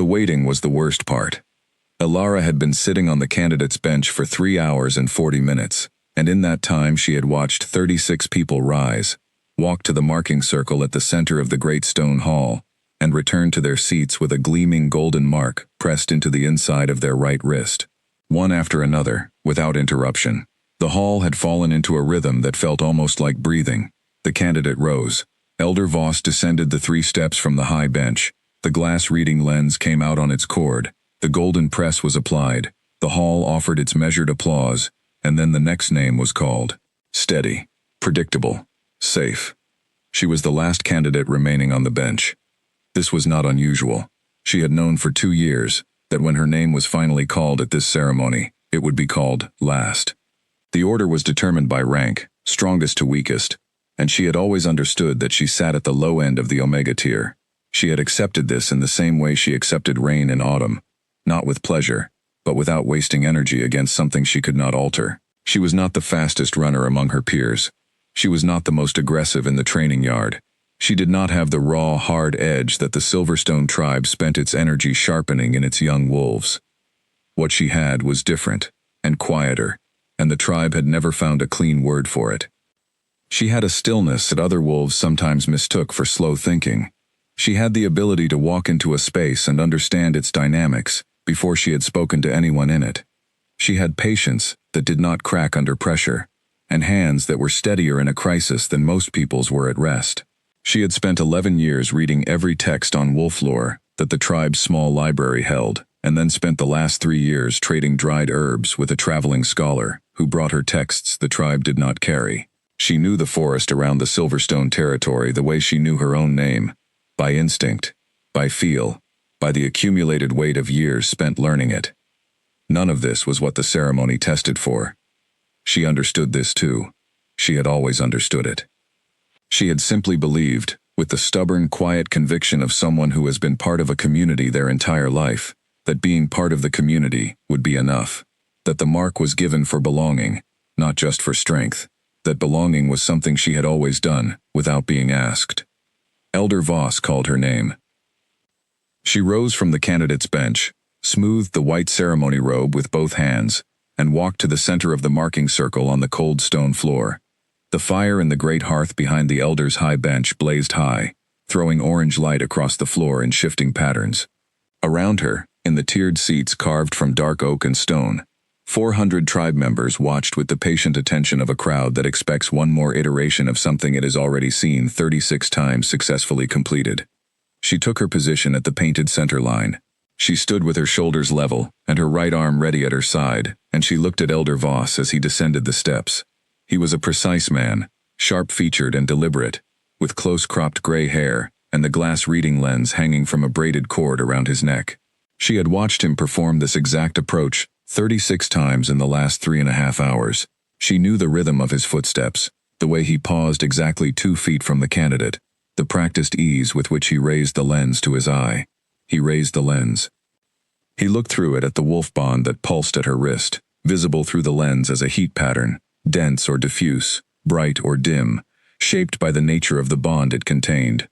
The waiting was the worst part. Elara had been sitting on the candidates' bench for 3 hours and 40 minutes, and in that time she had watched 36 people rise, walk to the marking circle at the center of the great stone hall, and return to their seats with a gleaming golden mark pressed into the inside of their right wrist. One after another, without interruption. The hall had fallen into a rhythm that felt almost like breathing. The candidate rose. Elder Voss descended the 3 steps from the high bench. The glass reading lens came out on its cord. The golden press was applied. The hall offered its measured applause, and then the next name was called. Steady. Predictable. Safe. She was the last candidate remaining on the bench. This was not unusual. She had known for 2 years that when her name was finally called at this ceremony, it would be called last. The order was determined by rank, strongest to weakest, and she had always understood that she sat at the low end of the Omega tier. She had accepted this in the same way she accepted rain in autumn, not with pleasure, but without wasting energy against something she could not alter. She was not the fastest runner among her peers. She was not the most aggressive in the training yard. She did not have the raw, hard edge that the Silverstone tribe spent its energy sharpening in its young wolves. What she had was different, and quieter, and the tribe had never found a clean word for it. She had a stillness that other wolves sometimes mistook for slow thinking. She had the ability to walk into a space and understand its dynamics before she had spoken to anyone in it. She had patience that did not crack under pressure, and hands that were steadier in a crisis than most people's were at rest. She had spent 11 years reading every text on wolf lore that the tribe's small library held, and then spent the last 3 years trading dried herbs with a traveling scholar who brought her texts the tribe did not carry. She knew the forest around the Silverstone territory the way she knew her own name, by instinct, by feel, by the accumulated weight of years spent learning it. None of this was what the ceremony tested for. She understood this too. She had always understood it. She had simply believed, with the stubborn, quiet conviction of someone who has been part of a community their entire life, that being part of the community would be enough. That the mark was given for belonging, not just for strength. That belonging was something she had always done, without being asked. Elder Voss called her name. She rose from the candidate's bench, smoothed the white ceremony robe with both hands, and walked to the center of the marking circle on the cold stone floor. The fire in the great hearth behind the elder's high bench blazed high, throwing orange light across the floor in shifting patterns. Around her, in the tiered seats carved from dark oak and stone, 400 tribe members watched with the patient attention of a crowd that expects one more iteration of something it has already seen 36 times successfully completed. She took her position at the painted center line. She stood with her shoulders level and her right arm ready at her side, and she looked at Elder Voss as he descended the steps. He was a precise man, sharp-featured and deliberate, with close-cropped gray hair and the glass reading lens hanging from a braided cord around his neck. She had watched him perform this exact approach 36 times in the last 3.5 hours. She knew the rhythm of his footsteps, the way he paused exactly 2 feet from the candidate, the practiced ease with which he raised the lens to his eye. He raised the lens. He looked through it at the wolf bond that pulsed at her wrist, visible through the lens as a heat pattern, dense or diffuse, bright or dim, shaped by the nature of the bond it contained.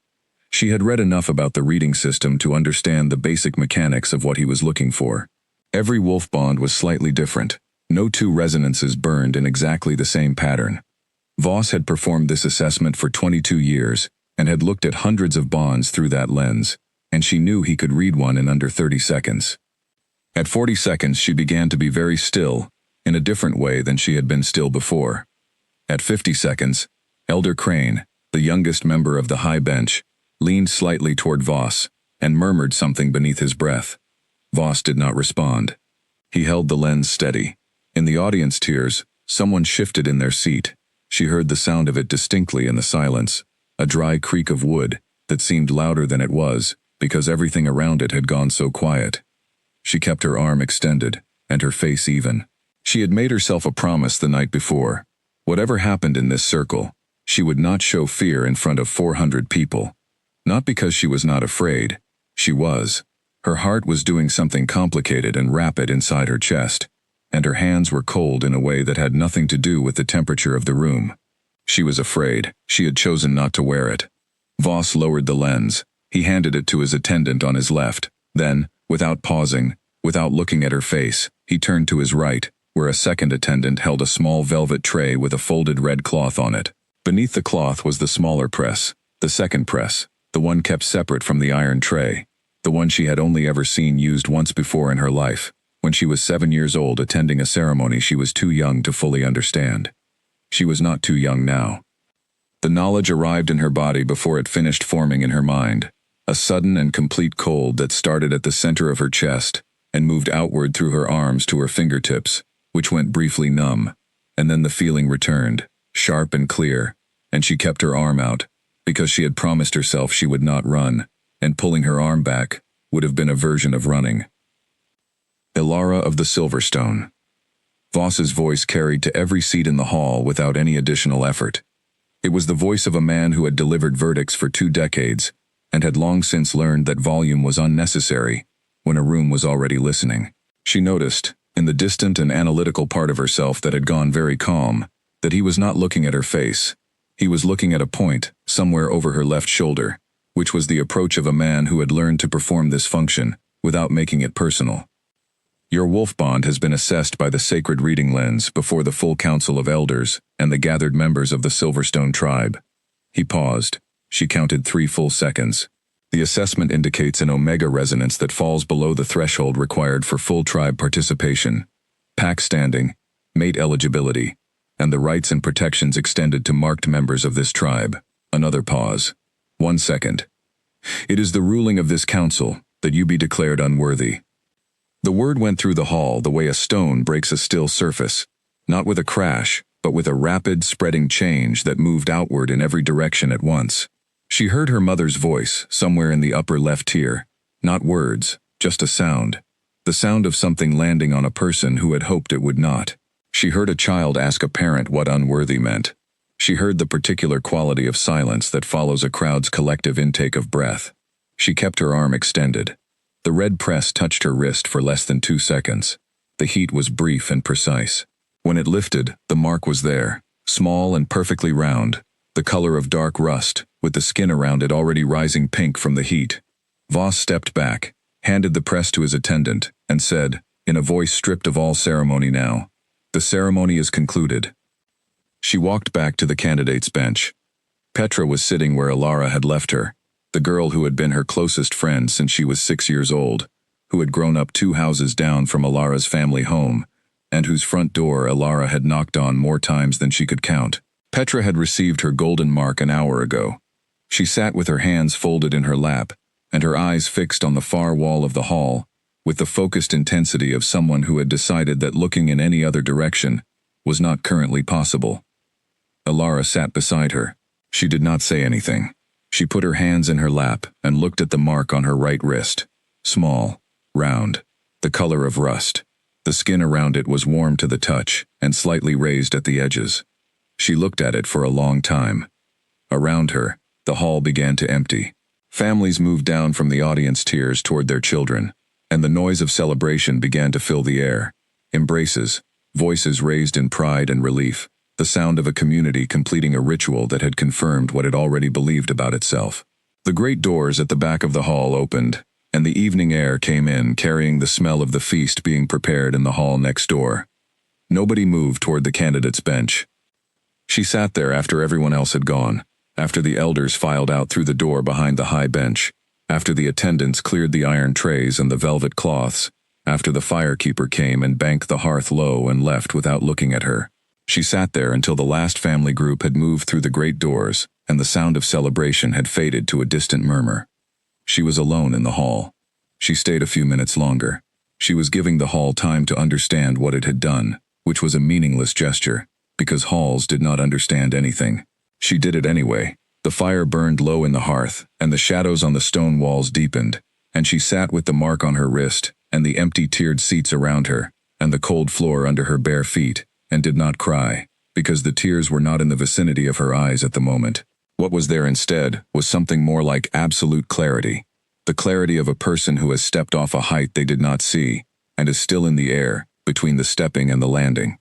She had read enough about the reading system to understand the basic mechanics of what he was looking for. Every wolf bond was slightly different. No 2 resonances burned in exactly the same pattern. Voss had performed this assessment for 22 years and had looked at hundreds of bonds through that lens, and she knew he could read one in under 30 seconds. At 40 seconds she began to be very still, in a different way than she had been still before. At 50 seconds, Elder Crane, the youngest member of the high bench, leaned slightly toward Voss and murmured something beneath his breath. Voss did not respond. He held the lens steady. In the audience tiers, someone shifted in their seat. She heard the sound of it distinctly in the silence, a dry creak of wood that seemed louder than it was because everything around it had gone so quiet. She kept her arm extended and her face even. She had made herself a promise the night before. Whatever happened in this circle, she would not show fear in front of 400 people. Not because she was not afraid. She was. Her heart was doing something complicated and rapid inside her chest, and her hands were cold in a way that had nothing to do with the temperature of the room. She was afraid. She had chosen not to wear it. Voss lowered the lens. He handed it to his attendant on his left. Then, Without pausing, without looking at her face, he turned to his right, where a second attendant held a small velvet tray with a folded red cloth on it. Beneath the cloth was the smaller press, the second press, the one kept separate from the iron tray, the one she had only ever seen used once before in her life, when she was 7 years old attending a ceremony she was too young to fully understand. She was not too young now. The knowledge arrived in her body before it finished forming in her mind, a sudden and complete cold that started at the center of her chest and moved outward through her arms to her fingertips, which went briefly numb, and then the feeling returned, sharp and clear, and she kept her arm out, because she had promised herself she would not run, and pulling her arm back would have been a version of running. Ilara of the Silverstone. Voss's voice carried to every seat in the hall without any additional effort. It was the voice of a man who had delivered verdicts for 2 decades, and had long since learned that volume was unnecessary when a room was already listening. She noticed, in the distant and analytical part of herself that had gone very calm, that he was not looking at her face. He was looking at a point, somewhere over her left shoulder, which was the approach of a man who had learned to perform this function, without making it personal. Your wolf bond has been assessed by the sacred reading lens before the full council of elders and the gathered members of the Silverstone tribe. He paused. She counted 3 full seconds. The assessment indicates an omega resonance that falls below the threshold required for full tribe participation, pack standing, mate eligibility, and the rights and protections extended to marked members of this tribe. Another pause. 1 second. It is the ruling of this council that you be declared unworthy. The word went through the hall the way a stone breaks a still surface, not with a crash, but with a rapid, spreading change that moved outward in every direction at once. She heard her mother's voice somewhere in the upper left tier, not words, just a sound, the sound of something landing on a person who had hoped it would not. She heard a child ask a parent what unworthy meant. She heard the particular quality of silence that follows a crowd's collective intake of breath. She kept her arm extended. The red press touched her wrist for less than 2 seconds. The heat was brief and precise. When it lifted, the mark was there, small and perfectly round, the color of dark rust, with the skin around it already rising pink from the heat. Voss stepped back, handed the press to his attendant, and said, in a voice stripped of all ceremony now, "The ceremony is concluded." She walked back to the candidates' bench. Petra was sitting where Ilara had left her, the girl who had been her closest friend since she was 6 years old, who had grown up 2 houses down from Ilara's family home, and whose front door Ilara had knocked on more times than she could count. Petra had received her golden mark an hour ago. She sat with her hands folded in her lap, and her eyes fixed on the far wall of the hall, with the focused intensity of someone who had decided that looking in any other direction was not currently possible. Ilara sat beside her. She did not say anything. She put her hands in her lap and looked at the mark on her right wrist. Small, round, the color of rust. The skin around it was warm to the touch and slightly raised at the edges. She looked at it for a long time. Around her, the hall began to empty. Families moved down from the audience tiers toward their children, and the noise of celebration began to fill the air. Embraces, voices raised in pride and relief, the sound of a community completing a ritual that had confirmed what it already believed about itself. The great doors at the back of the hall opened, and the evening air came in carrying the smell of the feast being prepared in the hall next door. Nobody moved toward the candidate's bench. She sat there after everyone else had gone, after the elders filed out through the door behind the high bench, after the attendants cleared the iron trays and the velvet cloths, after the firekeeper came and banked the hearth low and left without looking at her. She sat there until the last family group had moved through the great doors and the sound of celebration had faded to a distant murmur. She was alone in the hall. She stayed a few minutes longer. She was giving the hall time to understand what it had done, which was a meaningless gesture, because halls did not understand anything. She did it anyway. The fire burned low in the hearth, and the shadows on the stone walls deepened, and she sat with the mark on her wrist, and the empty tiered seats around her, and the cold floor under her bare feet, and did not cry, because the tears were not in the vicinity of her eyes at the moment. What was there instead was something more like absolute clarity, the clarity of a person who has stepped off a height they did not see, and is still in the air, between the stepping and the landing.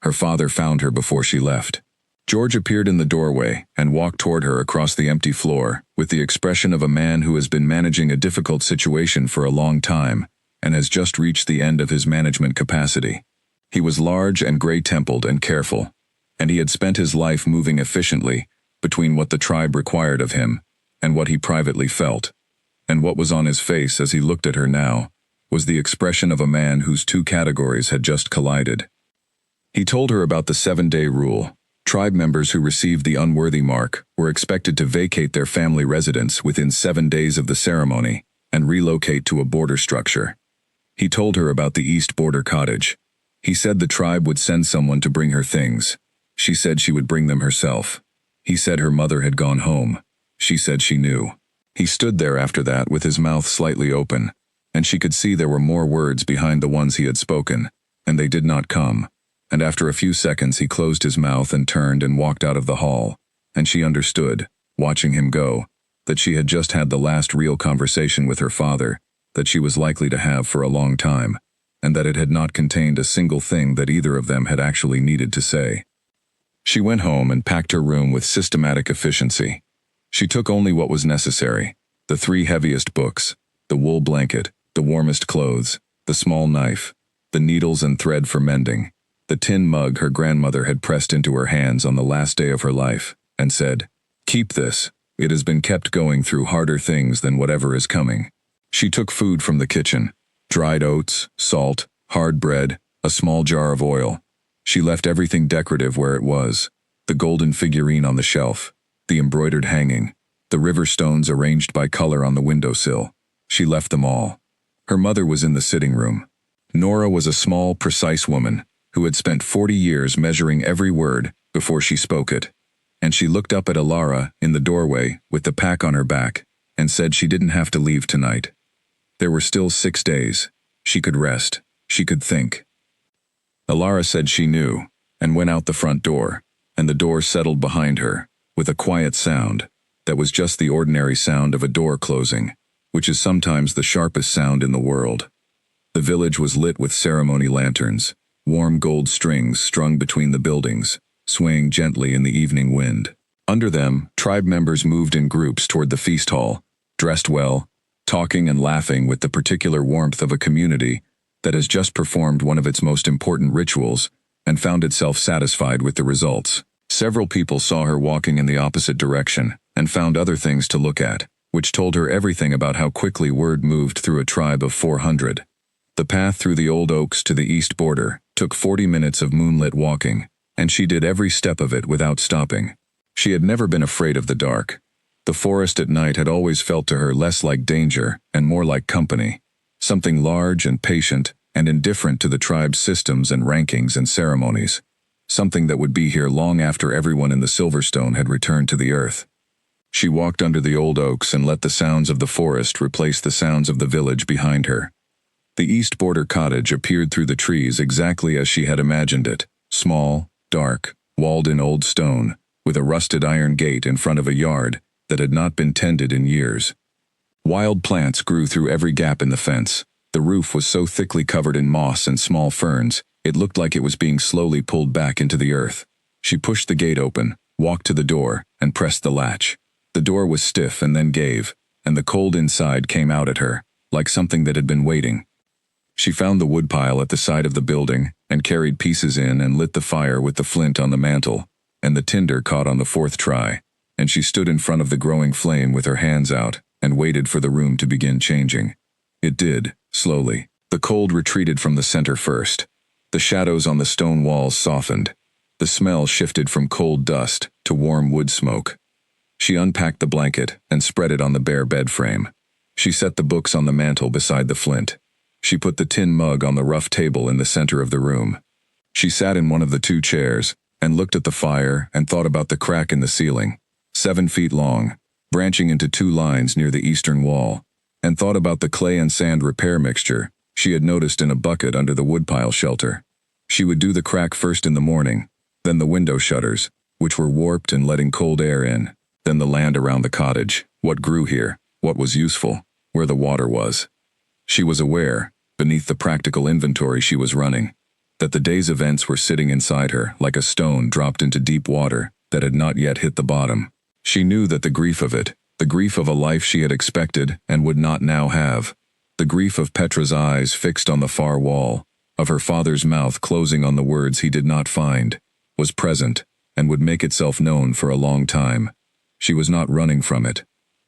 Her father found her before she left. George appeared in the doorway and walked toward her across the empty floor, with the expression of a man who has been managing a difficult situation for a long time and has just reached the end of his management capacity. He was large and gray-templed and careful, and he had spent his life moving efficiently between what the tribe required of him and what he privately felt. And what was on his face as he looked at her now was the expression of a man whose two categories had just collided. He told her about the 7-day rule. Tribe members who received the unworthy mark were expected to vacate their family residence within 7 days of the ceremony and relocate to a border structure. He told her about the East Border Cottage. He said the tribe would send someone to bring her things. She said she would bring them herself. He said her mother had gone home. She said she knew. He stood there after that with his mouth slightly open, and she could see there were more words behind the ones he had spoken, and they did not come. And after a few seconds he closed his mouth and turned and walked out of the hall, and she understood, watching him go, that she had just had the last real conversation with her father that she was likely to have for a long time, and that it had not contained a single thing that either of them had actually needed to say. She went home and packed her room with systematic efficiency. She took only what was necessary: the 3 heaviest books, the wool blanket, the warmest clothes, the small knife, the needles and thread for mending, the tin mug her grandmother had pressed into her hands on the last day of her life, and said, "Keep this. It has been kept going through harder things than whatever is coming." She took food from the kitchen: dried oats, salt, hard bread, a small jar of oil. She left everything decorative where it was: the golden figurine on the shelf, the embroidered hanging, the river stones arranged by color on the windowsill. She left them all. Her mother was in the sitting room. Nora was a small, precise woman who had spent 40 years measuring every word before she spoke it. And she looked up at Alara in the doorway with the pack on her back and said she didn't have to leave tonight. There were still 6 days. She could rest. She could think. Alara said she knew, and went out the front door, and the door settled behind her, with a quiet sound that was just the ordinary sound of a door closing, which is sometimes the sharpest sound in the world. The village was lit with ceremony lanterns, warm gold strings strung between the buildings, swaying gently in the evening wind. Under them, tribe members moved in groups toward the feast hall, dressed well, talking and laughing with the particular warmth of a community that has just performed one of its most important rituals and found itself satisfied with the results. Several people saw her walking in the opposite direction and found other things to look at, which told her everything about how quickly word moved through a tribe of 400. The path through the old oaks to the east border took 40 minutes of moonlit walking, and she did every step of it without stopping. She had never been afraid of the dark. The forest at night had always felt to her less like danger and more like company, something large and patient and indifferent to the tribe's systems and rankings and ceremonies, something that would be here long after everyone in the Silverstone had returned to the earth. She walked under the old oaks and let the sounds of the forest replace the sounds of the village behind her. The East Border Cottage appeared through the trees exactly as she had imagined it: small, dark, walled in old stone, with a rusted iron gate in front of a yard that had not been tended in years. Wild plants grew through every gap in the fence. The roof was so thickly covered in moss and small ferns, it looked like it was being slowly pulled back into the earth. She pushed the gate open, walked to the door, and pressed the latch. The door was stiff and then gave, and the cold inside came out at her, like something that had been waiting. She found the woodpile at the side of the building and carried pieces in and lit the fire with the flint on the mantel, and the tinder caught on the 4th try, and she stood in front of the growing flame with her hands out and waited for the room to begin changing. It did, slowly. The cold retreated from the center first. The shadows on the stone walls softened. The smell shifted from cold dust to warm wood smoke. She unpacked the blanket and spread it on the bare bed frame. She set the books on the mantel beside the flint. She put the tin mug on the rough table in the center of the room. She sat in one of the 2 chairs and looked at the fire and thought about the crack in the ceiling, 7 feet long, branching into 2 lines near the eastern wall, and thought about the clay and sand repair mixture she had noticed in a bucket under the woodpile shelter. She would do the crack first in the morning, then the window shutters, which were warped and letting cold air in, then the land around the cottage, what grew here, what was useful, where the water was. She was aware, beneath the practical inventory she was running, that the day's events were sitting inside her like a stone dropped into deep water that had not yet hit the bottom. She knew that the grief of it, the grief of a life she had expected and would not now have, the grief of Petra's eyes fixed on the far wall, of her father's mouth closing on the words he did not find, was present and would make itself known for a long time. She was not running from it.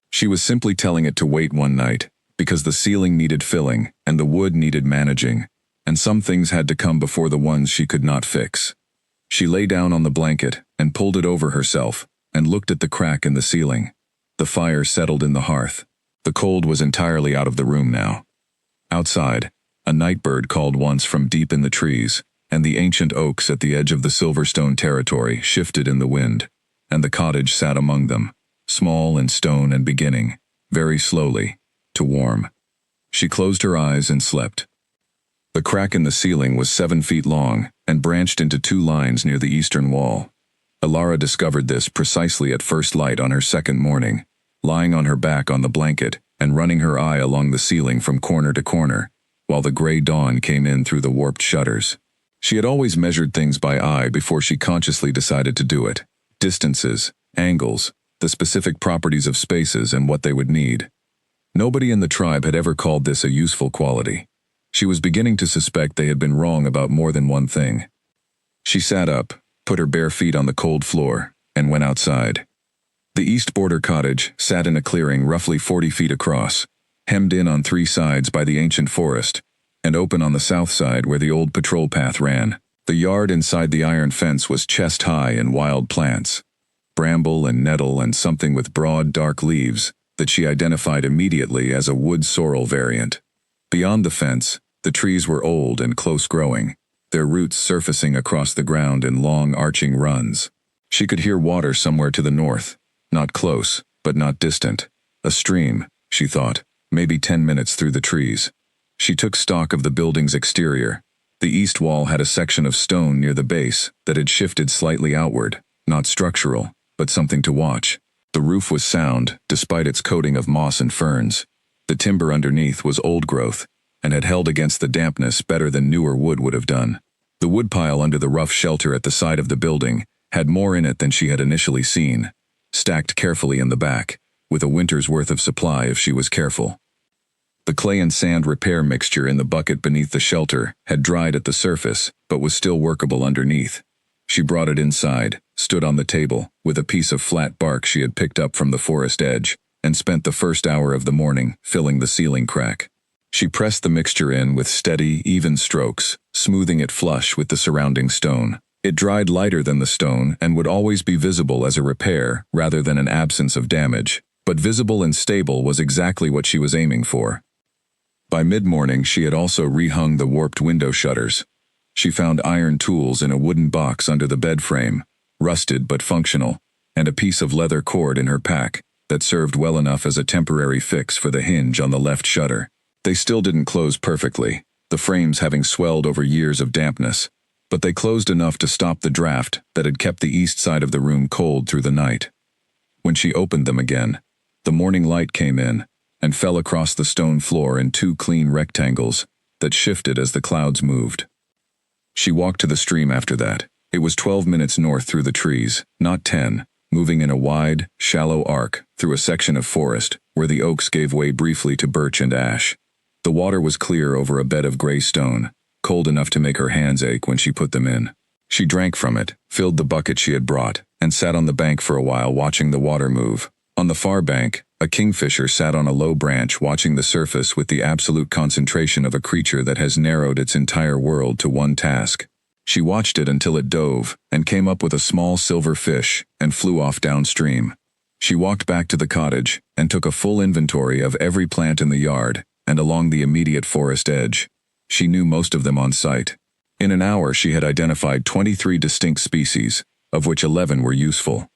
She was simply telling it to wait one night, because the ceiling needed filling and the wood needed managing, and some things had to come before the ones she could not fix. She lay down on the blanket and pulled it over herself and looked at the crack in the ceiling. The fire settled in the hearth. The cold was entirely out of the room now. Outside, a night bird called once from deep in the trees, and the ancient oaks at the edge of the Silverstone territory shifted in the wind, and the cottage sat among them, small and stone and beginning, very slowly, to warm. She closed her eyes and slept. The crack in the ceiling was 7 feet long and branched into 2 lines near the eastern wall. Alara discovered this precisely at first light on her second morning, lying on her back on the blanket and running her eye along the ceiling from corner to corner, while the gray dawn came in through the warped shutters. She had always measured things by eye before she consciously decided to do it. Distances, angles, the specific properties of spaces and what they would need. Nobody in the tribe had ever called this a useful quality. She was beginning to suspect they had been wrong about more than one thing. She sat up, put her bare feet on the cold floor, and went outside. The east border cottage sat in a clearing roughly 40 feet across, hemmed in on 3 sides by the ancient forest, and open on the south side where the old patrol path ran. The yard inside the iron fence was chest-high in wild plants, bramble and nettle and something with broad, dark leaves that she identified immediately as a wood sorrel variant. Beyond the fence, the trees were old and close-growing, their roots surfacing across the ground in long, arching runs. She could hear water somewhere to the north, not close, but not distant. A stream, she thought, maybe 10 minutes through the trees. She took stock of the building's exterior. The east wall had a section of stone near the base that had shifted slightly outward, not structural, but something to watch. The roof was sound, despite its coating of moss and ferns. The timber underneath was old growth, and had held against the dampness better than newer wood would have done. The woodpile under the rough shelter at the side of the building had more in it than she had initially seen, stacked carefully in the back, with a winter's worth of supply if she was careful. The clay and sand repair mixture in the bucket beneath the shelter had dried at the surface, but was still workable underneath. She brought it inside, stood on the table, with a piece of flat bark she had picked up from the forest edge, and spent the first hour of the morning filling the ceiling crack. She pressed the mixture in with steady, even strokes, smoothing it flush with the surrounding stone. It dried lighter than the stone and would always be visible as a repair rather than an absence of damage, but visible and stable was exactly what she was aiming for. By mid-morning she had also rehung the warped window shutters. She found iron tools in a wooden box under the bed frame, rusted but functional, and a piece of leather cord in her pack that served well enough as a temporary fix for the hinge on the left shutter. They still didn't close perfectly, the frames having swelled over years of dampness, but they closed enough to stop the draft that had kept the east side of the room cold through the night. When she opened them again, the morning light came in and fell across the stone floor in 2 clean rectangles that shifted as the clouds moved. She walked to the stream after that. It was 12 minutes north through the trees, not 10, moving in a wide, shallow arc through a section of forest where the oaks gave way briefly to birch and ash. The water was clear over a bed of gray stone, cold enough to make her hands ache when she put them in. She drank from it, filled the bucket she had brought, and sat on the bank for a while watching the water move. On the far bank, a kingfisher sat on a low branch watching the surface with the absolute concentration of a creature that has narrowed its entire world to one task. She watched it until it dove and came up with a small silver fish and flew off downstream. She walked back to the cottage and took a full inventory of every plant in the yard and along the immediate forest edge. She knew most of them on sight. In an hour she had identified 23 distinct species, of which 11 were useful.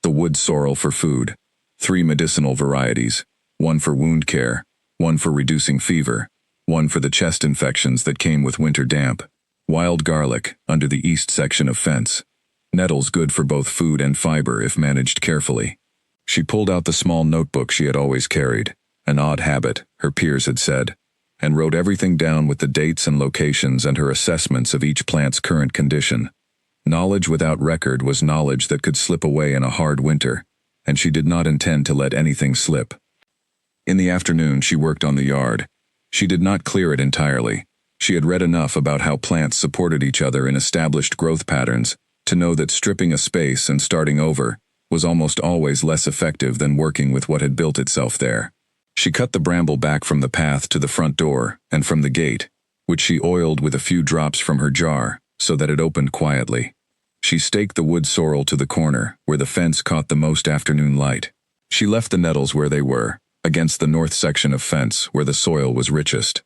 The wood sorrel for food, 3 medicinal varieties, 1 for wound care, 1 for reducing fever, 1 for the chest infections that came with winter damp, wild garlic under the east section of fence, nettles good for both food and fiber if managed carefully. She pulled out the small notebook she had always carried, an odd habit, her peers had said, and wrote everything down with the dates and locations and her assessments of each plant's current condition. Knowledge without record was knowledge that could slip away in a hard winter, and she did not intend to let anything slip. In the afternoon, she worked on the yard. She did not clear it entirely. She had read enough about how plants supported each other in established growth patterns to know that stripping a space and starting over was almost always less effective than working with what had built itself there. She cut the bramble back from the path to the front door and from the gate, which she oiled with a few drops from her jar so that it opened quietly. She staked the wood sorrel to the corner where the fence caught the most afternoon light. She left the nettles where they were, against the north section of fence where the soil was richest.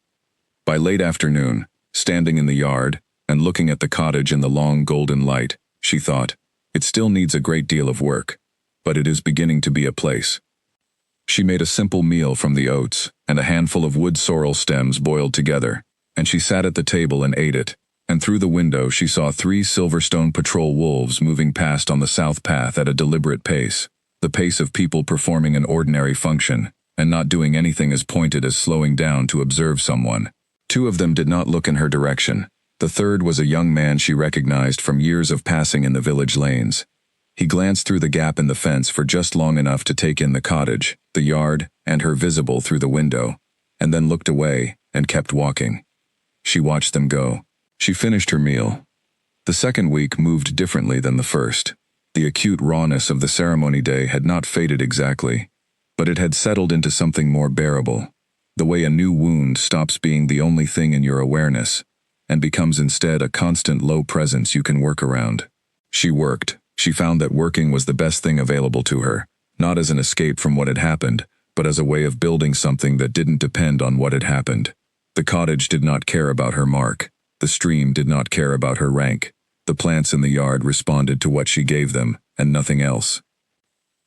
By late afternoon, standing in the yard and looking at the cottage in the long golden light, she thought, "It still needs a great deal of work, but it is beginning to be a place." She made a simple meal from the oats and a handful of wood sorrel stems boiled together, and she sat at the table and ate it, and through the window she saw 3 Silverstone patrol wolves moving past on the south path at a deliberate pace, the pace of people performing an ordinary function, and not doing anything as pointed as slowing down to observe someone. 2 of them did not look in her direction. The third was a young man she recognized from years of passing in the village lanes. He glanced through the gap in the fence for just long enough to take in the cottage, the yard, and her visible through the window, and then looked away and kept walking. She watched them go. She finished her meal. The second week moved differently than the first. The acute rawness of the ceremony day had not faded exactly, but it had settled into something more bearable, the way a new wound stops being the only thing in your awareness and becomes instead a constant low presence you can work around. She worked. She found that working was the best thing available to her, not as an escape from what had happened, but as a way of building something that didn't depend on what had happened. The cottage did not care about her mark. The stream did not care about her rank. The plants in the yard responded to what she gave them, and nothing else.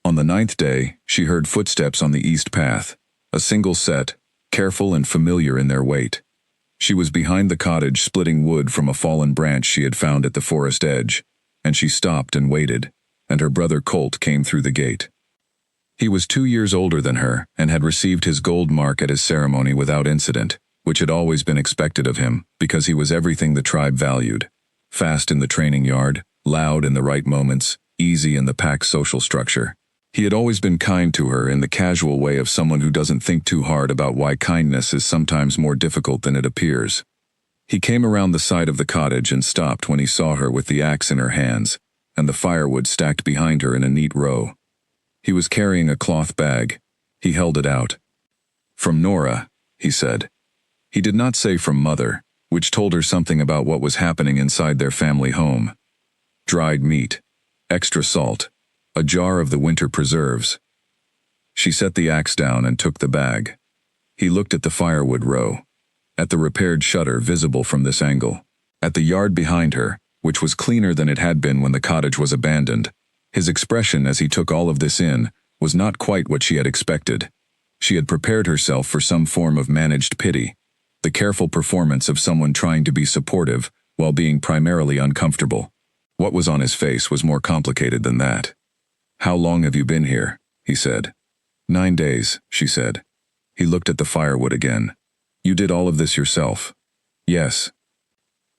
On the 9th day, she heard footsteps on the east path, a single set, careful and familiar in their weight. She was behind the cottage splitting wood from a fallen branch she had found at the forest edge, and she stopped and waited, and her brother Colt came through the gate. He was 2 years older than her and had received his gold mark at his ceremony without incident, which had always been expected of him because he was everything the tribe valued. Fast in the training yard, loud in the right moments, easy in the pack's social structure. He had always been kind to her in the casual way of someone who doesn't think too hard about why kindness is sometimes more difficult than it appears. He came around the side of the cottage and stopped when he saw her with the axe in her hands, and the firewood stacked behind her in a neat row. He was carrying a cloth bag. He held it out. "From Nora," he said. He did not say from Mother, which told her something about what was happening inside their family home. Dried meat, extra salt, a jar of the winter preserves. She set the axe down and took the bag. He looked at the firewood row, at the repaired shutter visible from this angle, at the yard behind her, which was cleaner than it had been when the cottage was abandoned. His expression as he took all of this in was not quite what she had expected. She had prepared herself for some form of managed pity, the careful performance of someone trying to be supportive while being primarily uncomfortable. What was on his face was more complicated than that. "How long have you been here?" he said. 9 days, she said. He looked at the firewood again. "You did all of this yourself?" "Yes."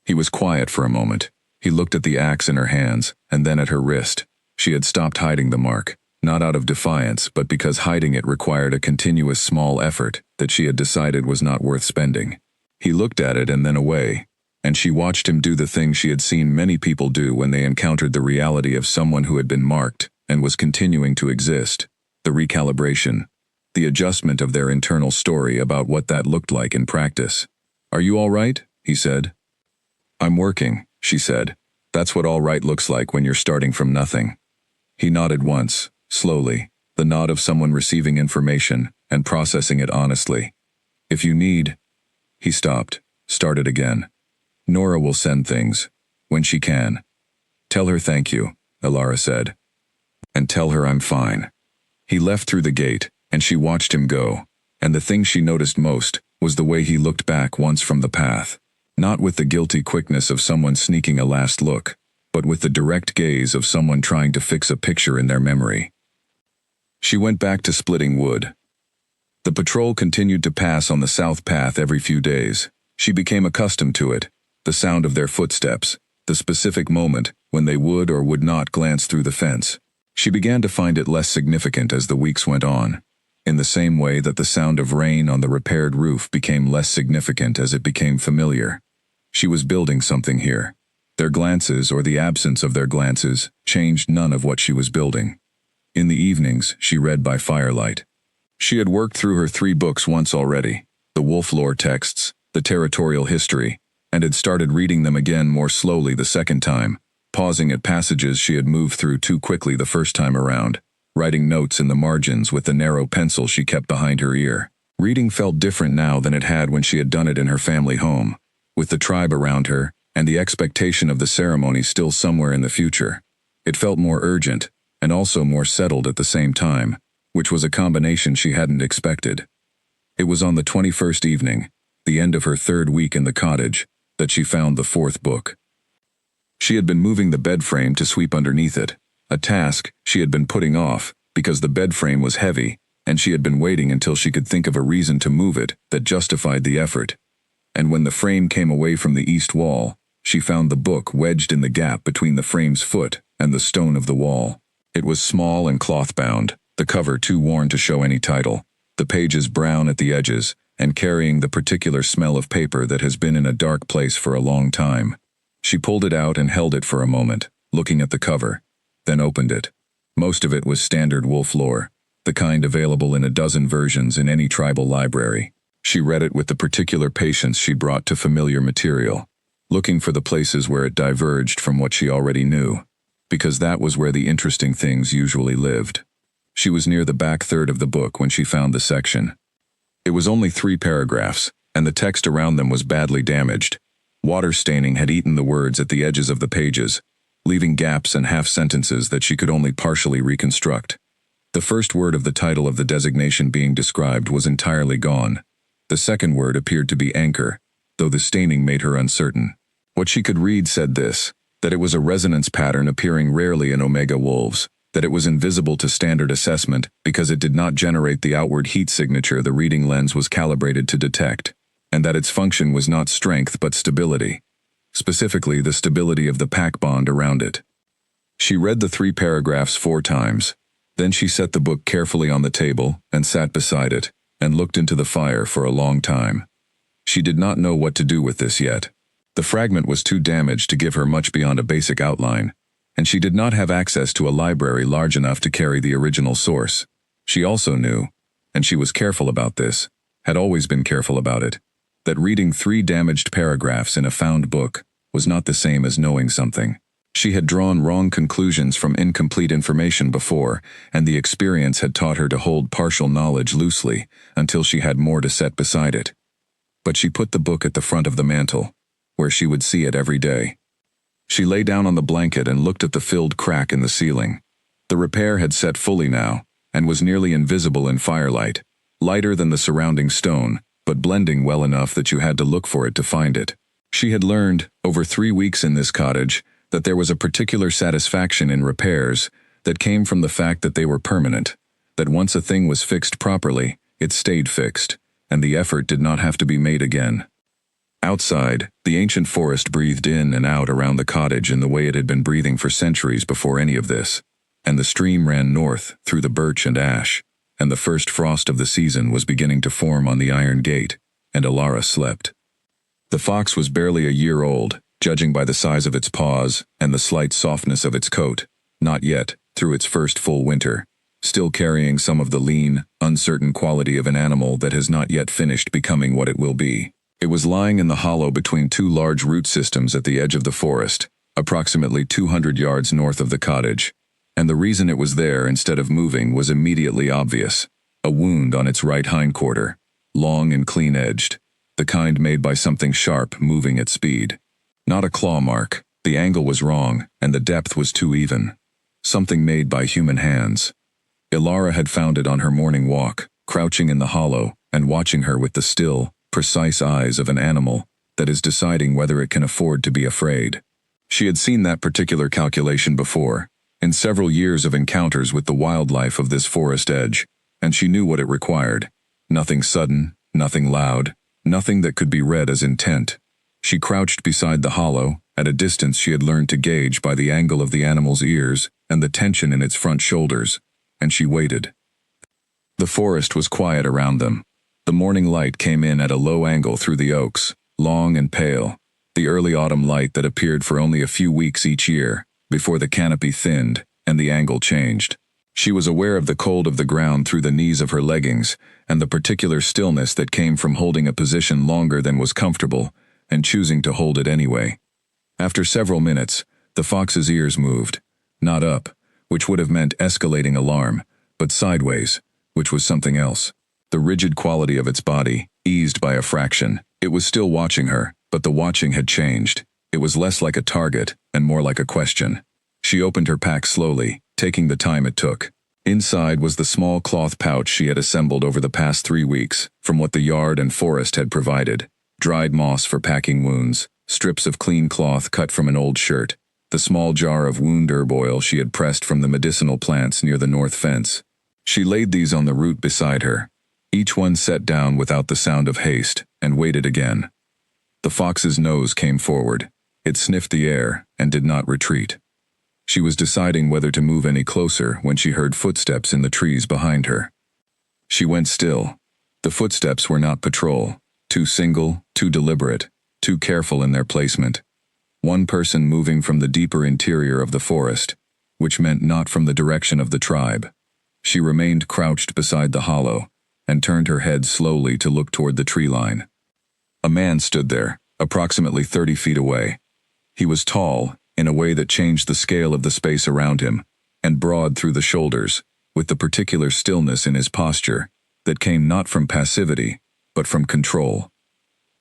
He was quiet for a moment. He looked at the axe in her hands, and then at her wrist. She had stopped hiding the mark, not out of defiance, but because hiding it required a continuous small effort that she had decided was not worth spending. He looked at it and then away, and she watched him do the thing she had seen many people do when they encountered the reality of someone who had been marked and was continuing to exist, the recalibration, the adjustment of their internal story about what that looked like in practice. "Are you all right?" he said. "I'm working," she said. "That's what all right looks like when you're starting from nothing." He nodded once, slowly, the nod of someone receiving information and processing it honestly. "If you need—" He stopped, started again. "Nora will send things, when she can. Tell her thank you," Elara said. "And tell her I'm fine." He left through the gate, and she watched him go, and the thing she noticed most was the way he looked back once from the path, not with the guilty quickness of someone sneaking a last look, but with the direct gaze of someone trying to fix a picture in their memory. She went back to splitting wood. The patrol continued to pass on the south path every few days. She became accustomed to it, the sound of their footsteps, the specific moment when they would or would not glance through the fence. She began to find it less significant as the weeks went on, in the same way that the sound of rain on the repaired roof became less significant as it became familiar. She was building something here. Their glances, or the absence of their glances, changed none of what she was building. In the evenings, she read by firelight. She had worked through her 3 books once already, the wolf lore texts, the territorial history, and had started reading them again more slowly the second time, pausing at passages she had moved through too quickly the first time around, writing notes in the margins with the narrow pencil she kept behind her ear. Reading felt different now than it had when she had done it in her family home, with the tribe around her and the expectation of the ceremony still somewhere in the future. It felt more urgent, and also more settled at the same time, which was a combination she hadn't expected. It was on the 21st evening, the end of her 3rd week in the cottage, that she found the 4th book. She had been moving the bed frame to sweep underneath it, a task she had been putting off because the bed frame was heavy, and she had been waiting until she could think of a reason to move it that justified the effort. And when the frame came away from the east wall, she found the book wedged in the gap between the frame's foot and the stone of the wall. It was small and cloth-bound, the cover too worn to show any title, the pages brown at the edges, and carrying the particular smell of paper that has been in a dark place for a long time. She pulled it out and held it for a moment, looking at the cover, then opened it. Most of it was standard wolf lore, the kind available in a dozen versions in any tribal library. She read it with the particular patience she brought to familiar material, looking for the places where it diverged from what she already knew, because that was where the interesting things usually lived. She was near the back third of the book when she found the section. It was only 3 paragraphs, and the text around them was badly damaged. Water staining had eaten the words at the edges of the pages, leaving gaps and half-sentences that she could only partially reconstruct. The first word of the title of the designation being described was entirely gone. The second word appeared to be anchor, though the staining made her uncertain. What she could read said this, that it was a resonance pattern appearing rarely in omega wolves, that it was invisible to standard assessment because it did not generate the outward heat signature the reading lens was calibrated to detect, and that its function was not strength but stability, specifically the stability of the pack bond around it. She read the 3 paragraphs 4 times. Then she set the book carefully on the table and sat beside it, and looked into the fire for a long time. She did not know what to do with this yet. The fragment was too damaged to give her much beyond a basic outline, and she did not have access to a library large enough to carry the original source. She also knew, and she was careful about this, had always been careful about it, that reading 3 damaged paragraphs in a found book was not the same as knowing something. She had drawn wrong conclusions from incomplete information before, and the experience had taught her to hold partial knowledge loosely until she had more to set beside it. But she put the book at the front of the mantel, where she would see it every day. She lay down on the blanket and looked at the filled crack in the ceiling. The repair had set fully now, and was nearly invisible in firelight, lighter than the surrounding stone, but blending well enough that you had to look for it to find it. She had learned, over 3 weeks in this cottage, that there was a particular satisfaction in repairs that came from the fact that they were permanent, that once a thing was fixed properly, it stayed fixed, and the effort did not have to be made again. Outside, the ancient forest breathed in and out around the cottage in the way it had been breathing for centuries before any of this, and the stream ran north through the birch and ash, and the first frost of the season was beginning to form on the iron gate, and Alara slept. The fox was barely a year old, judging by the size of its paws and the slight softness of its coat, not yet, through its first full winter, still carrying some of the lean, uncertain quality of an animal that has not yet finished becoming what it will be. It was lying in the hollow between 2 large root systems at the edge of the forest, approximately 200 yards north of the cottage, and the reason it was there instead of moving was immediately obvious: a wound on its right hindquarter, long and clean-edged, the kind made by something sharp moving at speed. Not a claw mark, the angle was wrong, and the depth was too even. Something made by human hands. Alara had found it on her morning walk, crouching in the hollow, and watching her with the still, precise eyes of an animal that is deciding whether it can afford to be afraid. She had seen that particular calculation before, in several years of encounters with the wildlife of this forest edge, and she knew what it required. Nothing sudden, nothing loud, nothing that could be read as intent. She crouched beside the hollow, at a distance she had learned to gauge by the angle of the animal's ears and the tension in its front shoulders, and she waited. The forest was quiet around them. The morning light came in at a low angle through the oaks, long and pale, the early autumn light that appeared for only a few weeks each year, before the canopy thinned and the angle changed. She was aware of the cold of the ground through the knees of her leggings, and the particular stillness that came from holding a position longer than was comfortable, and choosing to hold it anyway. After several minutes, the fox's ears moved, not up, which would have meant escalating alarm, but sideways, which was something else. The rigid quality of its body, eased by a fraction. It was still watching her, but the watching had changed. It was less like a target, and more like a question. She opened her pack slowly, taking the time it took. Inside was the small cloth pouch she had assembled over the past 3 weeks, from what the yard and forest had provided. Dried moss for packing wounds, strips of clean cloth cut from an old shirt, the small jar of wound herb oil she had pressed from the medicinal plants near the north fence. She laid these on the root beside her. Each one set down without the sound of haste, and waited again. The fox's nose came forward. It sniffed the air, and did not retreat. She was deciding whether to move any closer when she heard footsteps in the trees behind her. She went still. The footsteps were not patrol, too single, too deliberate, too careful in their placement. One person moving from the deeper interior of the forest, which meant not from the direction of the tribe. She remained crouched beside the hollow, and turned her head slowly to look toward the tree line. A man stood there, approximately 30 feet away. He was tall, in a way that changed the scale of the space around him, and broad through the shoulders, with the particular stillness in his posture, that came not from passivity, but from control.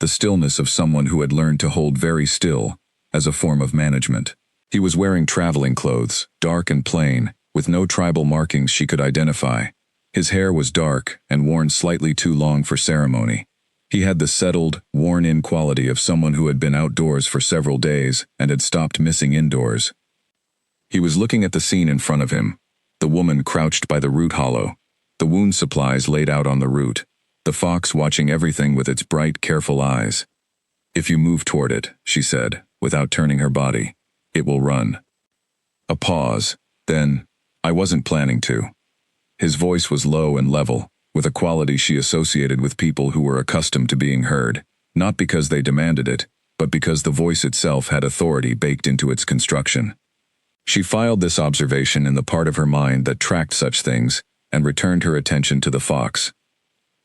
The stillness of someone who had learned to hold very still, as a form of management. He was wearing traveling clothes, dark and plain, with no tribal markings she could identify. His hair was dark and worn slightly too long for ceremony. He had the settled, worn-in quality of someone who had been outdoors for several days and had stopped missing indoors. He was looking at the scene in front of him, the woman crouched by the root hollow, the wound supplies laid out on the root, the fox watching everything with its bright, careful eyes. "If you move toward it," she said, without turning her body, "it will run." A pause, then, "I wasn't planning to." His voice was low and level, with a quality she associated with people who were accustomed to being heard, not because they demanded it, but because the voice itself had authority baked into its construction. She filed this observation in the part of her mind that tracked such things, and returned her attention to the fox.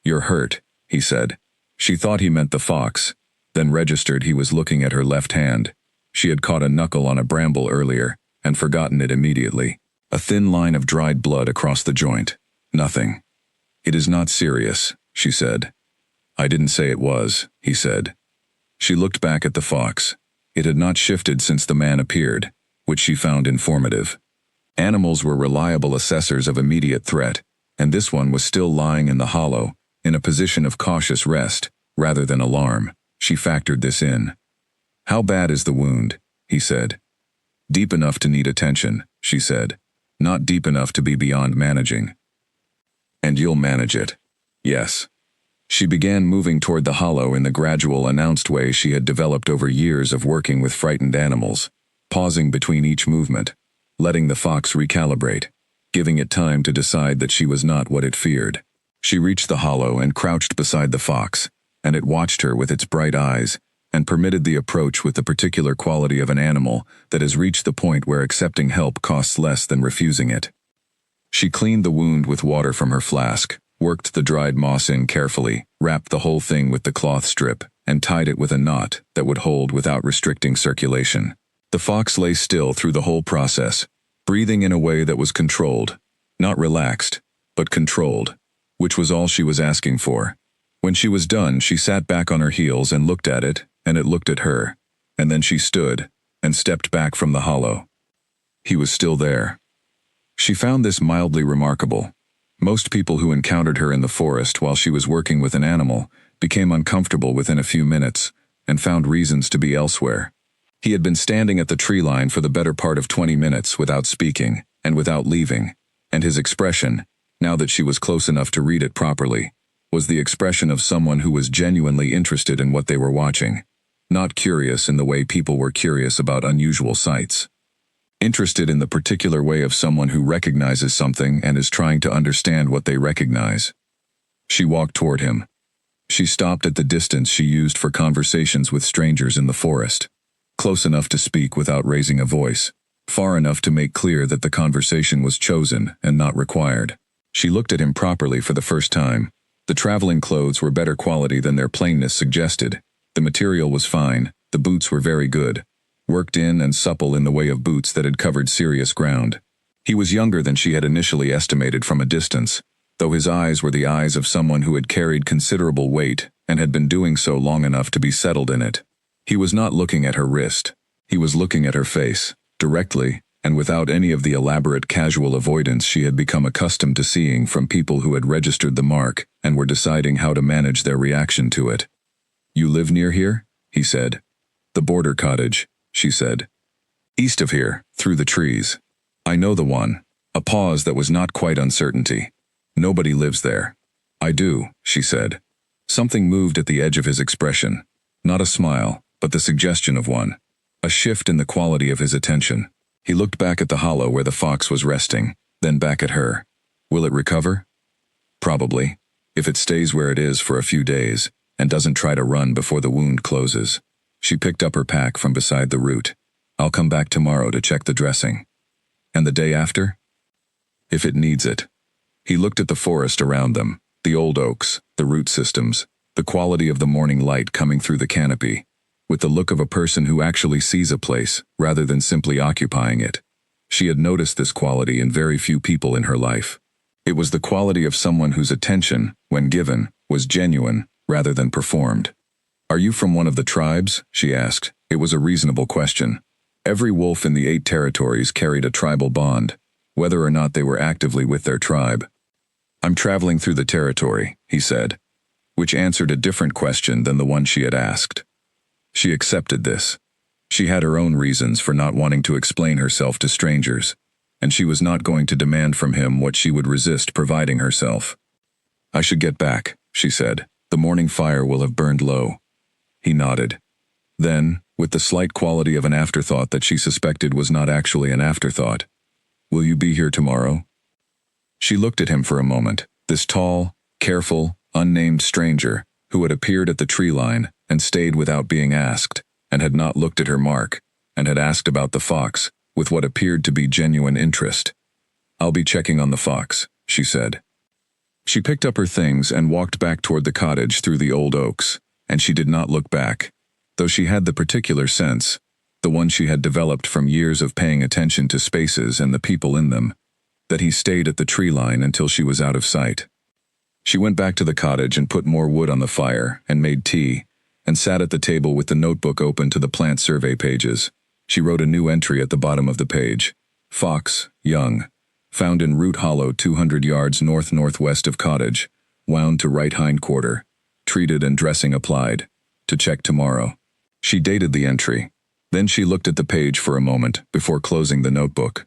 "You're hurt," he said. She thought he meant the fox, then registered he was looking at her left hand. She had caught a knuckle on a bramble earlier, and forgotten it immediately. A thin line of dried blood across the joint. Nothing. "It is not serious," she said. "I didn't say it was," he said. She looked back at the fox. It had not shifted since the man appeared, which she found informative. Animals were reliable assessors of immediate threat, and this one was still lying in the hollow, in a position of cautious rest, rather than alarm. She factored this in. "How bad is the wound?" he said. "Deep enough to need attention," she said. "Not deep enough to be beyond managing." "And you'll manage it." "Yes." She began moving toward the hollow in the gradual, announced way she had developed over years of working with frightened animals, pausing between each movement, letting the fox recalibrate, giving it time to decide that she was not what it feared. She reached the hollow and crouched beside the fox, and it watched her with its bright eyes, and permitted the approach with the particular quality of an animal that has reached the point where accepting help costs less than refusing it. She cleaned the wound with water from her flask, worked the dried moss in carefully, wrapped the whole thing with the cloth strip, and tied it with a knot that would hold without restricting circulation. The fox lay still through the whole process, breathing in a way that was controlled, not relaxed, but controlled, which was all she was asking for. When she was done, she sat back on her heels and looked at it, and it looked at her, and then she stood, and stepped back from the hollow. He was still there. She found this mildly remarkable. Most people who encountered her in the forest while she was working with an animal became uncomfortable within a few minutes, and found reasons to be elsewhere. He had been standing at the tree line for the better part of 20 minutes without speaking, and without leaving, and his expression, now that she was close enough to read it properly, was the expression of someone who was genuinely interested in what they were watching, not curious in the way people were curious about unusual sights. Interested in the particular way of someone who recognizes something and is trying to understand what they recognize. She walked toward him. She stopped at the distance she used for conversations with strangers in the forest, close enough to speak without raising a voice, far enough to make clear that the conversation was chosen and not required. She looked at him properly for the first time. The traveling clothes were better quality than their plainness suggested. The material was fine, the boots were very good, worked in and supple in the way of boots that had covered serious ground. He was younger than she had initially estimated from a distance, though his eyes were the eyes of someone who had carried considerable weight and had been doing so long enough to be settled in it. He was not looking at her wrist. He was looking at her face, directly, and without any of the elaborate casual avoidance she had become accustomed to seeing from people who had registered the mark and were deciding how to manage their reaction to it. "You live near here?" he said. "The border cottage," she said. "East of here, through the trees." "I know the one." A pause that was not quite uncertainty. "Nobody lives there." "I do," she said. Something moved at the edge of his expression. Not a smile, but the suggestion of one. A shift in the quality of his attention. He looked back at the hollow where the fox was resting, then back at her. "Will it recover?" "Probably, if it stays where it is for a few days, and doesn't try to run before the wound closes." She picked up her pack from beside the root. "I'll come back tomorrow to check the dressing." "And the day after?" "If it needs it." He looked at the forest around them, the old oaks, the root systems, the quality of the morning light coming through the canopy, with the look of a person who actually sees a place, rather than simply occupying it. She had noticed this quality in very few people in her life. It was the quality of someone whose attention, when given, was genuine, rather than performed. "Are you from one of the tribes?" she asked. It was a reasonable question. Every wolf in the 8 territories carried a tribal bond, whether or not they were actively with their tribe. "I'm traveling through the territory," he said, which answered a different question than the one she had asked. She accepted this. She had her own reasons for not wanting to explain herself to strangers, and she was not going to demand from him what she would resist providing herself. "I should get back," she said. "The morning fire will have burned low." He nodded. Then, with the slight quality of an afterthought that she suspected was not actually an afterthought, "Will you be here tomorrow?" She looked at him for a moment, this tall, careful, unnamed stranger, who had appeared at the tree line and stayed without being asked, and had not looked at her mark, and had asked about the fox, with what appeared to be genuine interest. "I'll be checking on the fox," she said. She picked up her things and walked back toward the cottage through the old oaks, and she did not look back, though she had the particular sense, the one she had developed from years of paying attention to spaces and the people in them, that he stayed at the tree line until she was out of sight. She went back to the cottage and put more wood on the fire and made tea, and sat at the table with the notebook open to the plant survey pages. She wrote a new entry at the bottom of the page. "Fox, young, found in Root Hollow 200 yards north-northwest of cottage, wound to right hindquarter, treated and dressing applied, to check tomorrow." She dated the entry. Then she looked at the page for a moment before closing the notebook.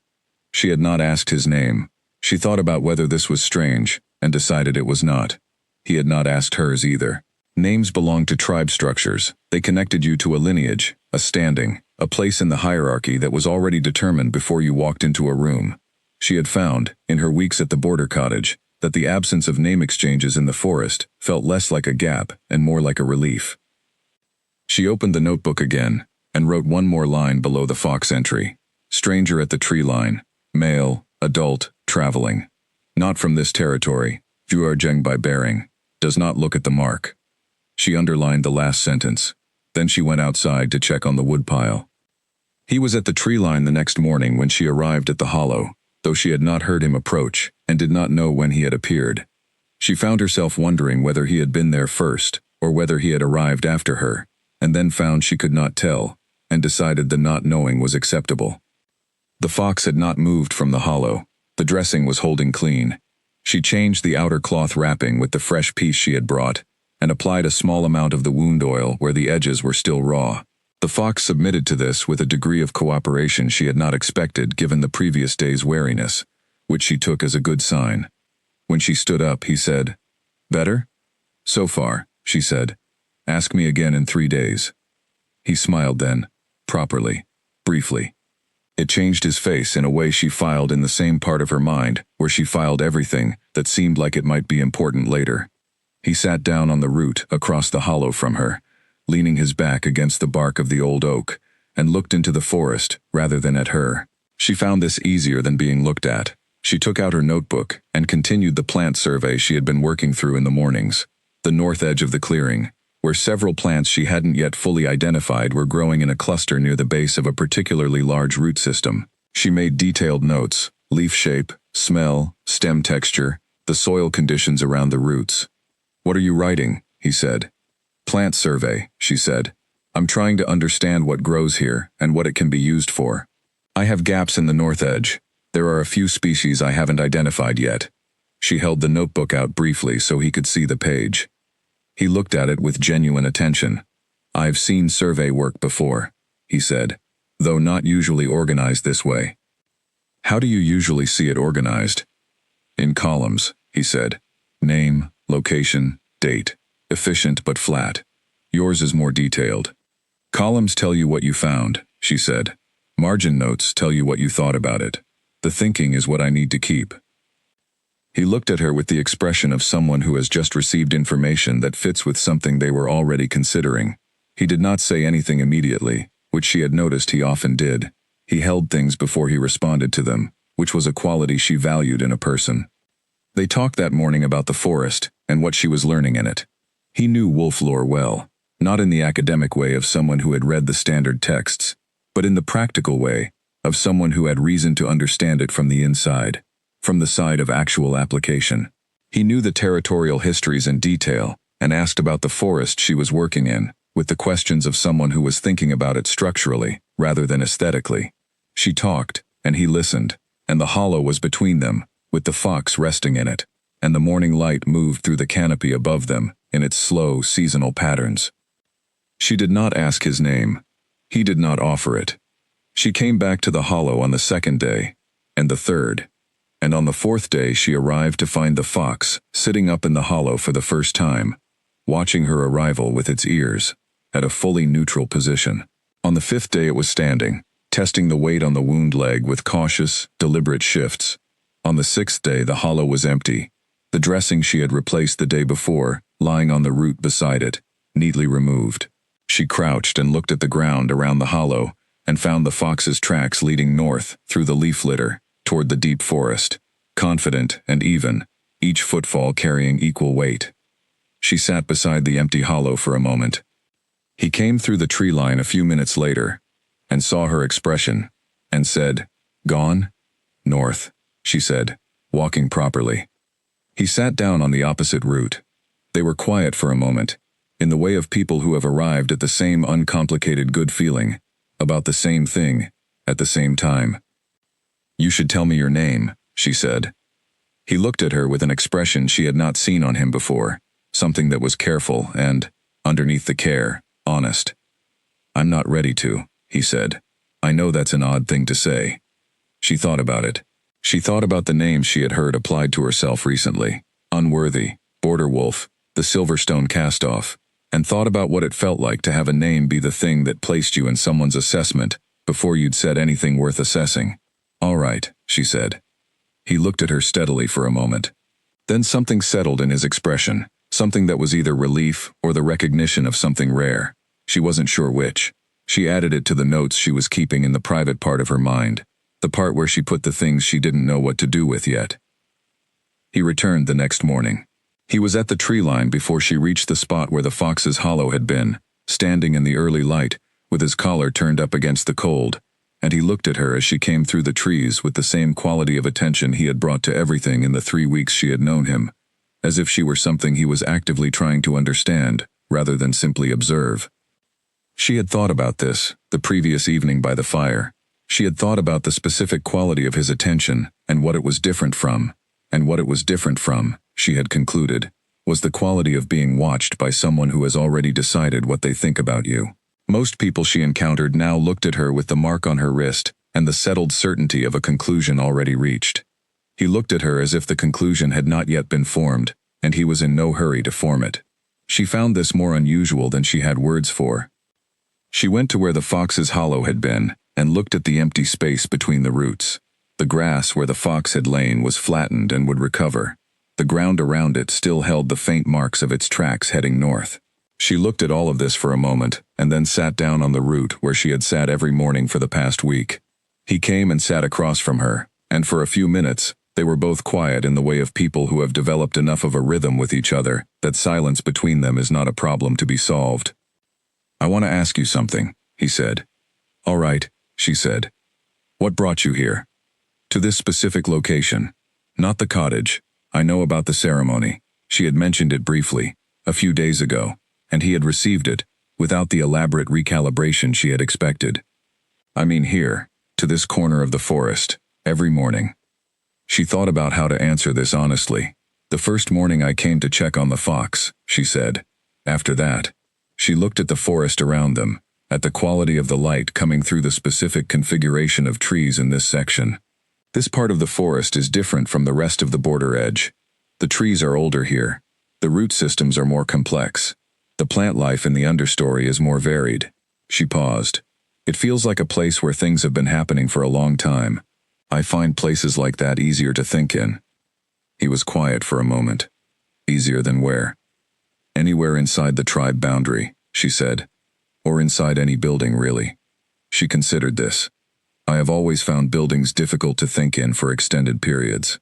She had not asked his name. She thought about whether this was strange, and decided it was not. He had not asked hers either. Names belonged to tribe structures. They connected you to a lineage, a standing, a place in the hierarchy that was already determined before you walked into a room. She had found, in her weeks at the border cottage, that the absence of name exchanges in the forest felt less like a gap and more like a relief. She opened the notebook again, and wrote one more line below the fox entry. "Stranger at the tree line, male, adult, traveling. Not from this territory, Vuarjeng by bearing, does not look at the mark." She underlined the last sentence. Then she went outside to check on the woodpile. He was at the tree line the next morning when she arrived at the hollow, though she had not heard him approach and did not know when he had appeared. She found herself wondering whether he had been there first, or whether he had arrived after her, and then found she could not tell, and decided the not knowing was acceptable. The fox had not moved from the hollow. The dressing was holding clean. She changed the outer cloth wrapping with the fresh piece she had brought, and applied a small amount of the wound oil where the edges were still raw. The fox submitted to this with a degree of cooperation she had not expected given the previous day's wariness, which she took as a good sign. When she stood up, he said, "Better?" So far, she said. Ask me again in 3 days. He smiled then, properly, briefly. It changed his face in a way she filed in the same part of her mind where she filed everything that seemed like it might be important later. He sat down on the root across the hollow from her, leaning his back against the bark of the old oak, and looked into the forest rather than at her. She found this easier than being looked at. She took out her notebook and continued the plant survey she had been working through in the mornings. The north edge of the clearing, where several plants she hadn't yet fully identified were growing in a cluster near the base of a particularly large root system. She made detailed notes: leaf shape, smell, stem texture, the soil conditions around the roots. What are you writing? He said. Plant survey, she said. I'm trying to understand what grows here and what it can be used for. I have gaps in the north edge. There are a few species I haven't identified yet. She held the notebook out briefly so he could see the page. He looked at it with genuine attention. I've seen survey work before, he said, though not usually organized this way. How do you usually see it organized? In columns, he said. Name, location, date. Efficient but flat. Yours is more detailed. Columns tell you what you found, she said. Margin notes tell you what you thought about it. The thinking is what I need to keep. He looked at her with the expression of someone who has just received information that fits with something they were already considering. He did not say anything immediately, which she had noticed he often did. He held things before he responded to them, which was a quality she valued in a person. They talked that morning about the forest and what she was learning in it. He knew wolf lore well, not in the academic way of someone who had read the standard texts, but in the practical way of someone who had reason to understand it from the inside. From the side of actual application. He knew the territorial histories in detail and asked about the forest she was working in, with the questions of someone who was thinking about it structurally, rather than aesthetically. She talked, and he listened, and the hollow was between them, with the fox resting in it, and the morning light moved through the canopy above them in its slow, seasonal patterns. She did not ask his name. He did not offer it. She came back to the hollow on the second day, and the third. And on the fourth day she arrived to find the fox sitting up in the hollow for the first time, watching her arrival with its ears, at a fully neutral position. On the fifth day it was standing, testing the weight on the wound leg with cautious, deliberate shifts. On the sixth day the hollow was empty, the dressing she had replaced the day before lying on the root beside it, neatly removed. She crouched and looked at the ground around the hollow, and found the fox's tracks leading north through the leaf litter, toward the deep forest, confident and even, each footfall carrying equal weight. She sat beside the empty hollow for a moment. He came through the tree line a few minutes later, and saw her expression, and said, "Gone?" "North," she said, walking properly. He sat down on the opposite root. They were quiet for a moment, in the way of people who have arrived at the same uncomplicated good feeling, about the same thing, at the same time. "You should tell me your name," she said. He looked at her with an expression she had not seen on him before, something that was careful and, underneath the care, honest. "I'm not ready to," he said. "I know that's an odd thing to say." She thought about it. She thought about the names she had heard applied to herself recently: Unworthy, Border Wolf, the Silverstone Cast-Off, and thought about what it felt like to have a name be the thing that placed you in someone's assessment before you'd said anything worth assessing. "All right," she said. He looked at her steadily for a moment. Then something settled in his expression, something that was either relief or the recognition of something rare. She wasn't sure which. She added it to the notes she was keeping in the private part of her mind, the part where she put the things she didn't know what to do with yet. He returned the next morning. He was at the tree line before she reached the spot where the fox's hollow had been, standing in the early light, with his collar turned up against the cold, and he looked at her as she came through the trees with the same quality of attention he had brought to everything in the 3 weeks she had known him, as if she were something he was actively trying to understand, rather than simply observe. She had thought about this, the previous evening by the fire. She had thought about the specific quality of his attention, and what it was different from, and what it was different from, she had concluded, was the quality of being watched by someone who has already decided what they think about you. Most people she encountered now looked at her with the mark on her wrist and the settled certainty of a conclusion already reached. He looked at her as if the conclusion had not yet been formed, and he was in no hurry to form it. She found this more unusual than she had words for. She went to where the fox's hollow had been, and looked at the empty space between the roots. The grass where the fox had lain was flattened and would recover. The ground around it still held the faint marks of its tracks heading north. She looked at all of this for a moment, and then sat down on the root where she had sat every morning for the past week. He came and sat across from her, and for a few minutes, they were both quiet in the way of people who have developed enough of a rhythm with each other that silence between them is not a problem to be solved. "I want to ask you something," he said. "All right," she said. "What brought you here?" "To this specific location. Not the cottage. I know about the ceremony." She had mentioned it briefly, a few days ago, and he had received it, without the elaborate recalibration she had expected. "I mean here, to this corner of the forest, every morning." She thought about how to answer this honestly. "The first morning I came to check on the fox," she said. After that, she looked at the forest around them, at the quality of the light coming through the specific configuration of trees in this section. This part of the forest is different from the rest of the border edge. The trees are older here. The root systems are more complex. The plant life in the understory is more varied. She paused. "It feels like a place where things have been happening for a long time. I find places like that easier to think in." He was quiet for a moment. "Easier than where?" "Anywhere inside the tribe boundary," she said. "Or inside any building, really." She considered this. "I have always found buildings difficult to think in for extended periods.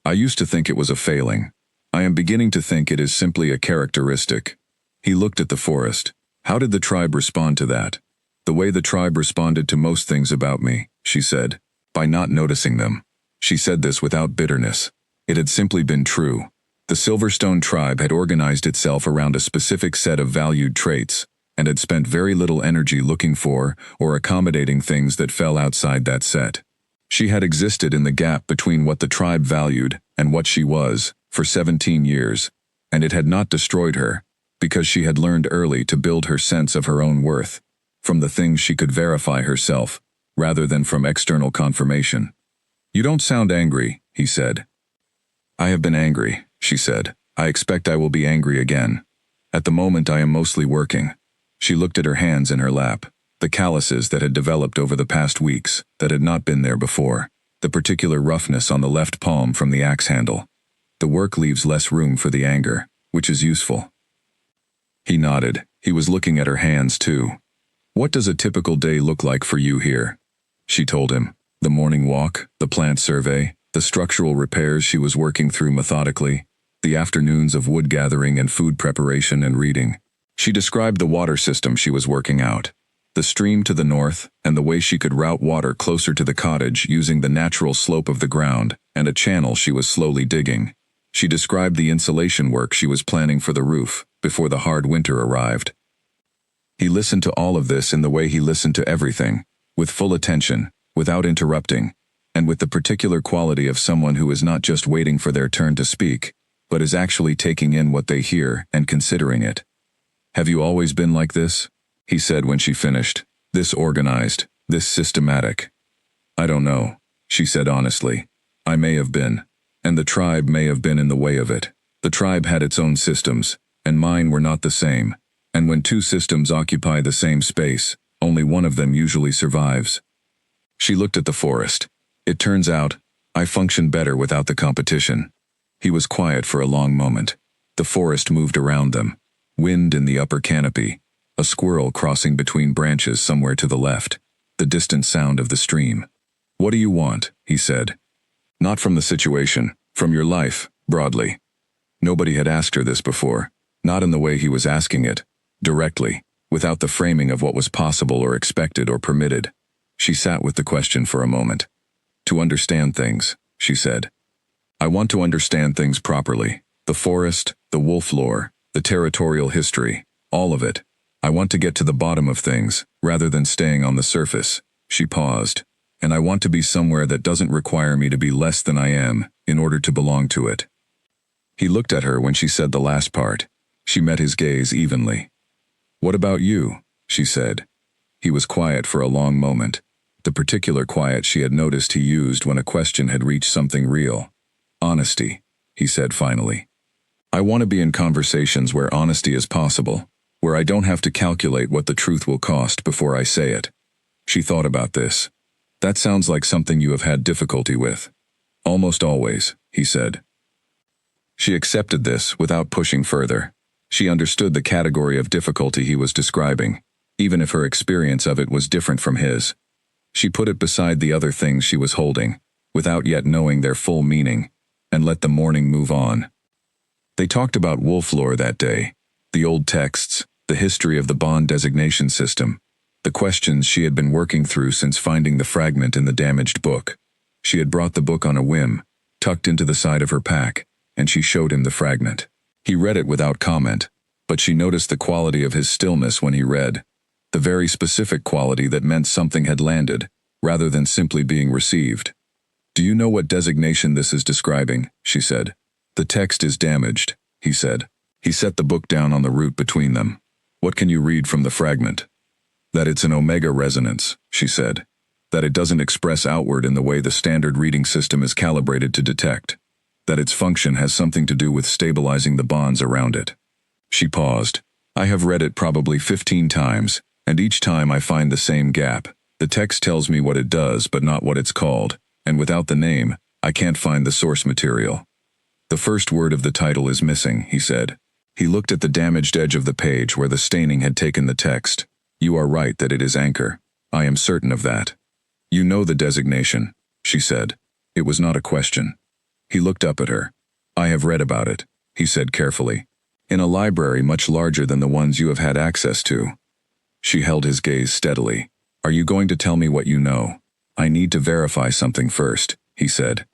I used to think it was a failing. I am beginning to think it is simply a characteristic." He looked at the forest. "How did the tribe respond to that?" "The way the tribe responded to most things about me," she said. "By not noticing them." She said this without bitterness. It had simply been true. The Silverstone tribe had organized itself around a specific set of valued traits, and had spent very little energy looking for or accommodating things that fell outside that set. She had existed in the gap between what the tribe valued and what she was for 17 years, and it had not destroyed her, because she had learned early to build her sense of her own worth from the things she could verify herself, rather than from external confirmation. "You don't sound angry," he said. "I have been angry," she said. "I expect I will be angry again. At the moment I am mostly working." She looked at her hands in her lap, the calluses that had developed over the past weeks that had not been there before, the particular roughness on the left palm from the axe handle. The work leaves less room for the anger, which is useful. He nodded. He was looking at her hands too. "What does a typical day look like for you here?" She told him. The morning walk, the plant survey, the structural repairs she was working through methodically, the afternoons of wood gathering and food preparation and reading. She described the water system she was working out, the stream to the north, and the way she could route water closer to the cottage using the natural slope of the ground and a channel she was slowly digging. She described the insulation work she was planning for the roof before the hard winter arrived. He listened to all of this in the way he listened to everything, with full attention, without interrupting, and with the particular quality of someone who is not just waiting for their turn to speak, but is actually taking in what they hear and considering it. "Have you always been like this?" he said when she finished. "This organized, this systematic?" "I don't know," she said honestly. "I may have been, and the tribe may have been in the way of it. The tribe had its own systems, and mine were not the same. And when two systems occupy the same space, only one of them usually survives." She looked at the forest. "It turns out, I function better without the competition." He was quiet for a long moment. The forest moved around them. Wind in the upper canopy. A squirrel crossing between branches somewhere to the left. The distant sound of the stream. "What do you want?" he said. "Not from the situation, from your life, broadly." Nobody had asked her this before. Not in the way he was asking it. Directly, without the framing of what was possible or expected or permitted. She sat with the question for a moment. "To understand things," she said. "I want to understand things properly. The forest, the wolf lore, the territorial history, all of it. I want to get to the bottom of things, rather than staying on the surface." She paused. "And I want to be somewhere that doesn't require me to be less than I am, in order to belong to it." He looked at her when she said the last part. She met his gaze evenly. "What about you?" she said. He was quiet for a long moment, the particular quiet she had noticed he used when a question had reached something real. "Honesty," he said finally. I want to be in conversations where honesty is possible, where I don't have to calculate what the truth will cost before I say it. She thought about this. That sounds like something you have had difficulty with. Almost always, he said. She accepted this without pushing further. She understood the category of difficulty he was describing, even if her experience of it was different from his. She put it beside the other things she was holding, without yet knowing their full meaning, and let the morning move on. They talked about wolf lore that day, the old texts, the history of the bond designation system, the questions she had been working through since finding the fragment in the damaged book. She had brought the book on a whim, tucked into the side of her pack, and she showed him the fragment. He read it without comment, but she noticed the quality of his stillness when he read, the very specific quality that meant something had landed, rather than simply being received. "Do you know what designation this is describing?" she said. "The text is damaged," he said. He set the book down on the root between them. "What can you read from the fragment?" "That it's an omega resonance," she said. "That it doesn't express outward in the way the standard reading system is calibrated to detect. That its function has something to do with stabilizing the bonds around it." She paused. "I have read it probably 15 times, and each time I find the same gap. The text tells me what it does, but not what it's called, and without the name, I can't find the source material." "The first word of the title is missing," he said. He looked at the damaged edge of the page where the staining had taken the text. "You are right that it is anchor. I am certain of that." "You know the designation," she said. It was not a question. He looked up at her. "I have read about it," he said carefully. "In a library much larger than the ones you have had access to." She held his gaze steadily. "Are you going to tell me what you know?" "I need to verify something first," he said.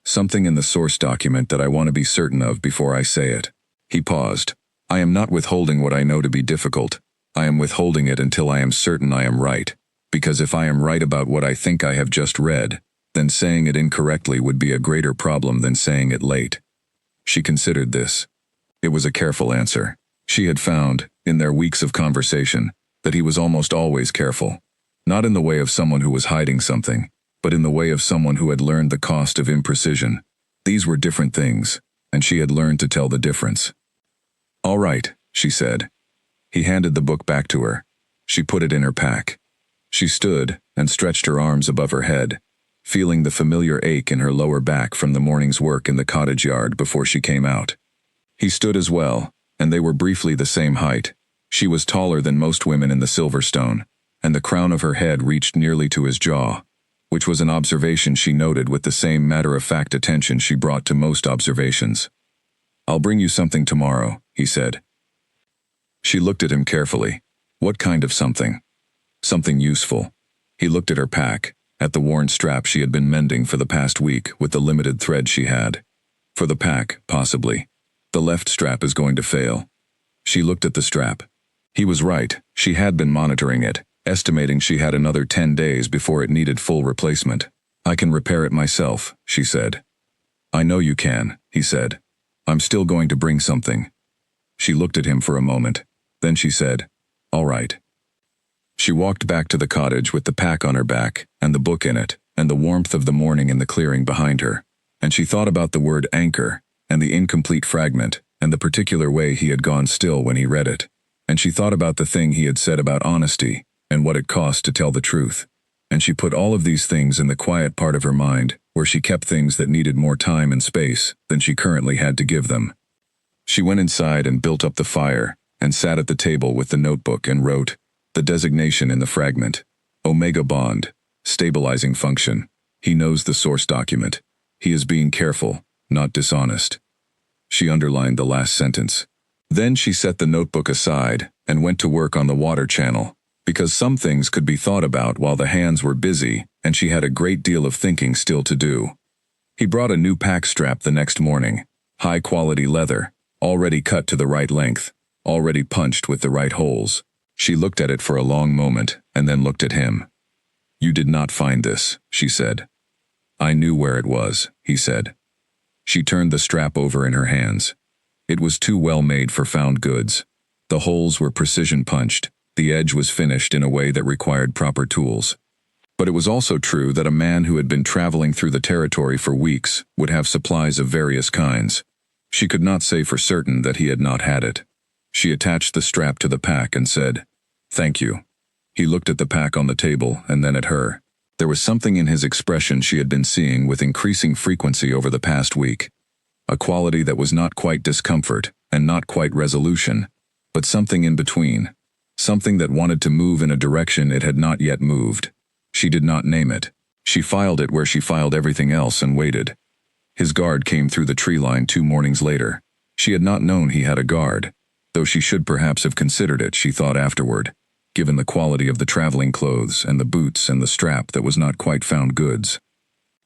"Something in the source document that I want to be certain of before I say it." He paused. "I am not withholding what I know to be difficult. I am withholding it until I am certain I am right. Because if I am right about what I think I have just read, then saying it incorrectly would be a greater problem than saying it late." She considered this. It was a careful answer. She had found, in their weeks of conversation, that he was almost always careful. Not in the way of someone who was hiding something, but in the way of someone who had learned the cost of imprecision. These were different things, and she had learned to tell the difference. "All right," she said. He handed the book back to her. She put it in her pack. She stood and stretched her arms above her head, feeling the familiar ache in her lower back from the morning's work in the cottage yard before she came out. He stood as well, and they were briefly the same height. She was taller than most women in the Silverstone, and the crown of her head reached nearly to his jaw, which was an observation she noted with the same matter-of-fact attention she brought to most observations. "I'll bring you something tomorrow," he said. She looked at him carefully. What kind of something? Something useful. He looked at her pack, at the worn strap she had been mending for the past week with the limited thread she had. For the pack, possibly. The left strap is going to fail. She looked at the strap. He was right, she had been monitoring it, estimating she had another 10 days before it needed full replacement. "I can repair it myself," she said. "I know you can," he said. "I'm still going to bring something." She looked at him for a moment. Then she said, "All right." She walked back to the cottage with the pack on her back, and the book in it, and the warmth of the morning in the clearing behind her. And she thought about the word anchor, and the incomplete fragment, and the particular way he had gone still when he read it. And she thought about the thing he had said about honesty, and what it cost to tell the truth. And she put all of these things in the quiet part of her mind, where she kept things that needed more time and space than she currently had to give them. She went inside and built up the fire, and sat at the table with the notebook and wrote, the designation in the fragment, Omega Bond, stabilizing function. He knows the source document. He is being careful, not dishonest. She underlined the last sentence. Then she set the notebook aside and went to work on the water channel, because some things could be thought about while the hands were busy and she had a great deal of thinking still to do. He brought a new pack strap the next morning, high-quality leather, already cut to the right length, already punched with the right holes. She looked at it for a long moment and then looked at him. "You did not find this," she said. "I knew where it was," he said. She turned the strap over in her hands. It was too well made for found goods. The holes were precision punched. The edge was finished in a way that required proper tools. But it was also true that a man who had been traveling through the territory for weeks would have supplies of various kinds. She could not say for certain that he had not had it. She attached the strap to the pack and said, "Thank you." He looked at the pack on the table and then at her. There was something in his expression she had been seeing with increasing frequency over the past week. A quality that was not quite discomfort and not quite resolution, but something in between. Something that wanted to move in a direction it had not yet moved. She did not name it. She filed it where she filed everything else and waited. His guard came through the tree line 2 mornings later. She had not known he had a guard, though she should perhaps have considered it, she thought afterward, given the quality of the traveling clothes and the boots and the strap that was not quite found goods.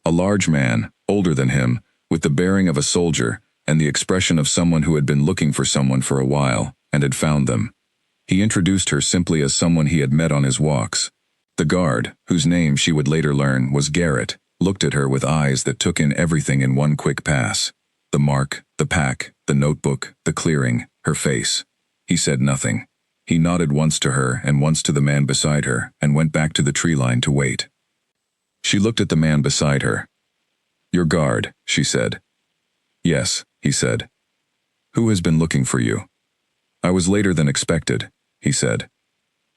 A large man, older than him, with the bearing of a soldier and the expression of someone who had been looking for someone for a while and had found them. He introduced her simply as someone he had met on his walks. The guard, whose name she would later learn was Garrett, looked at her with eyes that took in everything in one quick pass. The mark, the pack, the notebook, the clearing, her face. He said nothing. He nodded once to her and once to the man beside her and went back to the tree line to wait. She looked at the man beside her. "Your guard," she said. "Yes," he said. "Who has been looking for you?" "I was later than expected," he said.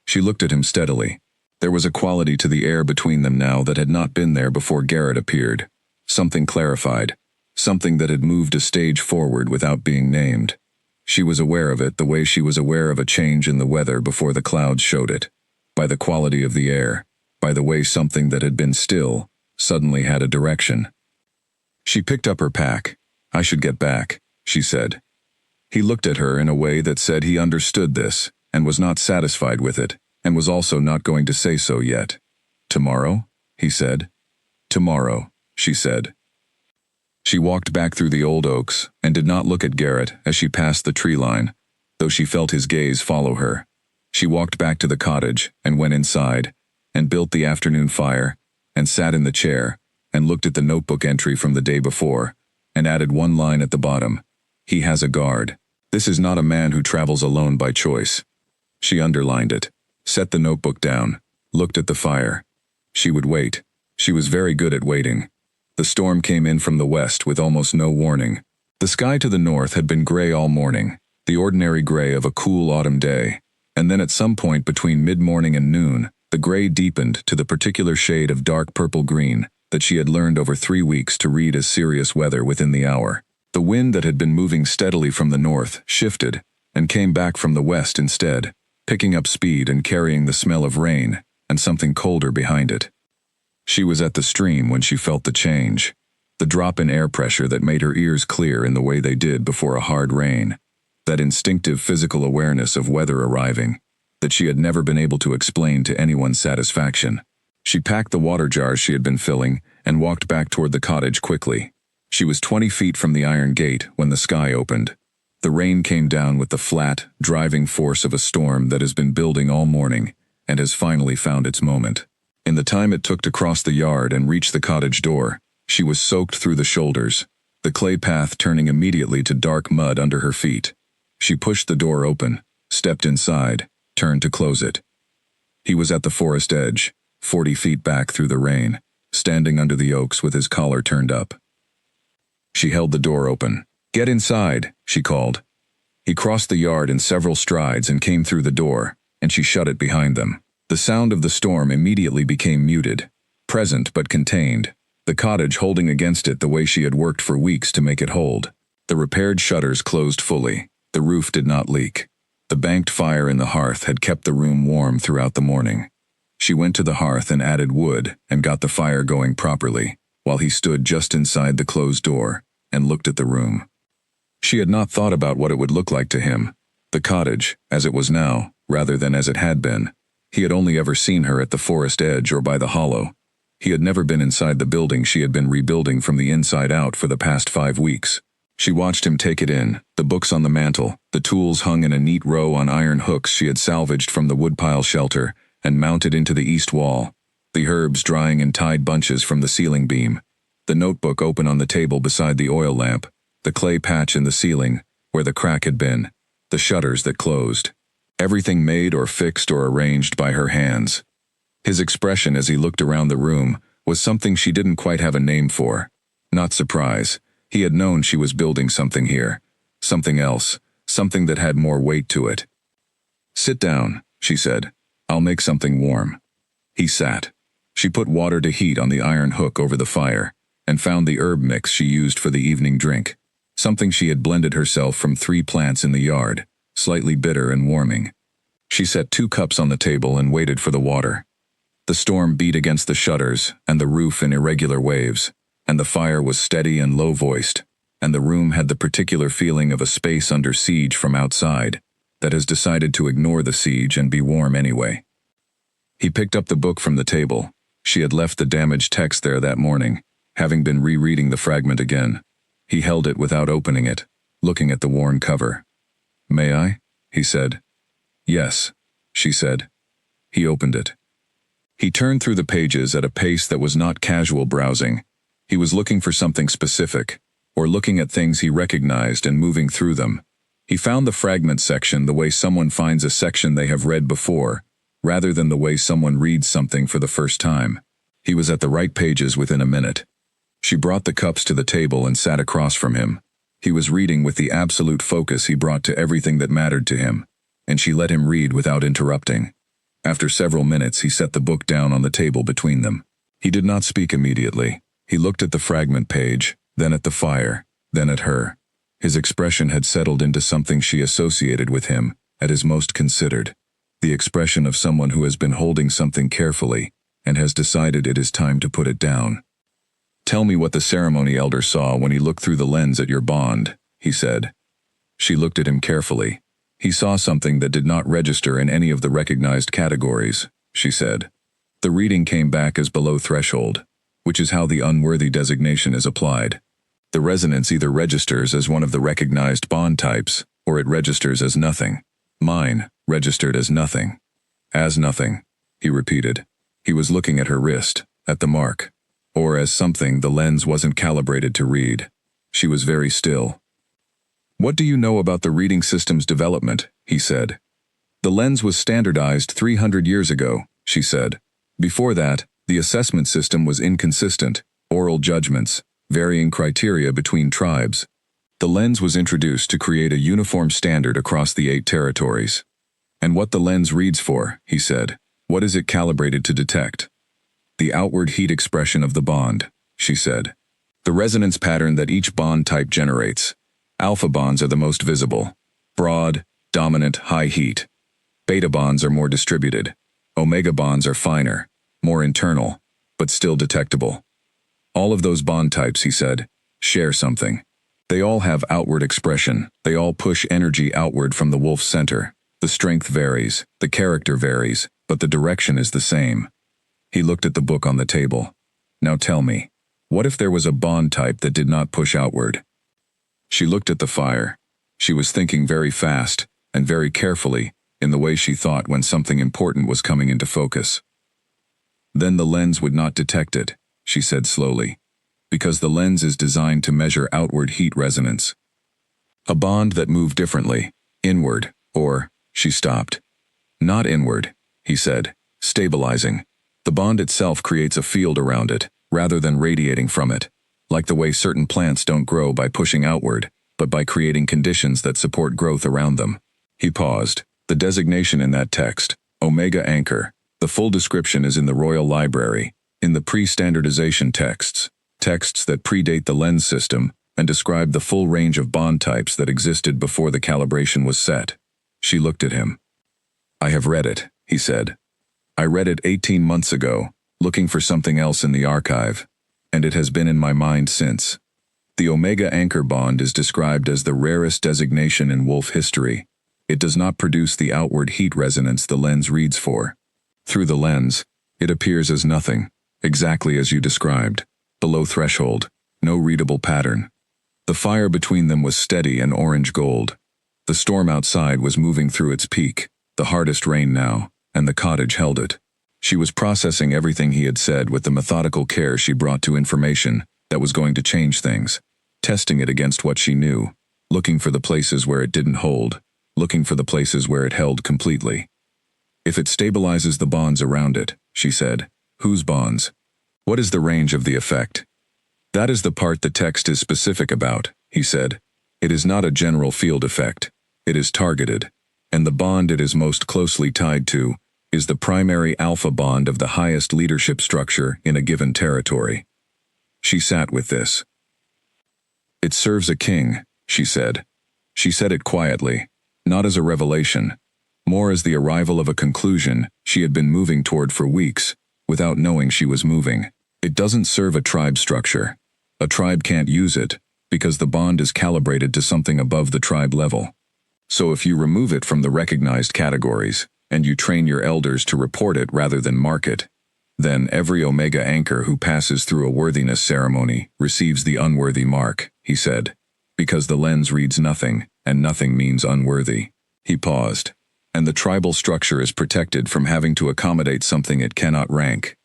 She looked at him steadily. There was a quality to the air between them now that had not been there before Garrett appeared. Something clarified. Something that had moved a stage forward without being named. She was aware of it the way she was aware of a change in the weather before the clouds showed it. By the quality of the air. By the way something that had been still suddenly had a direction. She picked up her pack. "I should get back," she said. He looked at her in a way that said he understood this, and was not satisfied with it, and was also not going to say so yet. "Tomorrow?" he said. "Tomorrow," she said. She walked back through the old oaks, and did not look at Garrett as she passed the tree line, though she felt his gaze follow her. She walked back to the cottage, and went inside, and built the afternoon fire, and sat in the chair, and looked at the notebook entry from the day before, and added one line at the bottom. "He has a guard. This is not a man who travels alone by choice." She underlined it, set the notebook down, looked at the fire. She would wait. She was very good at waiting. The storm came in from the west with almost no warning. The sky to the north had been gray all morning, the ordinary gray of a cool autumn day, and then at some point between mid-morning and noon, the gray deepened to the particular shade of dark purple-green that she had learned over 3 weeks to read as serious weather within the hour. The wind that had been moving steadily from the north shifted and came back from the west instead, picking up speed and carrying the smell of rain and something colder behind it. She was at the stream when she felt the change, the drop in air pressure that made her ears clear in the way they did before a hard rain, that instinctive physical awareness of weather arriving that she had never been able to explain to anyone's satisfaction. She packed the water jars she had been filling and walked back toward the cottage quickly. She was 20 feet from the iron gate when the sky opened. The rain came down with the flat, driving force of a storm that has been building all morning and has finally found its moment. In the time it took to cross the yard and reach the cottage door, she was soaked through the shoulders, the clay path turning immediately to dark mud under her feet. She pushed the door open, stepped inside, turned to close it. He was at the forest edge, 40 feet back through the rain, standing under the oaks with his collar turned up. She held the door open. "Get inside," she called. He crossed the yard in several strides and came through the door, and she shut it behind them. The sound of the storm immediately became muted, present but contained, the cottage holding against it the way she had worked for weeks to make it hold. The repaired shutters closed fully. The roof did not leak. The banked fire in the hearth had kept the room warm throughout the morning. She went to the hearth and added wood and got the fire going properly, while he stood just inside the closed door and looked at the room. She had not thought about what it would look like to him, the cottage, as it was now, rather than as it had been. He had only ever seen her at the forest edge or by the hollow. He had never been inside the building she had been rebuilding from the inside out for the past 5 weeks. She watched him take it in, the books on the mantel, the tools hung in a neat row on iron hooks she had salvaged from the woodpile shelter and mounted into the east wall, the herbs drying in tied bunches from the ceiling beam, the notebook open on the table beside the oil lamp, the clay patch in the ceiling, where the crack had been, the shutters that closed. Everything made or fixed or arranged by her hands. His expression as he looked around the room was something she didn't quite have a name for. Not surprise. He had known she was building something here, Something else, something that had more weight to it. "Sit down," she said. "I'll make something warm." He sat. She put water to heat on the iron hook over the fire, and found the herb mix she used for the evening drink, something she had blended herself from 3 plants in the yard, slightly bitter and warming. She set 2 cups on the table and waited for the water. The storm beat against the shutters and the roof in irregular waves, and the fire was steady and low-voiced, and the room had the particular feeling of a space under siege from outside that has decided to ignore the siege and be warm anyway. He picked up the book from the table. She had left the damaged text there that morning, having been rereading the fragment again. He held it without opening it, looking at the worn cover. "May I?" he said. "Yes," she said. He opened it. He turned through the pages at a pace that was not casual browsing. He was looking for something specific, or looking at things he recognized and moving through them. He found the fragment section the way someone finds a section they have read before, rather than the way someone reads something for the first time. He was at the right pages within a minute. She brought the cups to the table and sat across from him. He was reading with the absolute focus he brought to everything that mattered to him, and she let him read without interrupting. After several minutes, he set the book down on the table between them. He did not speak immediately. He looked at the fragment page, then at the fire, then at her. His expression had settled into something she associated with him, at his most considered. The expression of someone who has been holding something carefully, and has decided it is time to put it down. "Tell me what the ceremony elder saw when he looked through the lens at your bond," he said. She looked at him carefully. "He saw something that did not register in any of the recognized categories," she said. "The reading came back as below threshold, which is how the unworthy designation is applied. The resonance either registers as one of the recognized bond types, or it registers as nothing. Mine registered as nothing." "As nothing," he repeated. He was looking at her wrist, at the mark, or as something the lens wasn't calibrated to read. She was very still. "What do you know about the reading system's development?" he said. "The lens was standardized 300 years ago," she said. "Before that, the assessment system was inconsistent, oral judgments, varying criteria between tribes. The lens was introduced to create a uniform standard across the 8 territories. And what the lens reads for," he said. "What is it calibrated to detect?" "The outward heat expression of the bond," she said. "The resonance pattern that each bond type generates. Alpha bonds are the most visible. Broad, dominant, high heat. Beta bonds are more distributed. Omega bonds are finer, more internal, but still detectable. All of those bond types," he said, "share something. They all have outward expression. They all push energy outward from the wolf's center. The strength varies, the character varies, but the direction is the same." He looked at the book on the table. "Now tell me, what if there was a bond type that did not push outward?" She looked at the fire. She was thinking very fast, and very carefully, in the way she thought when something important was coming into focus. "Then the lens would not detect it," she said slowly, "because the lens is designed to measure outward heat resonance. A bond that moved differently, inward, or," she stopped. "Not inward," he said, "stabilizing. The bond itself creates a field around it, rather than radiating from it, like the way certain plants don't grow by pushing outward, but by creating conditions that support growth around them." He paused. "The designation in that text, Omega Anchor, the full description is in the Royal Library, in the pre-standardization texts that predate the lens system and describe the full range of bond types that existed before the calibration was set." She looked at him. "I have read it," he said. "I read it 18 months ago, looking for something else in the archive, and it has been in my mind since. The Omega Anchor bond is described as the rarest designation in wolf history. It does not produce the outward heat resonance the lens reads for. Through the lens, it appears as nothing, exactly as you described, below threshold, no readable pattern." The fire between them was steady and orange gold. The storm outside was moving through its peak, the hardest rain now, and the cottage held it. She was processing everything he had said with the methodical care she brought to information that was going to change things, testing it against what she knew, looking for the places where it didn't hold, looking for the places where it held completely. "If it stabilizes the bonds around it," she said. "Whose bonds? What is the range of the effect?" "That is the part the text is specific about," he said. It is not a general field effect. It is targeted. And the bond it is most closely tied to is the primary alpha bond of the highest leadership structure in a given territory. She sat with this. It serves a king, she said. She said it quietly, not as a revelation, more as the arrival of a conclusion she had been moving toward for weeks, without knowing she was moving. It doesn't serve a tribe structure. A tribe can't use it, because the bond is calibrated to something above the tribe level. So if you remove it from the recognized categories, and you train your elders to report it rather than mark it, then every Omega anchor who passes through a worthiness ceremony receives the unworthy mark, he said, because the lens reads nothing, and nothing means unworthy. He paused. And the tribal structure is protected from having to accommodate something it cannot rank.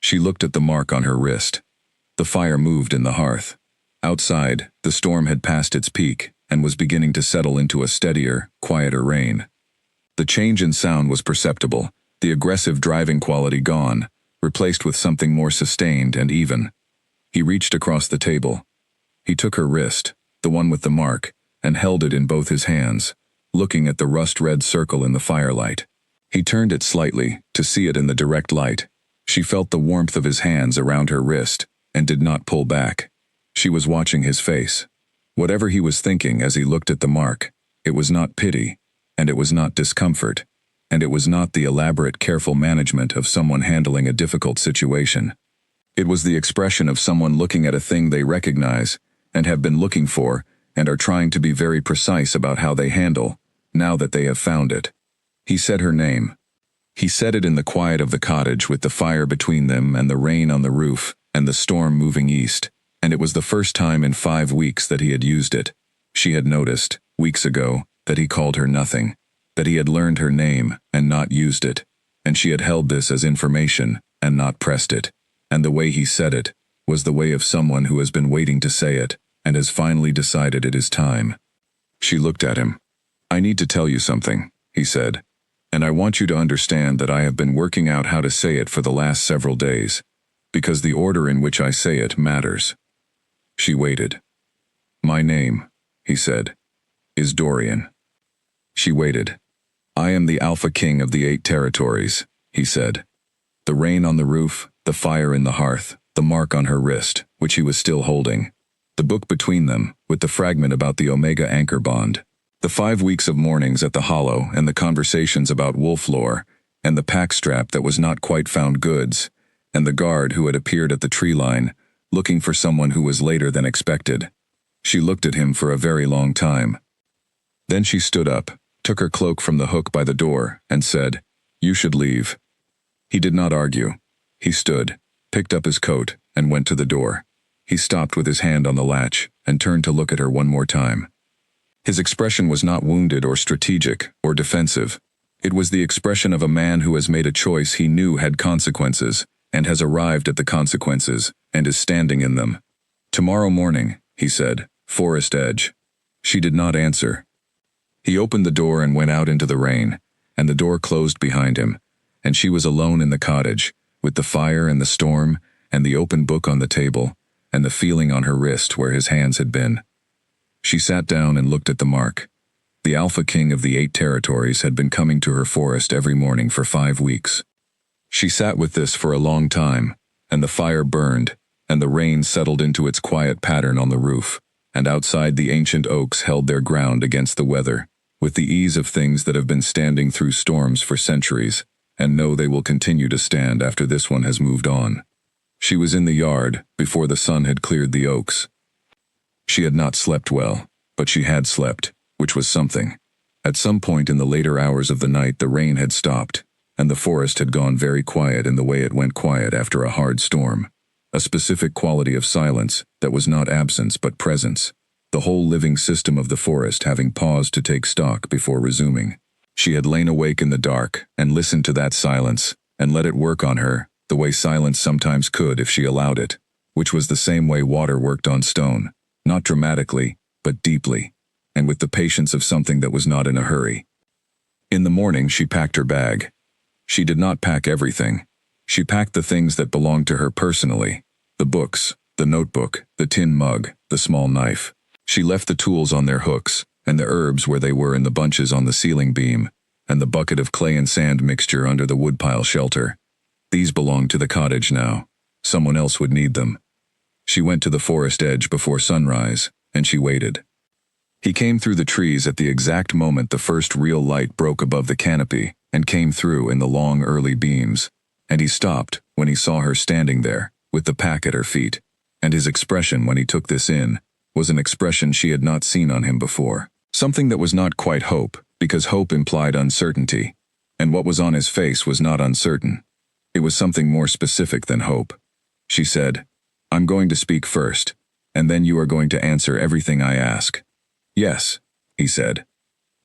She looked at the mark on her wrist. The fire moved in the hearth. Outside, the storm had passed its peak and was beginning to settle into a steadier, quieter rain. The change in sound was perceptible, the aggressive driving quality gone, replaced with something more sustained and even. He reached across the table. He took her wrist, the one with the mark, and held it in both his hands, looking at the rust-red circle in the firelight. He turned it slightly, to see it in the direct light. She felt the warmth of his hands around her wrist, and did not pull back. She was watching his face. Whatever he was thinking as he looked at the mark, it was not pity, and it was not discomfort, and it was not the elaborate, careful management of someone handling a difficult situation. It was the expression of someone looking at a thing they recognize, and have been looking for, and are trying to be very precise about how they handle, now that they have found it. He said her name. He said it in the quiet of the cottage with the fire between them and the rain on the roof and the storm moving east, and it was the first time in 5 weeks that he had used it. She had noticed, weeks ago, that he called her nothing, that he had learned her name and not used it, and she had held this as information and not pressed it, and the way he said it was the way of someone who has been waiting to say it and has finally decided it is time. She looked at him. I need to tell you something, he said, and I want you to understand that I have been working out how to say it for the last several days, because the order in which I say it matters. She waited. My name, he said, is Dorian. She waited. I am the Alpha King of the 8 territories, he said. The rain on the roof, the fire in the hearth, the mark on her wrist, which he was still holding, the book between them, with the fragment about the Omega anchor bond, the 5 weeks of mornings at the Hollow and the conversations about wolf lore, and the pack strap that was not quite found goods, and the guard who had appeared at the tree line, looking for someone who was later than expected. She looked at him for a very long time. Then she stood up, took her cloak from the hook by the door, and said, You should leave. He did not argue. He stood, picked up his coat, and went to the door. He stopped with his hand on the latch, and turned to look at her one more time. His expression was not wounded or strategic or defensive. It was the expression of a man who has made a choice he knew had consequences, and has arrived at the consequences, and is standing in them. Tomorrow morning, he said, Forest Edge. She did not answer. He opened the door and went out into the rain, and the door closed behind him, and she was alone in the cottage, with the fire and the storm, and the open book on the table, and the feeling on her wrist where his hands had been. She sat down and looked at the mark. The Alpha King of the 8 territories had been coming to her forest every morning for 5 weeks. She sat with this for a long time, and the fire burned, and the rain settled into its quiet pattern on the roof, and outside the ancient oaks held their ground against the weather, with the ease of things that have been standing through storms for centuries, and know they will continue to stand after this one has moved on. She was in the yard before the sun had cleared the oaks. She had not slept well, but she had slept, which was something. At some point in the later hours of the night the rain had stopped, and the forest had gone very quiet in the way it went quiet after a hard storm. A specific quality of silence that was not absence but presence, the whole living system of the forest having paused to take stock before resuming. She had lain awake in the dark and listened to that silence, and let it work on her, the way silence sometimes could if she allowed it, which was the same way water worked on stone, not dramatically, but deeply, and with the patience of something that was not in a hurry. In the morning she packed her bag. She did not pack everything. She packed the things that belonged to her personally, the books, the notebook, the tin mug, the small knife. She left the tools on their hooks, and the herbs where they were in the bunches on the ceiling beam, and the bucket of clay and sand mixture under the woodpile shelter. These belonged to the cottage now. Someone else would need them. She went to the forest edge before sunrise, and she waited. He came through the trees at the exact moment the first real light broke above the canopy and came through in the long early beams, and he stopped when he saw her standing there, with the pack at her feet, and his expression when he took this in was an expression she had not seen on him before. Something that was not quite hope, because hope implied uncertainty, and what was on his face was not uncertain. It was something more specific than hope. She said, "I'm going to speak first, and then you are going to answer everything I ask." "Yes," he said.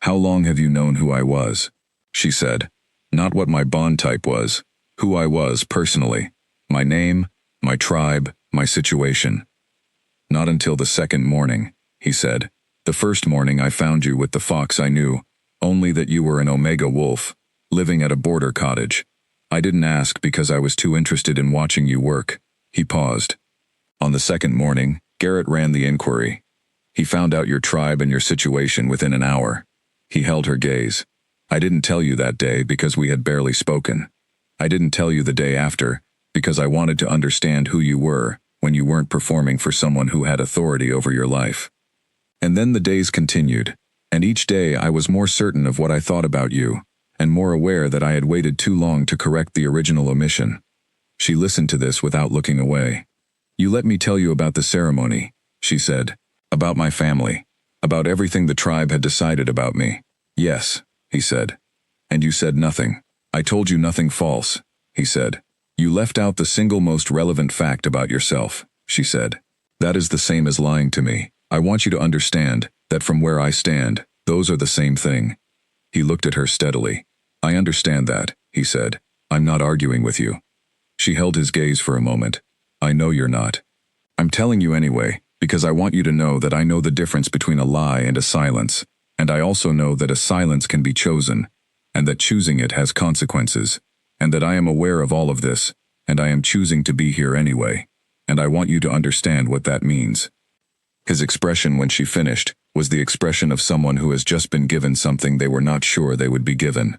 "How long have you known who I was?" She said, "Not what my bond type was, who I was personally, my name, my tribe, my situation." "Not until the second morning," he said. "The first morning I found you with the fox I knew, only that you were an Omega wolf, living at a border cottage. I didn't ask because I was too interested in watching you work." He paused. "On the second morning, Garrett ran the inquiry. He found out your tribe and your situation within an hour." He held her gaze. "I didn't tell you that day because we had barely spoken. I didn't tell you the day after because I wanted to understand who you were when you weren't performing for someone who had authority over your life. And then the days continued, and each day I was more certain of what I thought about you, and more aware that I had waited too long to correct the original omission." She listened to this without looking away. "You let me tell you about the ceremony," she said. "About my family. About everything the tribe had decided about me." "Yes," he said. "And you said nothing. I told you nothing false," he said. "You left out the single most relevant fact about yourself," she said. "That is the same as lying to me. I want you to understand that from where I stand, those are the same thing." He looked at her steadily. "I understand that," he said. "I'm not arguing with you." She held his gaze for a moment. "I know you're not. I'm telling you anyway, because I want you to know that I know the difference between a lie and a silence, and I also know that a silence can be chosen, and that choosing it has consequences, and that I am aware of all of this, and I am choosing to be here anyway, and I want you to understand what that means." His expression when she finished was the expression of someone who has just been given something they were not sure they would be given.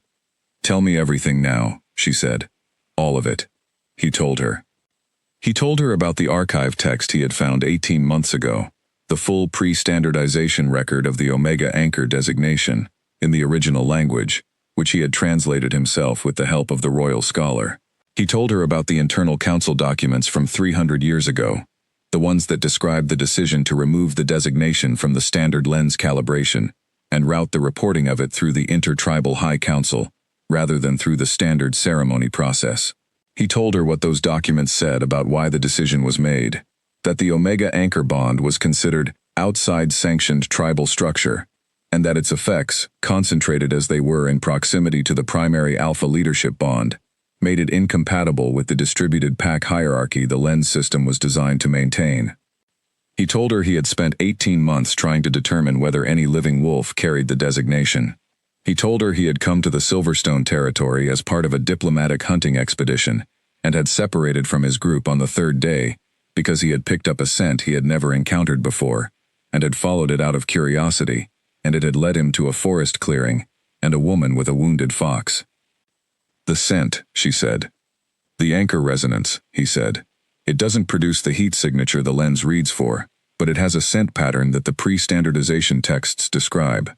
"Tell me everything now," she said. "All of it." He told her. He told her about the archive text he had found 18 months ago, the full pre-standardization record of the Omega Anchor designation, in the original language, which he had translated himself with the help of the royal scholar. He told her about the internal council documents from 300 years ago, the ones that described the decision to remove the designation from the standard lens calibration and route the reporting of it through the Intertribal High Council, rather than through the standard ceremony process. He told her what those documents said about why the decision was made, that the Omega Anchor Bond was considered outside sanctioned tribal structure, and that its effects, concentrated as they were in proximity to the primary Alpha Leadership Bond, made it incompatible with the distributed pack hierarchy the lens system was designed to maintain. He told her he had spent 18 months trying to determine whether any living wolf carried the designation. He told her he had come to the Silverstone territory as part of a diplomatic hunting expedition and had separated from his group on the third day because he had picked up a scent he had never encountered before and had followed it out of curiosity, and it had led him to a forest clearing and a woman with a wounded fox. "The scent," she said. "The anchor resonance," he said. "It doesn't produce the heat signature the lens reads for, but it has a scent pattern that the pre-standardization texts describe.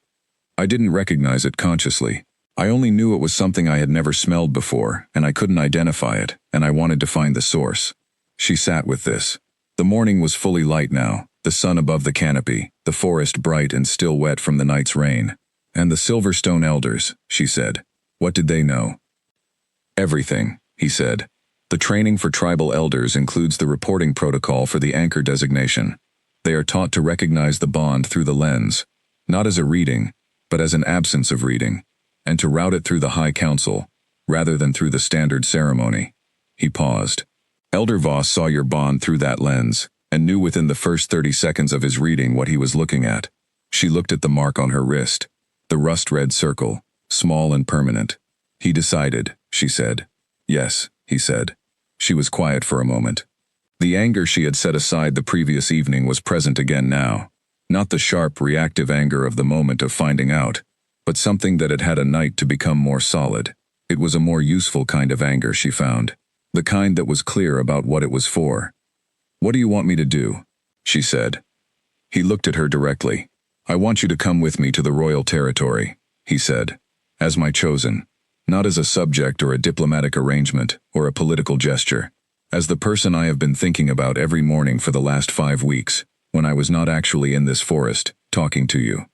I didn't recognize it consciously. I only knew it was something I had never smelled before, and I couldn't identify it, and I wanted to find the source." She sat with this. The morning was fully light now, the sun above the canopy, the forest bright and still wet from the night's rain. "And the Silverstone elders," she said. "What did they know?" "Everything," he said. "The training for tribal elders includes the reporting protocol for the anchor designation. They are taught to recognize the bond through the lens, not as a reading, but as an absence of reading, and to route it through the High Council, rather than through the standard ceremony." He paused. "Elder Voss saw your bond through that lens, and knew within the first 30 seconds of his reading what he was looking at." She looked at the mark on her wrist, the rust-red circle, small and permanent. "He decided," she said. "Yes," he said. She was quiet for a moment. The anger she had set aside the previous evening was present again now. Not the sharp, reactive anger of the moment of finding out, but something that had had a night to become more solid. It was a more useful kind of anger, she found. The kind that was clear about what it was for. "What do you want me to do?" she said. He looked at her directly. "I want you to come with me to the royal territory," he said. "As my chosen. Not as a subject or a diplomatic arrangement or a political gesture. As the person I have been thinking about every morning for the last 5 weeks, when I was not actually in this forest, talking to you."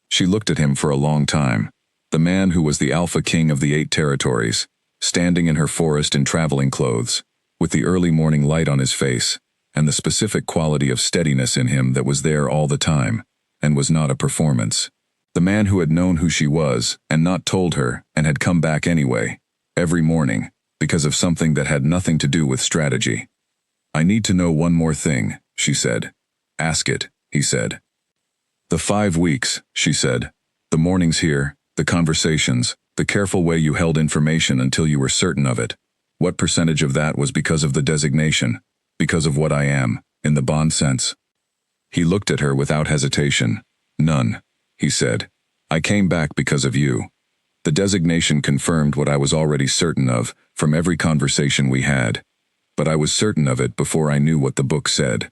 She looked at him for a long time. The man who was the alpha king of the 8 territories, standing in her forest in traveling clothes, with the early morning light on his face, and the specific quality of steadiness in him that was there all the time, and was not a performance. The man who had known who she was, and not told her, and had come back anyway, every morning, because of something that had nothing to do with strategy. "I need to know one more thing," she said. "Ask it," he said. "The 5 weeks," she said. "The mornings here, the conversations, the careful way you held information until you were certain of it. What percentage of that was because of the designation, because of what I am, in the bond sense?" He looked at her without hesitation. "None," he said. "I came back because of you. The designation confirmed what I was already certain of from every conversation we had, but I was certain of it before I knew what the book said."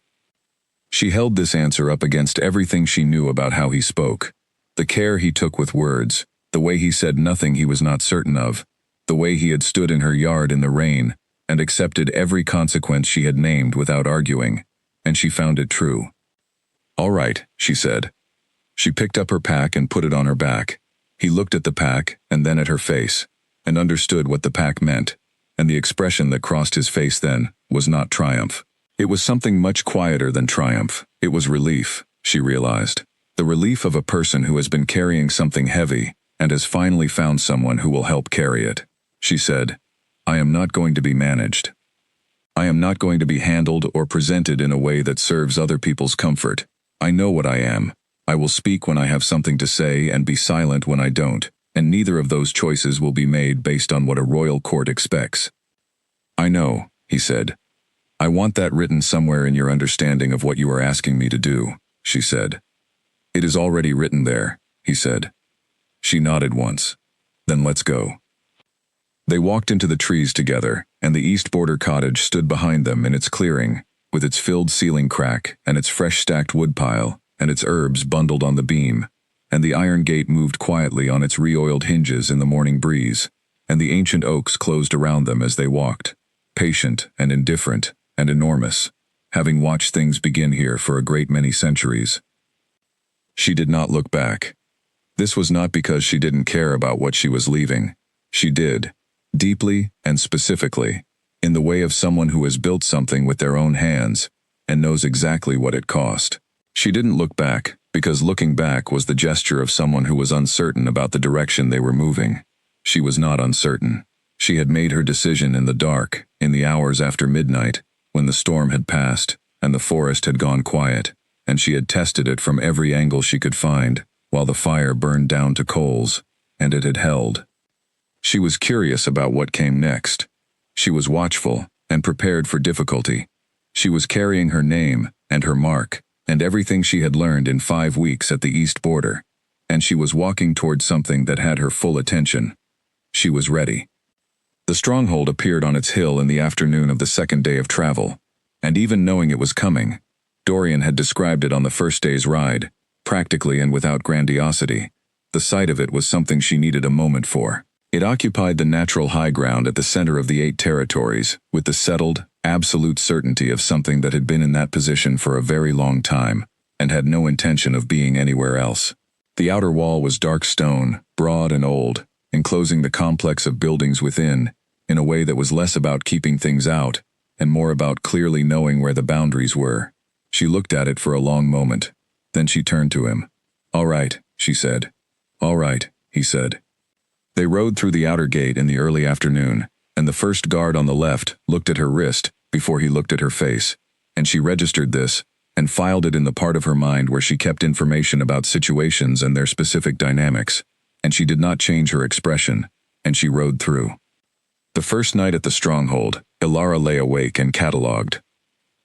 She held this answer up against everything she knew about how he spoke, the care he took with words, the way he said nothing he was not certain of, the way he had stood in her yard in the rain and accepted every consequence she had named without arguing, and she found it true. "All right," she said. She picked up her pack and put it on her back. He looked at the pack and then at her face, and understood what the pack meant, and the expression that crossed his face then was not triumph. It was something much quieter than triumph. It was relief, she realized. The relief of a person who has been carrying something heavy and has finally found someone who will help carry it. She said, "I am not going to be managed. I am not going to be handled or presented in a way that serves other people's comfort. I know what I am. I will speak when I have something to say and be silent when I don't, and neither of those choices will be made based on what a royal court expects." "I know," he said. "I want that written somewhere in your understanding of what you are asking me to do," she said. "It is already written there," he said. She nodded once. "Then let's go." They walked into the trees together, and the east border cottage stood behind them in its clearing, with its filled ceiling crack, and its fresh stacked woodpile, and its herbs bundled on the beam, and the iron gate moved quietly on its re-oiled hinges in the morning breeze, and the ancient oaks closed around them as they walked, patient and indifferent and enormous, having watched things begin here for a great many centuries. She did not look back. This was not because she didn't care about what she was leaving. She did, deeply and specifically, in the way of someone who has built something with their own hands and knows exactly what it cost. She didn't look back because looking back was the gesture of someone who was uncertain about the direction they were moving. She was not uncertain. She had made her decision in the dark, in the hours after midnight, when the storm had passed and the forest had gone quiet, and she had tested it from every angle she could find, while the fire burned down to coals, and it had held. She was curious about what came next. She was watchful and prepared for difficulty. She was carrying her name and her mark and everything she had learned in 5 weeks at the east border, and she was walking toward something that had her full attention. She was ready. The stronghold appeared on its hill in the afternoon of the second day of travel, and even knowing it was coming, Dorian had described it on the first day's ride, practically and without grandiosity. The sight of it was something she needed a moment for. It occupied the natural high ground at the center of the 8 territories, with the settled, absolute certainty of something that had been in that position for a very long time, and had no intention of being anywhere else. The outer wall was dark stone, broad and old, enclosing the complex of buildings within, in a way that was less about keeping things out, and more about clearly knowing where the boundaries were. She looked at it for a long moment. Then she turned to him. "All right," she said. "All right," he said. They rode through the outer gate in the early afternoon, and the first guard on the left looked at her wrist before he looked at her face, and she registered this and filed it in the part of her mind where she kept information about situations and their specific dynamics, and she did not change her expression, and she rode through. The first night at the stronghold, Ilara lay awake and catalogued.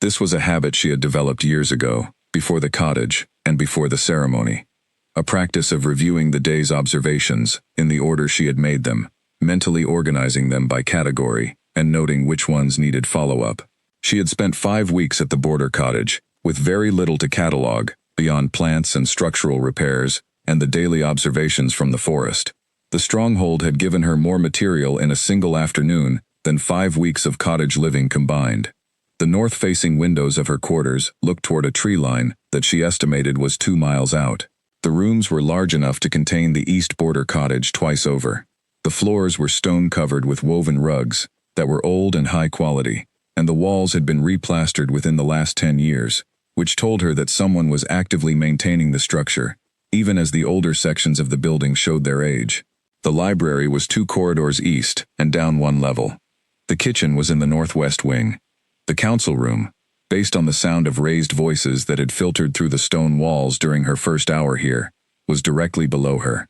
This was a habit she had developed years ago, before the cottage, and before the ceremony. A practice of reviewing the day's observations, in the order she had made them, mentally organizing them by category, and noting which ones needed follow-up. She had spent 5 weeks at the border cottage, with very little to catalog, beyond plants and structural repairs, and the daily observations from the forest. The stronghold had given her more material in a single afternoon than 5 weeks of cottage living combined. The north-facing windows of her quarters looked toward a tree line that she estimated was 2 miles out. The rooms were large enough to contain the east border cottage twice over. The floors were stone-covered with woven rugs that were old and high quality, and the walls had been replastered within the last 10 years, which told her that someone was actively maintaining the structure, even as the older sections of the building showed their age. The library was 2 corridors east and down 1 level. The kitchen was in the northwest wing. The council room, based on the sound of raised voices that had filtered through the stone walls during her first hour here, was directly below her.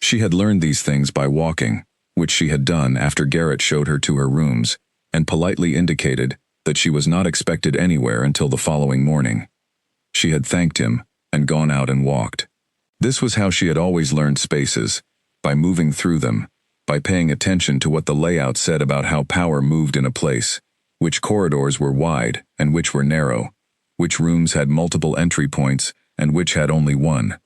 She had learned these things by walking, which she had done after Garrett showed her to her rooms, and politely indicated that she was not expected anywhere until the following morning. She had thanked him and gone out and walked. This was how she had always learned spaces, by moving through them, by paying attention to what the layout said about how power moved in a place, which corridors were wide and which were narrow, which rooms had multiple entry points and which had only one.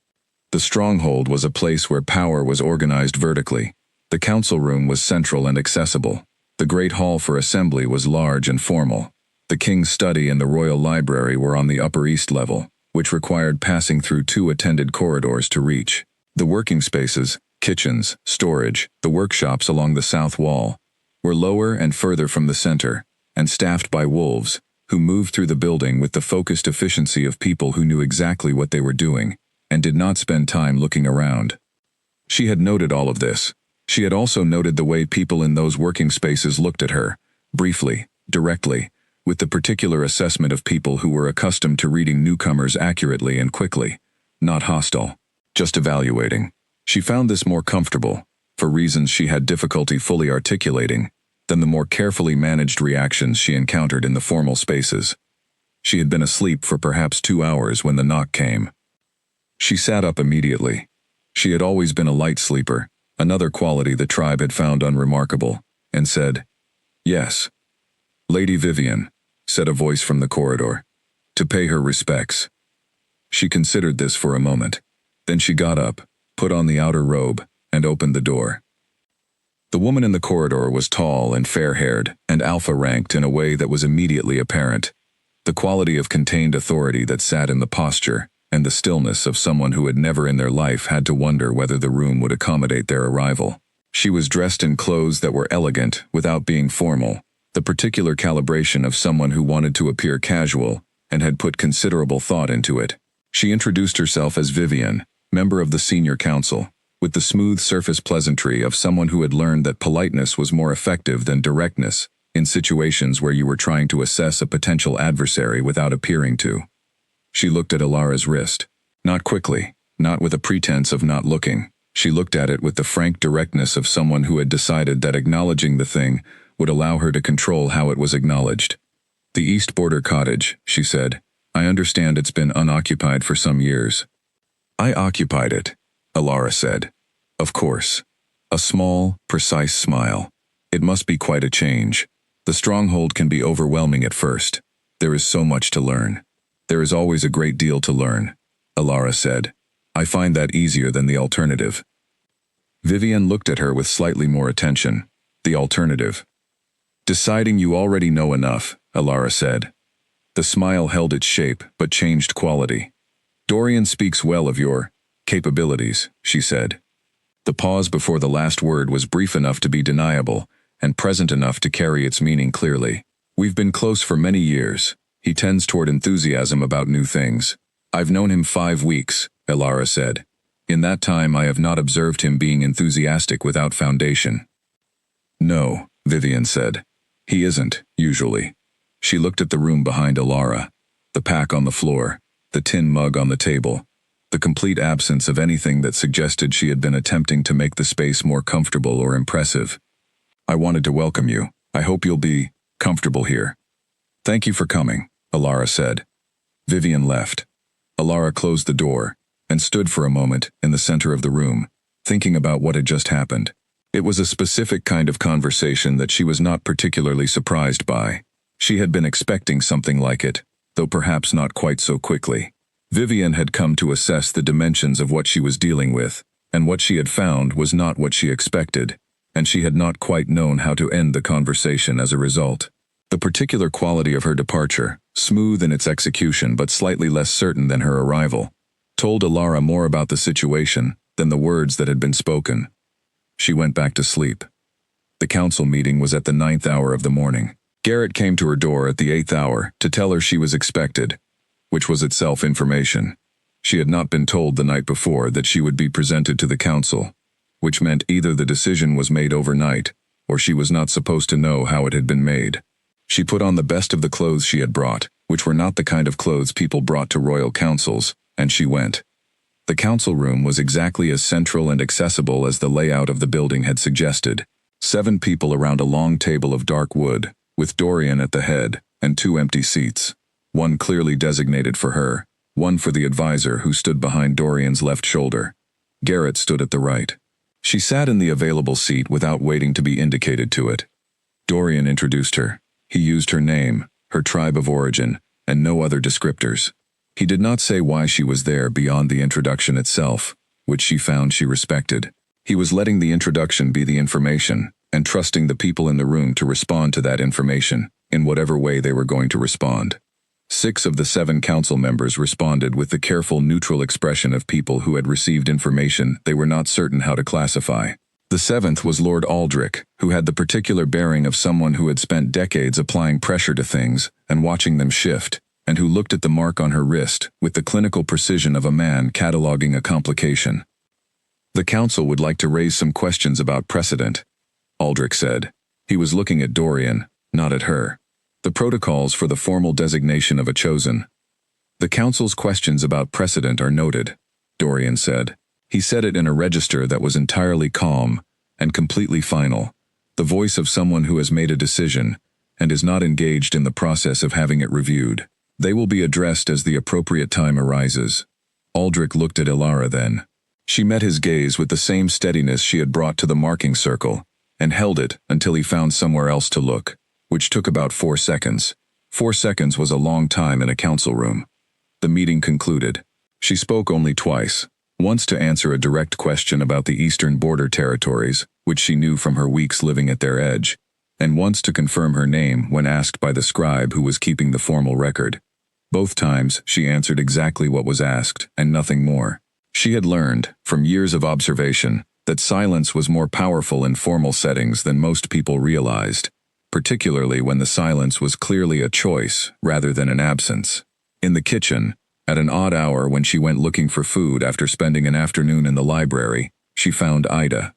The stronghold was a place where power was organized vertically. The council room was central and accessible. The great hall for assembly was large and formal. The king's study and the royal library were on the upper east level, which required passing through 2 attended corridors to reach. The working spaces, kitchens, storage, the workshops along the south wall, were lower and further from the center, and staffed by wolves, who moved through the building with the focused efficiency of people who knew exactly what they were doing, and did not spend time looking around. She had noted all of this. She had also noted the way people in those working spaces looked at her, briefly, directly, with the particular assessment of people who were accustomed to reading newcomers accurately and quickly, not hostile, just evaluating. She found this more comfortable, for reasons she had difficulty fully articulating, than the more carefully managed reactions she encountered in the formal spaces. She had been asleep for perhaps 2 hours when the knock came. She sat up immediately. She had always been a light sleeper, another quality the tribe had found unremarkable, and said, "Yes." "Lady Vivian," said a voice from the corridor, "to pay her respects." She considered this for a moment. Then she got up, put on the outer robe, and opened the door. The woman in the corridor was tall and fair-haired, and alpha-ranked in a way that was immediately apparent. The quality of contained authority that sat in the posture, and the stillness of someone who had never in their life had to wonder whether the room would accommodate their arrival. She was dressed in clothes that were elegant without being formal, the particular calibration of someone who wanted to appear casual and had put considerable thought into it. She introduced herself as Vivian, member of the senior council, with the smooth surface pleasantry of someone who had learned that politeness was more effective than directness in situations where you were trying to assess a potential adversary without appearing to. She looked at Alara's wrist. Not quickly, not with a pretense of not looking. She looked at it with the frank directness of someone who had decided that acknowledging the thing would allow her to control how it was acknowledged. "The East Border Cottage," she said. "I understand it's been unoccupied for some years." "I occupied it," Alara said. "Of course." A small, precise smile. "It must be quite a change. The stronghold can be overwhelming at first. There is so much to learn." "There is always a great deal to learn," Alara said. "I find that easier than the alternative." Vivian looked at her with slightly more attention. "The alternative?" "Deciding you already know enough," Alara said. The smile held its shape, but changed quality. "Dorian speaks well of your capabilities," she said. The pause before the last word was brief enough to be deniable, and present enough to carry its meaning clearly. "We've been close for many years. He tends toward enthusiasm about new things. I've known him 5 weeks, Alara said. In that time I have not observed him being enthusiastic without foundation." "No," Vivian said. "He isn't, usually." She looked at the room behind Alara, the pack on the floor, the tin mug on the table, the complete absence of anything that suggested she had been attempting to make the space more comfortable or impressive. "I wanted to welcome you. I hope you'll be comfortable here." "Thank you for coming," Alara said. Vivian left. Alara closed the door and stood for a moment in the center of the room, thinking about what had just happened. It was a specific kind of conversation that she was not particularly surprised by. She had been expecting something like it, though perhaps not quite so quickly. Vivian had come to assess the dimensions of what she was dealing with, and what she had found was not what she expected, and she had not quite known how to end the conversation as a result. The particular quality of her departure, smooth in its execution but slightly less certain than her arrival, told Alara more about the situation than the words that had been spoken. She went back to sleep. The council meeting was at the 9th hour of the morning. Garrett came to her door at the 8th hour to tell her she was expected, which was itself information. She had not been told the night before that she would be presented to the council, which meant either the decision was made overnight, or she was not supposed to know how it had been made. She put on the best of the clothes she had brought, which were not the kind of clothes people brought to royal councils, and she went. The council room was exactly as central and accessible as the layout of the building had suggested. 7 people around a long table of dark wood, with Dorian at the head, and 2 empty seats. One clearly designated for her, one for the advisor who stood behind Dorian's left shoulder. Garrett stood at the right. She sat in the available seat without waiting to be indicated to it. Dorian introduced her. He used her name, her tribe of origin, and no other descriptors. He did not say why she was there beyond the introduction itself, which she found she respected. He was letting the introduction be the information, and trusting the people in the room to respond to that information, in whatever way they were going to respond. 6 of the 7 council members responded with the careful neutral expression of people who had received information they were not certain how to classify. The 7th was Lord Aldrich, who had the particular bearing of someone who had spent decades applying pressure to things and watching them shift, and who looked at the mark on her wrist with the clinical precision of a man cataloging a complication. The council would like to raise some questions about precedent, Aldrich said. He was looking at Dorian, not at her. The protocols for the formal designation of a chosen. The council's questions about precedent are noted, Dorian said. He said it in a register that was entirely calm and completely final, the voice of someone who has made a decision and is not engaged in the process of having it reviewed. They will be addressed as the appropriate time arises. Aldrich looked at Alara then. She met his gaze with the same steadiness she had brought to the marking circle, and held it until he found somewhere else to look, which took about 4 seconds. 4 seconds was a long time in a council room. The meeting concluded. She spoke only twice, once to answer a direct question about the eastern border territories, which she knew from her weeks living at their edge, and once to confirm her name when asked by the scribe who was keeping the formal record. Both times, she answered exactly what was asked, and nothing more. She had learned, from years of observation, that silence was more powerful in formal settings than most people realized, particularly when the silence was clearly a choice rather than an absence. In the kitchen, at an odd hour when she went looking for food after spending an afternoon in the library, she found Ida.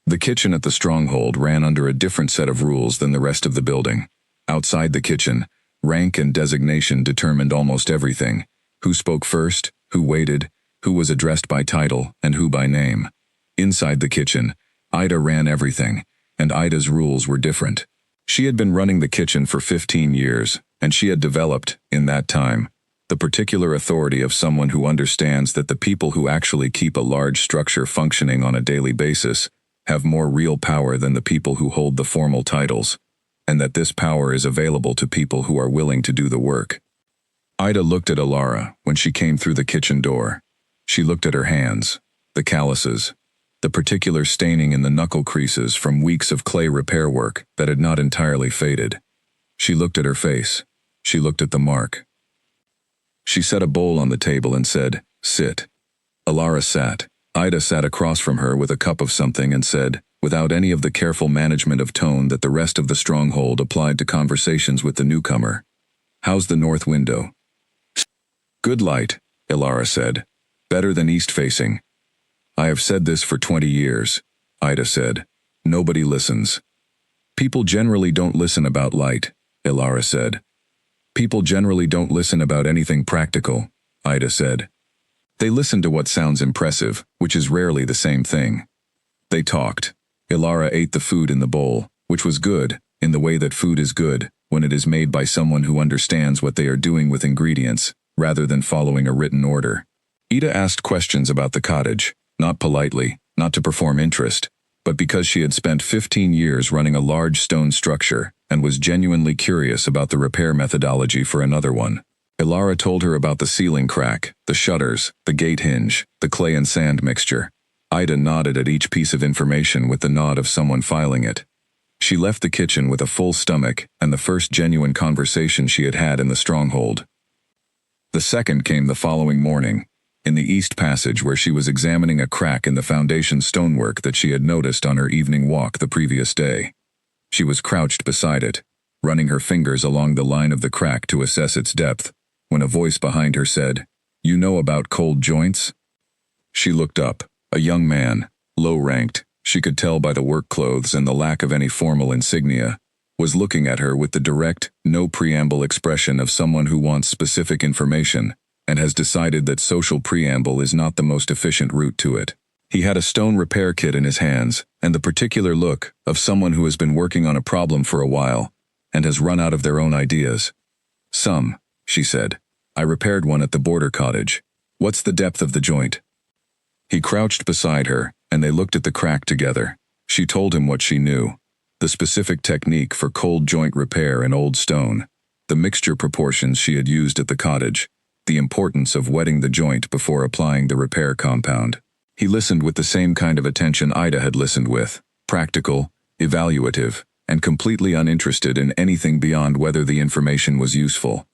The kitchen at the stronghold ran under a different set of rules than the rest of the building. Outside the kitchen, rank and designation determined almost everything: who spoke first, who waited, who was addressed by title, and who by name. Inside the kitchen, Ida ran everything, and Ida's rules were different. She had been running the kitchen for 15 years, and she had developed, in that time, the particular authority of someone who understands that the people who actually keep a large structure functioning on a daily basis have more real power than the people who hold the formal titles, and that this power is available to people who are willing to do the work. Ida looked at Alara when she came through the kitchen door. She looked at her hands, the calluses, the particular staining in the knuckle creases from weeks of clay repair work that had not entirely faded. She looked at her face. She looked at the mark. She set a bowl on the table and said, "Sit." Alara sat. Ida sat across from her with a cup of something and said, without any of the careful management of tone that the rest of the stronghold applied to conversations with the newcomer, "How's the north window?" "Good light," Alara said. "Better than east-facing." "I have said this for 20 years, Ida said. "Nobody listens." "People generally don't listen about light," Alara said. "People generally don't listen about anything practical," Ida said. "They listen to what sounds impressive, which is rarely the same thing." They talked. Alara ate the food in the bowl, which was good, in the way that food is good, when it is made by someone who understands what they are doing with ingredients, rather than following a written order. Ida asked questions about the cottage, not politely, not to perform interest, but because she had spent 15 years running a large stone structure and was genuinely curious about the repair methodology for another one. Ilara told her about the ceiling crack, the shutters, the gate hinge, the clay and sand mixture. Ida nodded at each piece of information with the nod of someone filing it. She left the kitchen with a full stomach and the first genuine conversation she had had in the stronghold. The second came the following morning, in the east passage where she was examining a crack in the foundation stonework that she had noticed on her evening walk the previous day. She was crouched beside it, running her fingers along the line of the crack to assess its depth, when a voice behind her said, "You know about cold joints?" She looked up. A young man, low-ranked, she could tell by the work clothes and the lack of any formal insignia, was looking at her with the direct, no-preamble expression of someone who wants specific information and has decided that social preamble is not the most efficient route to it. He had a stone repair kit in his hands and the particular look of someone who has been working on a problem for a while and has run out of their own ideas. She said. "I repaired one at the border cottage. What's the depth of the joint?" He crouched beside her, and they looked at the crack together. She told him what she knew. The specific technique for cold joint repair in old stone, the mixture proportions she had used at the cottage, the importance of wetting the joint before applying the repair compound. He listened with the same kind of attention Ida had listened with, practical, evaluative, and completely uninterested in anything beyond whether the information was useful.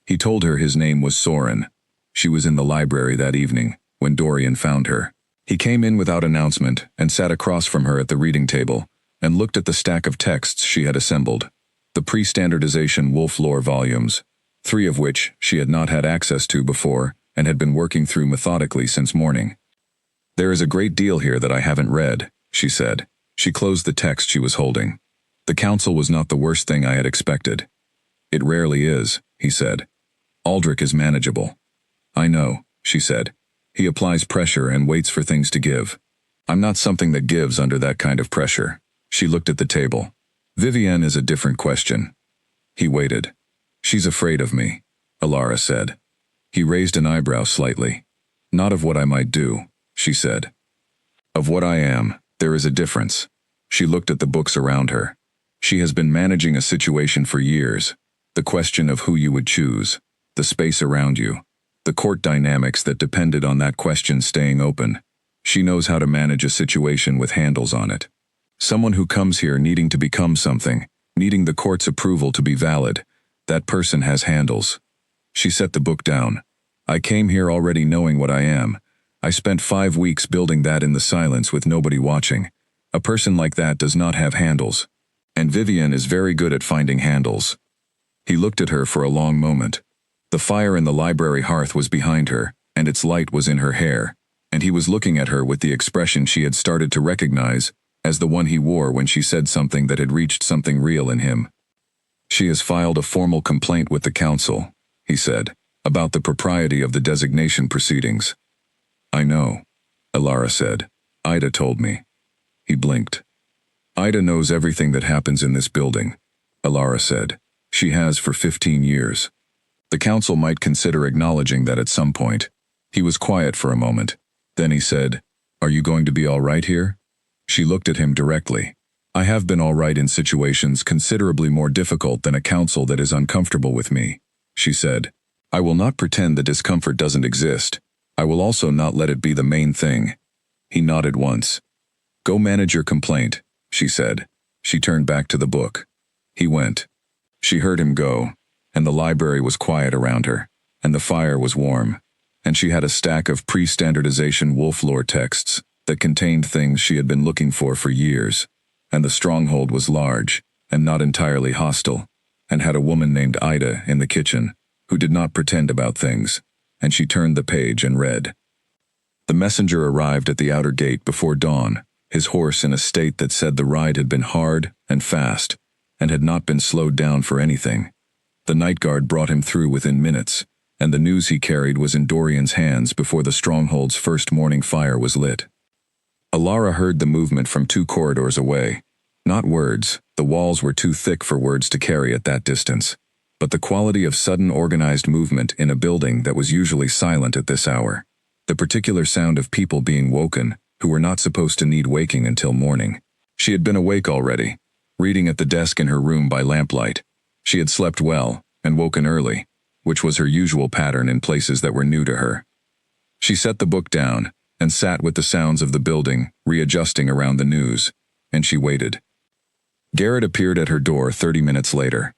He told her his name was Soren. She was in the library that evening, when Dorian found her. He came in without announcement and sat across from her at the reading table, and looked at the stack of texts she had assembled, the pre-standardization wolf lore volumes, 3 of which she had not had access to before and had been working through methodically since morning. "There is a great deal here that I haven't read," she said. She closed the text she was holding. "The council was not the worst thing I had expected." "It rarely is," he said. "Aldrich is manageable." "I know," she said. "He applies pressure and waits for things to give. I'm not something that gives under that kind of pressure." She looked at the table. "Vivienne is a different question." He waited. "She's afraid of me," Ilara said. He raised an eyebrow slightly. "Not of what I might do," she said. "Of what I am, there is a difference." She looked at the books around her. She has been managing a situation for years. The question of who you would choose, the space around you, the court dynamics that depended on that question staying open. She knows how to manage a situation with handles on it. Someone who comes here needing to become something, needing the court's approval to be valid, that person has handles. She set the book down. "I came here already knowing what I am. I spent 5 weeks building that in the silence with nobody watching. A person like that does not have handles. And Vivienne is very good at finding handles." He looked at her for a long moment. The fire in the library hearth was behind her, and its light was in her hair, and he was looking at her with the expression she had started to recognize as the one he wore when she said something that had reached something real in him. "She has filed a formal complaint with the council," he said, "about the propriety of the designation proceedings." "I know," Ilara said. "Ida told me." He blinked. "Ida knows everything that happens in this building," Ilara said. "She has for 15 years. The council might consider acknowledging that at some point." He was quiet for a moment. Then he said, "Are you going to be all right here?" She looked at him directly. "I have been all right in situations considerably more difficult than a council that is uncomfortable with me," she said. "I will not pretend the discomfort doesn't exist. I will also not let it be the main thing." He nodded once. "Go manage your complaint," she said. She turned back to the book. He went. She heard him go, and the library was quiet around her, and the fire was warm, and she had a stack of pre-standardization wolf lore texts that contained things she had been looking for years, and the stronghold was large, and not entirely hostile, and had a woman named Ida in the kitchen, who did not pretend about things, and she turned the page and read. The messenger arrived at the outer gate before dawn, his horse in a state that said the ride had been hard and fast, and had not been slowed down for anything. The night guard brought him through within minutes, and the news he carried was in Dorian's hands before the stronghold's first morning fire was lit. Ilara heard the movement from 2 corridors away. Not words, the walls were too thick for words to carry at that distance, but the quality of sudden organized movement in a building that was usually silent at this hour. The particular sound of people being woken, who were not supposed to need waking until morning. She had been awake already, reading at the desk in her room by lamplight. She had slept well, and woken early, which was her usual pattern in places that were new to her. She set the book down, and sat with the sounds of the building, readjusting around the news, and she waited. Garrett appeared at her door 30 minutes later.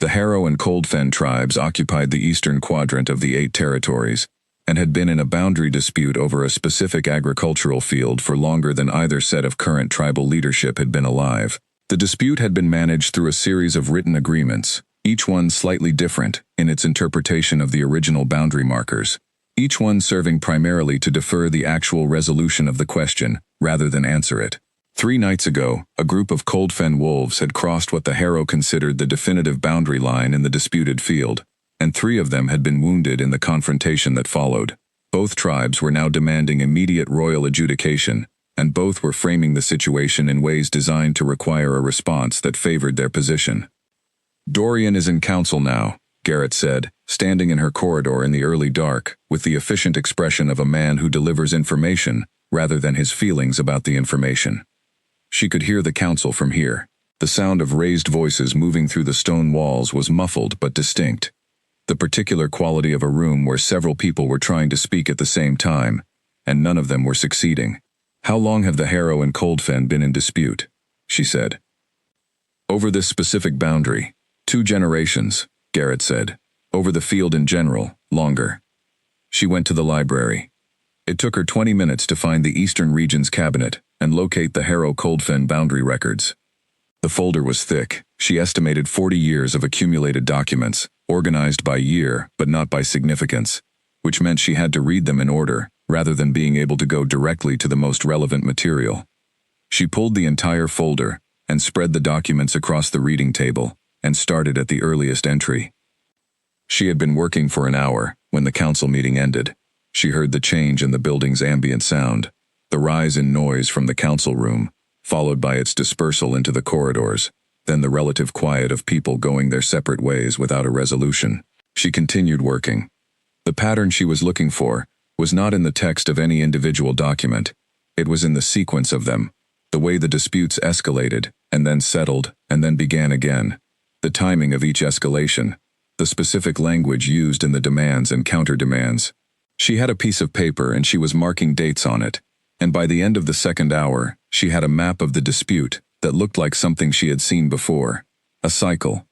The Harrow and Coldfen tribes occupied the eastern quadrant of the 8 territories, and had been in a boundary dispute over a specific agricultural field for longer than either set of current tribal leadership had been alive. The dispute had been managed through a series of written agreements, each one slightly different in its interpretation of the original boundary markers, each one serving primarily to defer the actual resolution of the question rather than answer it. 3 nights ago, a group of Coldfen wolves had crossed what the Harrow considered the definitive boundary line in the disputed field, and 3 of them had been wounded in the confrontation that followed. Both tribes were now demanding immediate royal adjudication, and both were framing the situation in ways designed to require a response that favored their position. "Dorian is in council now," Garrett said, standing in her corridor in the early dark, with the efficient expression of a man who delivers information rather than his feelings about the information. She could hear the council from here. The sound of raised voices moving through the stone walls was muffled but distinct. The particular quality of a room where several people were trying to speak at the same time, and none of them were succeeding. "How long have the Harrow and Coldfen been in dispute?" she said. "Over this specific boundary. 2 generations, Garrett said. "Over the field in general, longer." She went to the library. It took her 20 minutes to find the Eastern Region's cabinet and locate the Harrow-Coldfen boundary records. The folder was thick. She estimated 40 years of accumulated documents, organized by year but not by significance, which meant she had to read them in order, rather than being able to go directly to the most relevant material. She pulled the entire folder and spread the documents across the reading table and started at the earliest entry. She had been working for an hour when the council meeting ended. She heard the change in the building's ambient sound, the rise in noise from the council room, followed by its dispersal into the corridors, then the relative quiet of people going their separate ways without a resolution. She continued working. The pattern she was looking for was not in the text of any individual document. It was in the sequence of them, the way the disputes escalated, and then settled, and then began again, the timing of each escalation, the specific language used in the demands and counter-demands. She had a piece of paper and she was marking dates on it, and by the end of the second hour, she had a map of the dispute that looked like something she had seen before. A cycle.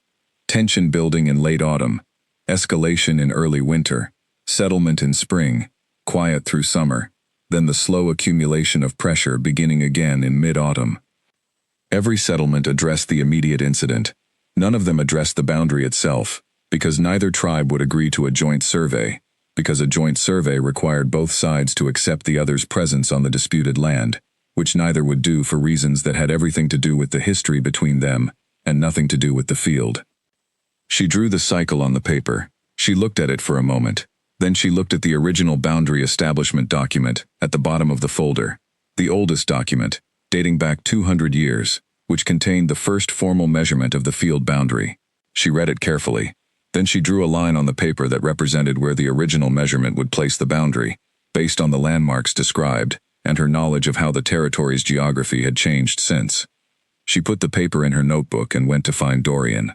Tension building in late autumn, escalation in early winter, settlement in spring, quiet through summer, then the slow accumulation of pressure beginning again in mid-autumn. Every settlement addressed the immediate incident. None of them addressed the boundary itself, because neither tribe would agree to a joint survey, because a joint survey required both sides to accept the other's presence on the disputed land, which neither would do for reasons that had everything to do with the history between them and nothing to do with the field. She drew the cycle on the paper. She looked at it for a moment. Then she looked at the original boundary establishment document at the bottom of the folder, the oldest document, dating back 200 years, which contained the first formal measurement of the field boundary. She read it carefully. Then she drew a line on the paper that represented where the original measurement would place the boundary, based on the landmarks described, and her knowledge of how the territory's geography had changed since. She put the paper in her notebook and went to find Dorian.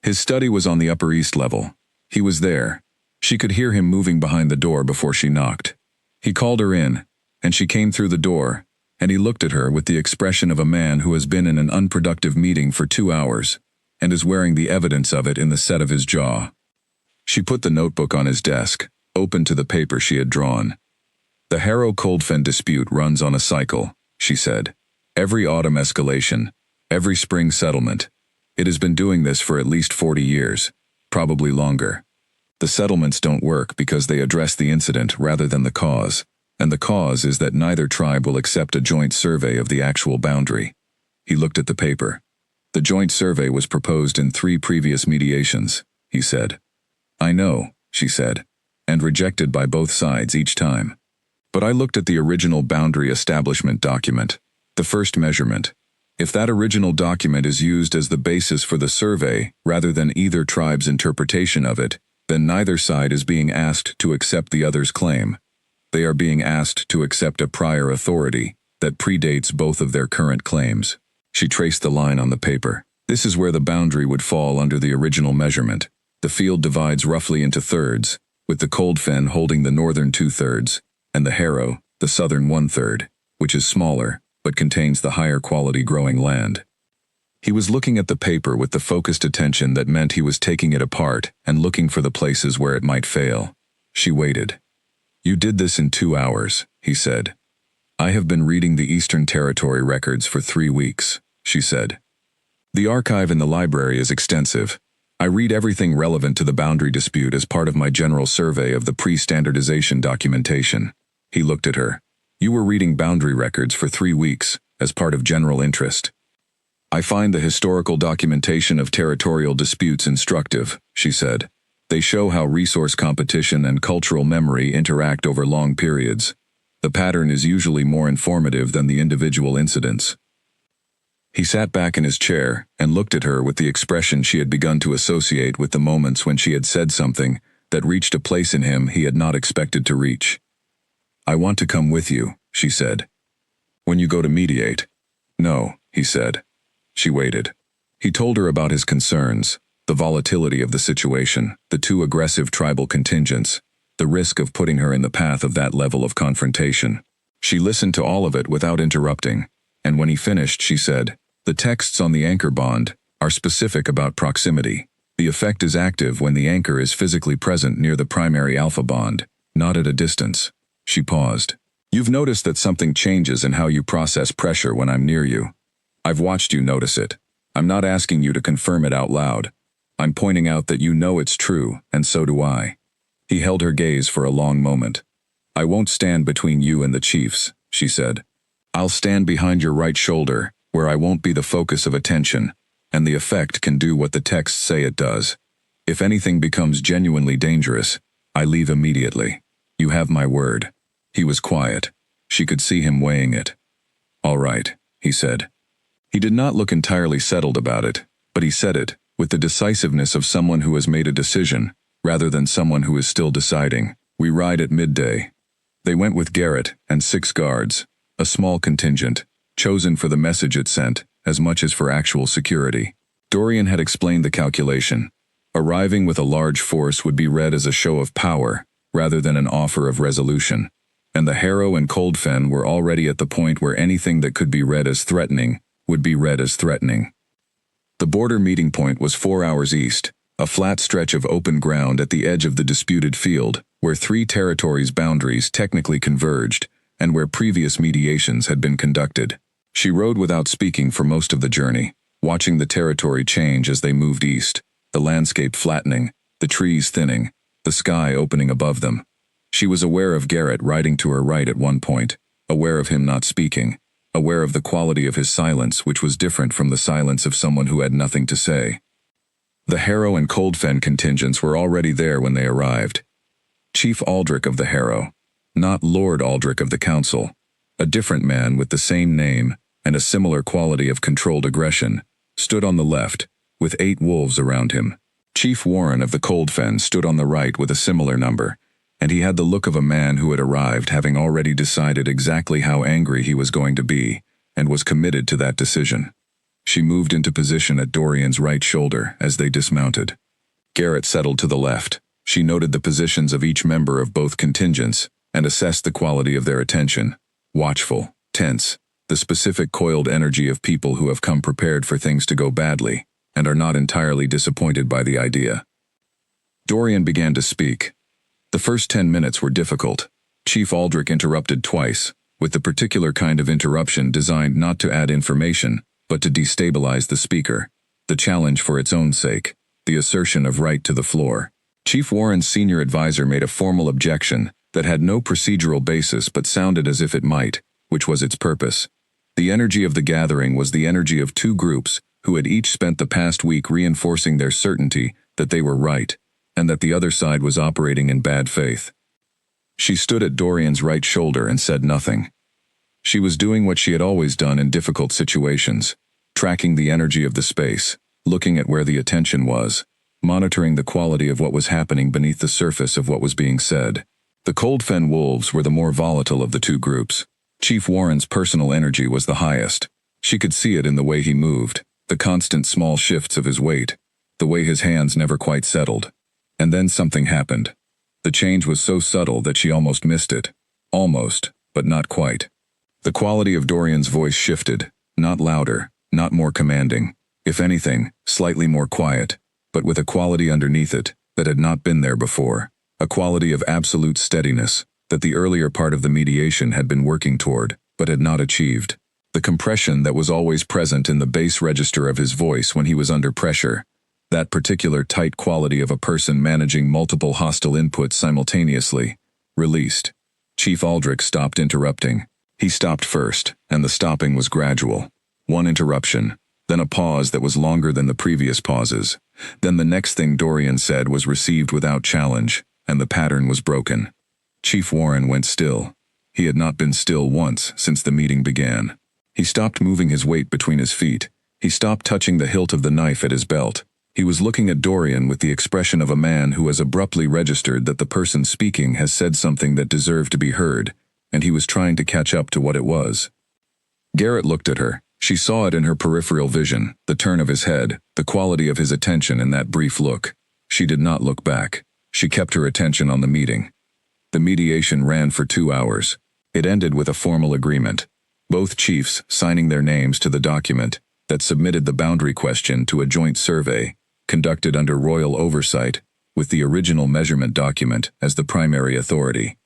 His study was on the Upper East level. He was there. She could hear him moving behind the door before she knocked. He called her in, and she came through the door, and he looked at her with the expression of a man who has been in an unproductive meeting for 2 hours, and is wearing the evidence of it in the set of his jaw. She put the notebook on his desk, opened to the paper she had drawn. "The Harrow-Coldfen dispute runs on a cycle," she said. "Every autumn escalation, every spring settlement. It has been doing this for at least 40 years, probably longer. The settlements don't work because they address the incident rather than the cause, and the cause is that neither tribe will accept a joint survey of the actual boundary." He looked at the paper. "The joint survey was proposed in 3 previous mediations," he said. "I know," she said, "and rejected by both sides each time. But I looked at the original boundary establishment document, the first measurement. If that original document is used as the basis for the survey rather than either tribe's interpretation of it, then neither side is being asked to accept the other's claim. They are being asked to accept a prior authority that predates both of their current claims. She traced the line on the paper. This is where the boundary would fall under the original measurement. The field divides roughly into thirds, with the cold fen holding the northern 2/3, and the harrow, the southern 1/3, which is smaller, but contains the higher quality growing land. He was looking at the paper with the focused attention that meant he was taking it apart and looking for the places where it might fail. She waited. "You did this in 2 hours," he said. "I have been reading the Eastern Territory records for 3 weeks," she said. "The archive in the library is extensive. I read everything relevant to the boundary dispute as part of my general survey of the pre-standardization documentation." He looked at her. "You were reading boundary records for 3 weeks, as part of general interest." "I find the historical documentation of territorial disputes instructive," she said. "They show how resource competition and cultural memory interact over long periods. The pattern is usually more informative than the individual incidents." He sat back in his chair and looked at her with the expression she had begun to associate with the moments when she had said something that reached a place in him he had not expected to reach. "I want to come with you," she said. "When you go to mediate." "No," he said. She waited. He told her about his concerns, the volatility of the situation, the 2 aggressive tribal contingents, the risk of putting her in the path of that level of confrontation. She listened to all of it without interrupting, and when he finished she said, "The texts on the anchor bond are specific about proximity. The effect is active when the anchor is physically present near the primary alpha bond, not at a distance." She paused. "You've noticed that something changes in how you process pressure when I'm near you. I've watched you notice it. I'm not asking you to confirm it out loud. I'm pointing out that you know it's true, and so do I." He held her gaze for a long moment. "I won't stand between you and the chiefs," she said. "I'll stand behind your right shoulder, where I won't be the focus of attention, and the effect can do what the texts say it does. If anything becomes genuinely dangerous, I leave immediately. You have my word." He was quiet. She could see him weighing it. "All right," he said. He did not look entirely settled about it, but he said it with the decisiveness of someone who has made a decision, rather than someone who is still deciding. "We ride at midday." They went with Garrett and 6 guards, a small contingent, chosen for the message it sent, as much as for actual security. Dorian had explained the calculation. Arriving with a large force would be read as a show of power, rather than an offer of resolution. And the Harrow and Cold Fen were already at the point where anything that could be read as threatening would be read as threatening. The border meeting point was 4 hours east, a flat stretch of open ground at the edge of the disputed field, where 3 territories' boundaries technically converged, and where previous mediations had been conducted. She rode without speaking for most of the journey, watching the territory change as they moved east, the landscape flattening, the trees thinning, the sky opening above them. She was aware of Garrett riding to her right at one point, aware of him not speaking, aware of the quality of his silence, which was different from the silence of someone who had nothing to say. The Harrow and Cold Fen contingents were already there when they arrived. Chief Aldrich of the Harrow, not Lord Aldrich of the Council, a different man with the same name and a similar quality of controlled aggression, stood on the left, with 8 wolves around him. Chief Warren of the Cold Fen stood on the right with a similar number, and he had the look of a man who had arrived having already decided exactly how angry he was going to be, and was committed to that decision. She moved into position at Dorian's right shoulder as they dismounted. Garrett settled to the left. She noted the positions of each member of both contingents, and assessed the quality of their attention. Watchful, tense, the specific coiled energy of people who have come prepared for things to go badly, and are not entirely disappointed by the idea. Dorian began to speak. The first 10 minutes were difficult. Chief Aldrich interrupted twice, with the particular kind of interruption designed not to add information, but to destabilize the speaker, the challenge for its own sake, the assertion of right to the floor. Chief Warren's senior advisor made a formal objection that had no procedural basis but sounded as if it might, which was its purpose. The energy of the gathering was the energy of 2 groups who had each spent the past week reinforcing their certainty that they were right, and that the other side was operating in bad faith. She stood at Dorian's right shoulder and said nothing. She was doing what she had always done in difficult situations, tracking the energy of the space, looking at where the attention was, monitoring the quality of what was happening beneath the surface of what was being said. The Cold Fen wolves were the more volatile of the two groups. Chief Warren's personal energy was the highest. She could see it in the way he moved, the constant small shifts of his weight, the way his hands never quite settled. And then something happened. The change was so subtle that she almost missed it. Almost, but not quite. The quality of Dorian's voice shifted, not louder, not more commanding. If anything, slightly more quiet, but with a quality underneath it that had not been there before. A quality of absolute steadiness that the earlier part of the mediation had been working toward, but had not achieved. The compression that was always present in the bass register of his voice when he was under pressure. That particular tight quality of a person managing multiple hostile inputs simultaneously. Released. Chief Aldrich stopped interrupting. He stopped first, and the stopping was gradual. One interruption, then a pause that was longer than the previous pauses. Then the next thing Dorian said was received without challenge, and the pattern was broken. Chief Warren went still. He had not been still once since the meeting began. He stopped moving his weight between his feet. He stopped touching the hilt of the knife at his belt. He was looking at Dorian with the expression of a man who has abruptly registered that the person speaking has said something that deserved to be heard, and he was trying to catch up to what it was. Garrett looked at her. She saw it in her peripheral vision, the turn of his head, the quality of his attention in that brief look. She did not look back. She kept her attention on the meeting. The mediation ran for 2 hours. It ended with a formal agreement. Both chiefs signing their names to the document that submitted the boundary question to a joint survey, conducted under royal oversight, with the original measurement document as the primary authority.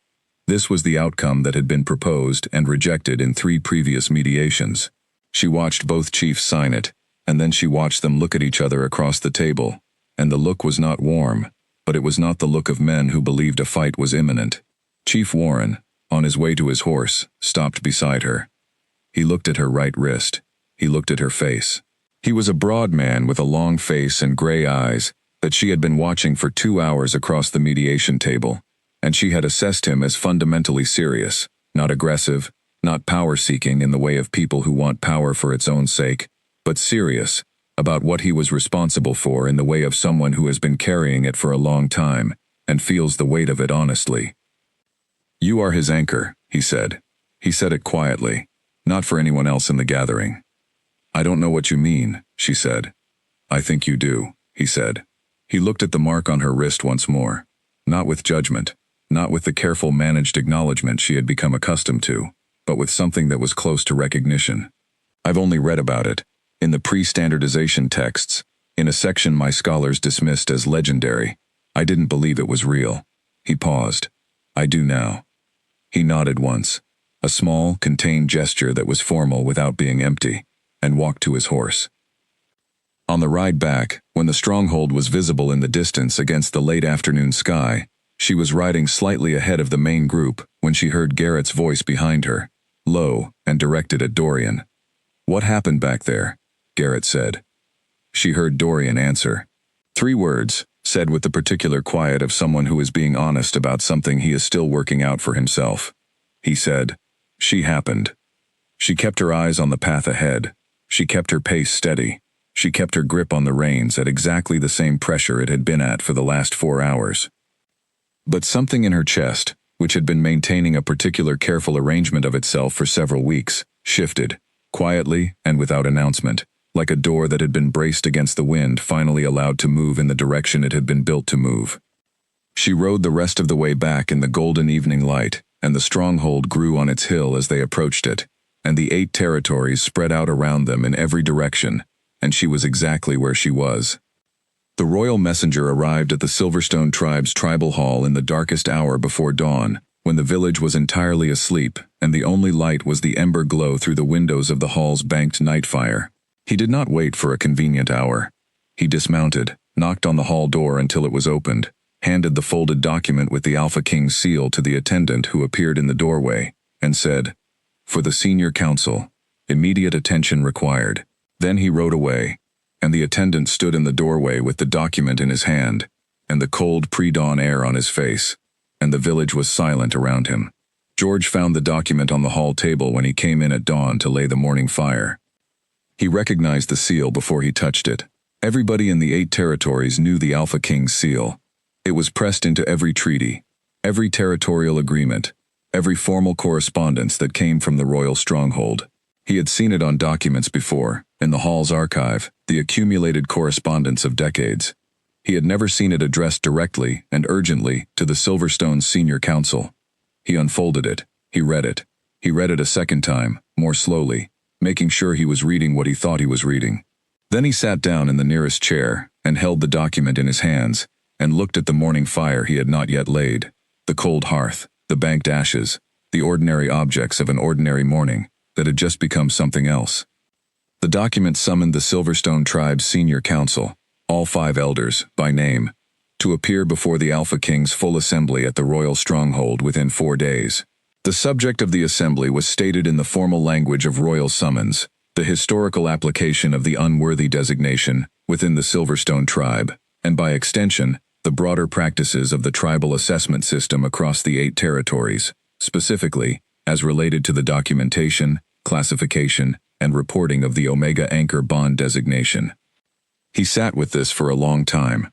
This was the outcome that had been proposed and rejected in 3 previous mediations. She watched both chiefs sign it, and then she watched them look at each other across the table, and the look was not warm, but it was not the look of men who believed a fight was imminent. Chief Warren, on his way to his horse, stopped beside her. He looked at her right wrist. He looked at her face. He was a broad man with a long face and gray eyes that she had been watching for 2 hours across the mediation table, and she had assessed him as fundamentally serious, not aggressive, not power-seeking in the way of people who want power for its own sake, but serious about what he was responsible for in the way of someone who has been carrying it for a long time and feels the weight of it honestly. "You are his anchor," he said. He said it quietly, not for anyone else in the gathering. "I don't know what you mean," she said. "I think you do," he said. He looked at the mark on her wrist once more, not with judgment, not with the careful managed acknowledgement she had become accustomed to, but with something that was close to recognition. "I've only read about it, in the pre-standardization texts, in a section my scholars dismissed as legendary. I didn't believe it was real." He paused. "I do now." He nodded once, a small, contained gesture that was formal without being empty, and walked to his horse. On the ride back, when the stronghold was visible in the distance against the late afternoon sky, she was riding slightly ahead of the main group when she heard Garrett's voice behind her, low and directed at Dorian. "What happened back there?" Garrett said. She heard Dorian answer. 3 words, said with the particular quiet of someone who is being honest about something he is still working out for himself. He said, "She happened." She kept her eyes on the path ahead. She kept her pace steady. She kept her grip on the reins at exactly the same pressure it had been at for the last 4 hours. But something in her chest, which had been maintaining a particular careful arrangement of itself for several weeks, shifted, quietly and without announcement, like a door that had been braced against the wind finally allowed to move in the direction it had been built to move. She rode the rest of the way back in the golden evening light, and the stronghold grew on its hill as they approached it, and the 8 territories spread out around them in every direction, and she was exactly where she was. The royal messenger arrived at the Silverstone tribe's tribal hall in the darkest hour before dawn, when the village was entirely asleep, and the only light was the ember glow through the windows of the hall's banked night fire. He did not wait for a convenient hour. He dismounted, knocked on the hall door until it was opened, handed the folded document with the Alpha King's seal to the attendant who appeared in the doorway, and said, "For the senior council, immediate attention required." Then he rode away, and the attendant stood in the doorway with the document in his hand, and the cold pre-dawn air on his face, and the village was silent around him. George found the document on the hall table when he came in at dawn to lay the morning fire. He recognized the seal before he touched it. Everybody in the 8 territories knew the Alpha King's seal. It was pressed into every treaty, every territorial agreement, every formal correspondence that came from the royal stronghold. He had seen it on documents before, in the hall's archive, the accumulated correspondence of decades. He had never seen it addressed directly and urgently to the Silverstone's senior council. He unfolded it. He read it. He read it a second time, more slowly, making sure he was reading what he thought he was reading. Then he sat down in the nearest chair and held the document in his hands and looked at the morning fire he had not yet laid, the cold hearth, the banked ashes, the ordinary objects of an ordinary morning that had just become something else. The document summoned the Silverstone tribe's senior council, all 5 elders, by name, to appear before the Alpha King's full assembly at the royal stronghold within 4 days. The subject of the assembly was stated in the formal language of royal summons, the historical application of the Unworthy designation within the Silverstone tribe, and by extension, the broader practices of the tribal assessment system across the 8 territories, specifically, as related to the documentation, classification, and reporting of the Omega Anchor Bond designation. He sat with this for a long time.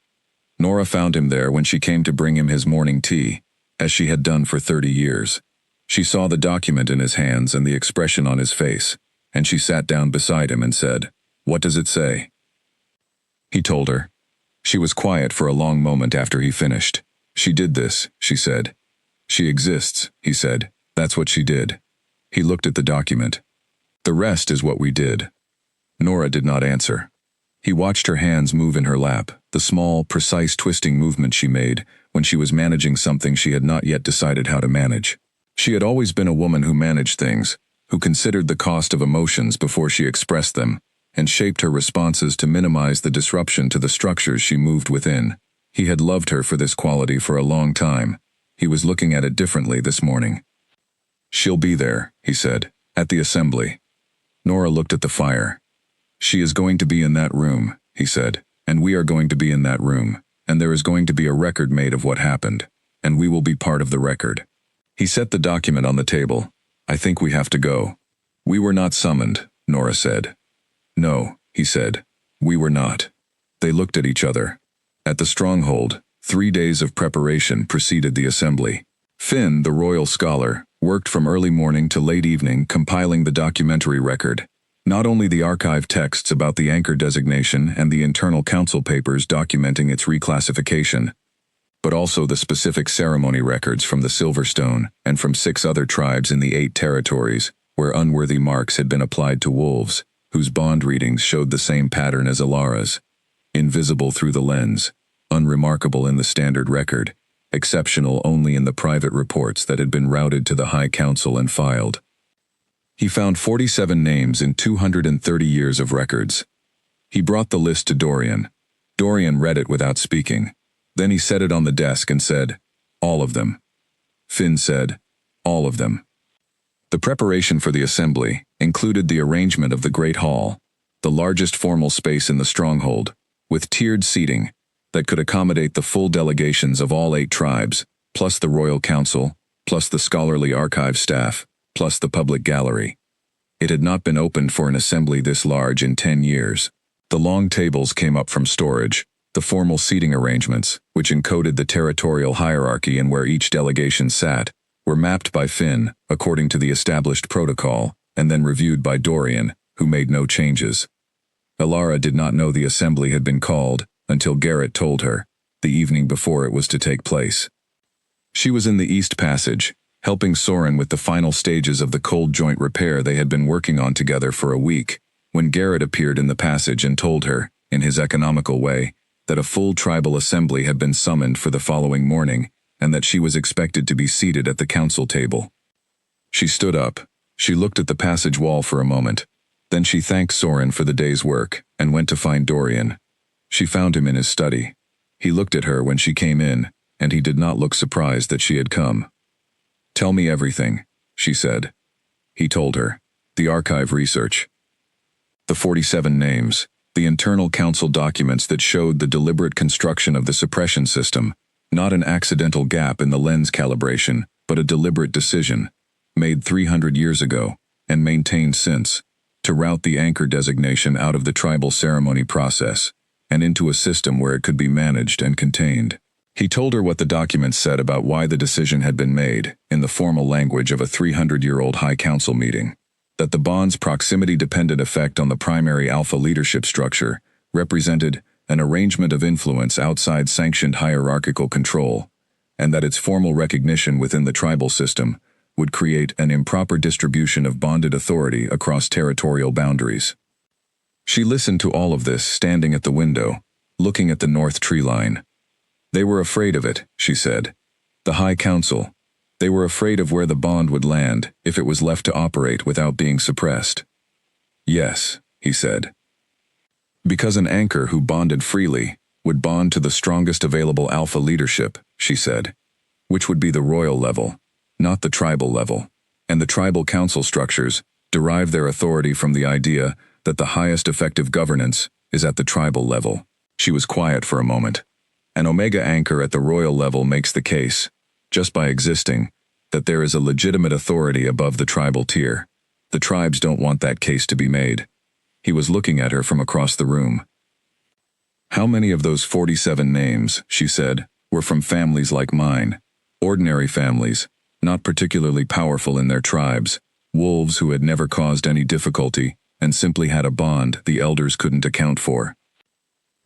Nora found him there when she came to bring him his morning tea, as she had done for 30 years. She saw the document in his hands and the expression on his face, and she sat down beside him and said, "What does it say?" He told her. She was quiet for a long moment after he finished. "She did this," she said. "She exists," he said. "That's what she did." He looked at the document. "The rest is what we did." Nora did not answer. He watched her hands move in her lap, the small, precise twisting movement she made when she was managing something she had not yet decided how to manage. She had always been a woman who managed things, who considered the cost of emotions before she expressed them, and shaped her responses to minimize the disruption to the structures she moved within. He had loved her for this quality for a long time. He was looking at it differently this morning. "She'll be there," he said, "at the assembly." Nora looked at the fire. "She is going to be in that room," he said, "and we are going to be in that room, and there is going to be a record made of what happened, and we will be part of the record." He set the document on the table. "I think we have to go." "We were not summoned," Nora said. "No," he said, "we were not." They looked at each other. At the stronghold, 3 days of preparation preceded the assembly. Finn, the royal scholar, worked from early morning to late evening compiling the documentary record. Not only the archive texts about the anchor designation and the internal council papers documenting its reclassification, but also the specific ceremony records from the Silverstone and from 6 other tribes in the 8 territories where unworthy marks had been applied to wolves, whose bond readings showed the same pattern as Alara's. Invisible through the lens, unremarkable in the standard record, exceptional only in the private reports that had been routed to the High Council and filed. He found 47 names in 230 years of records. He brought the list to Dorian. Dorian read it without speaking. Then he set it on the desk and said, "All of them." Finn said, "All of them." The preparation for the assembly included the arrangement of the Great Hall, the largest formal space in the stronghold, with tiered seating that could accommodate the full delegations of all 8 tribes, plus the Royal Council, plus the scholarly archive staff, plus the public gallery. It had not been opened for an assembly this large in 10 years. The long tables came up from storage. The formal seating arrangements, which encoded the territorial hierarchy and where each delegation sat, were mapped by Finn, according to the established protocol, and then reviewed by Dorian, who made no changes. Alara did not know the assembly had been called until Garrett told her, the evening before it was to take place. She was in the East Passage, helping Soren with the final stages of the cold joint repair they had been working on together for a week, when Garrett appeared in the passage and told her, in his economical way, that a full tribal assembly had been summoned for the following morning, and that she was expected to be seated at the council table. She stood up. She looked at the passage wall for a moment. Then she thanked Soren for the day's work, and went to find Dorian. She found him in his study. He looked at her when she came in, and he did not look surprised that she had come. "Tell me everything," she said. He told her. The archive research. The 47 names. The internal council documents that showed the deliberate construction of the suppression system, not an accidental gap in the lens calibration, but a deliberate decision, made 300 years ago, and maintained since, to route the anchor designation out of the tribal ceremony process and into a system where it could be managed and contained. He told her what the document said about why the decision had been made, in the formal language of a 300-year-old High Council meeting, that the bond's proximity-dependent effect on the primary alpha leadership structure represented an arrangement of influence outside sanctioned hierarchical control, and that its formal recognition within the tribal system would create an improper distribution of bonded authority across territorial boundaries. She listened to all of this standing at the window, looking at the north tree line. They were afraid of it, she said. The High Council. They were afraid of where the bond would land if it was left to operate without being suppressed. Yes, he said. Because an anchor who bonded freely would bond to the strongest available alpha leadership, she said, which would be the royal level, not the tribal level, and the tribal council structures derive their authority from the idea that the highest effective governance is at the tribal level. She was quiet for a moment. An Omega anchor at the royal level makes the case, just by existing, that there is a legitimate authority above the tribal tier. The tribes don't want that case to be made. He was looking at her from across the room. How many of those 47 names, she said, were from families like mine? Ordinary families, not particularly powerful in their tribes, wolves who had never caused any difficulty and simply had a bond the elders couldn't account for.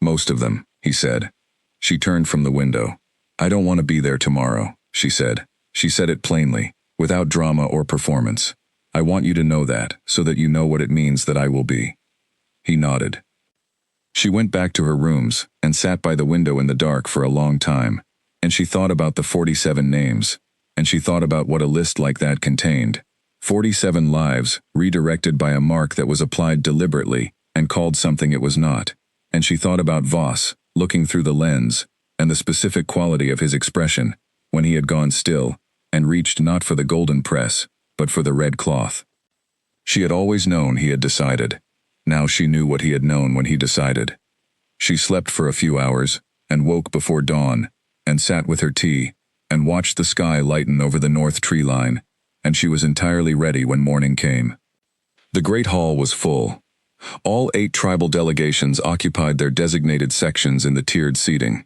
Most of them, he said. She turned from the window. I don't want to be there tomorrow, she said. She said it plainly, without drama or performance. I want you to know that, so that you know what it means that I will be. He nodded. She went back to her rooms and sat by the window in the dark for a long time, and she thought about the 47 names, and she thought about what a list like that contained. 47 lives, redirected by a mark that was applied deliberately and called something it was not, and she thought about Voss, looking through the lens, and the specific quality of his expression, when he had gone still, and reached not for the golden press, but for the red cloth. She had always known he had decided. Now she knew what he had known when he decided. She slept for a few hours, and woke before dawn, and sat with her tea, and watched the sky lighten over the north tree line, and she was entirely ready when morning came. The great hall was full. All 8 tribal delegations occupied their designated sections in the tiered seating.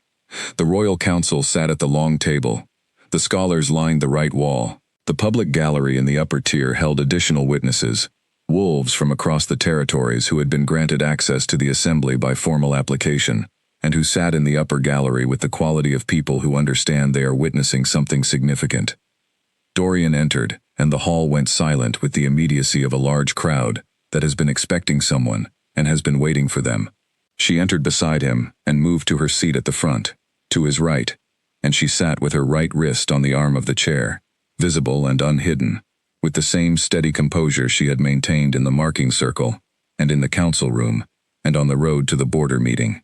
The royal council sat at the long table. The scholars lined the right wall. The public gallery in the upper tier held additional witnesses, wolves from across the territories who had been granted access to the assembly by formal application, and who sat in the upper gallery with the quality of people who understand they are witnessing something significant. Dorian entered, and the hall went silent with the immediacy of a large crowd that has been expecting someone and has been waiting for them. She entered beside him and moved to her seat at the front, to his right, and she sat with her right wrist on the arm of the chair, visible and unhidden, with the same steady composure she had maintained in the marking circle, and in the council room, and on the road to the border meeting.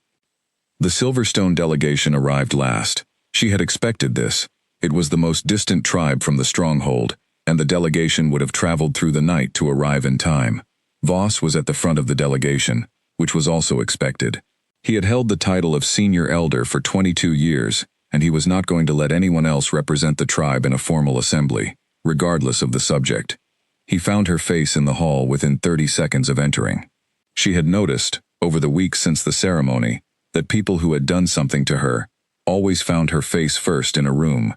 The Silverstone delegation arrived last. She had expected this. It was the most distant tribe from the stronghold, and the delegation would have traveled through the night to arrive in time. Voss was at the front of the delegation, which was also expected. He had held the title of senior elder for 22 years, and he was not going to let anyone else represent the tribe in a formal assembly, regardless of the subject. He found her face in the hall within 30 seconds of entering. She had noticed, over the weeks since the ceremony, that people who had done something to her always found her face first in a room,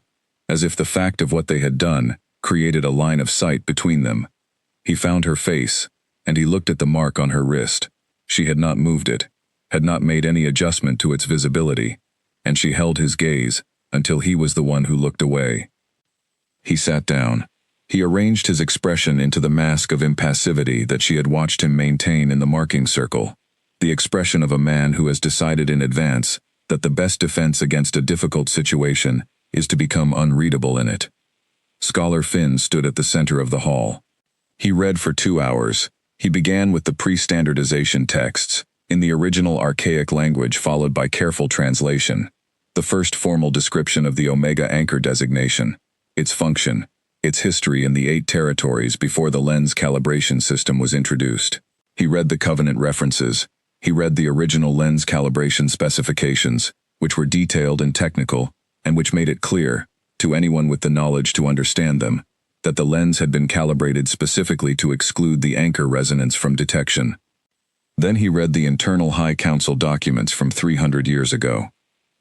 as if the fact of what they had done created a line of sight between them. He found her face, and he looked at the mark on her wrist. She had not moved it, had not made any adjustment to its visibility, and she held his gaze until he was the one who looked away. He sat down. He arranged his expression into the mask of impassivity that she had watched him maintain in the marking circle, the expression of a man who has decided in advance that the best defense against a difficult situation is to become unreadable in it. Scholar Finn stood at the center of the hall. He read for 2 hours. He began with the pre-standardization texts, in the original archaic language followed by careful translation, the first formal description of the Omega anchor designation, its function, its history in the 8 territories before the lens calibration system was introduced. He read the covenant references. He read the original lens calibration specifications, which were detailed and technical, and which made it clear, to anyone with the knowledge to understand them, that the lens had been calibrated specifically to exclude the anchor resonance from detection. Then he read the internal High Council documents from 300 years ago.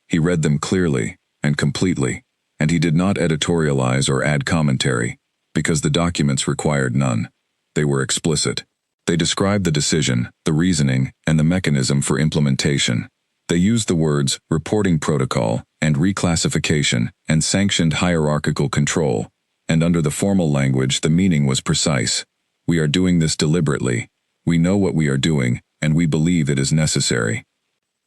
He read them clearly and completely, and he did not editorialize or add commentary, because the documents required none. They were explicit. They described the decision, the reasoning, and the mechanism for implementation. They used the words reporting protocol and reclassification and sanctioned hierarchical control, and under the formal language the meaning was precise. We are doing this deliberately. We know what we are doing, and we believe it is necessary.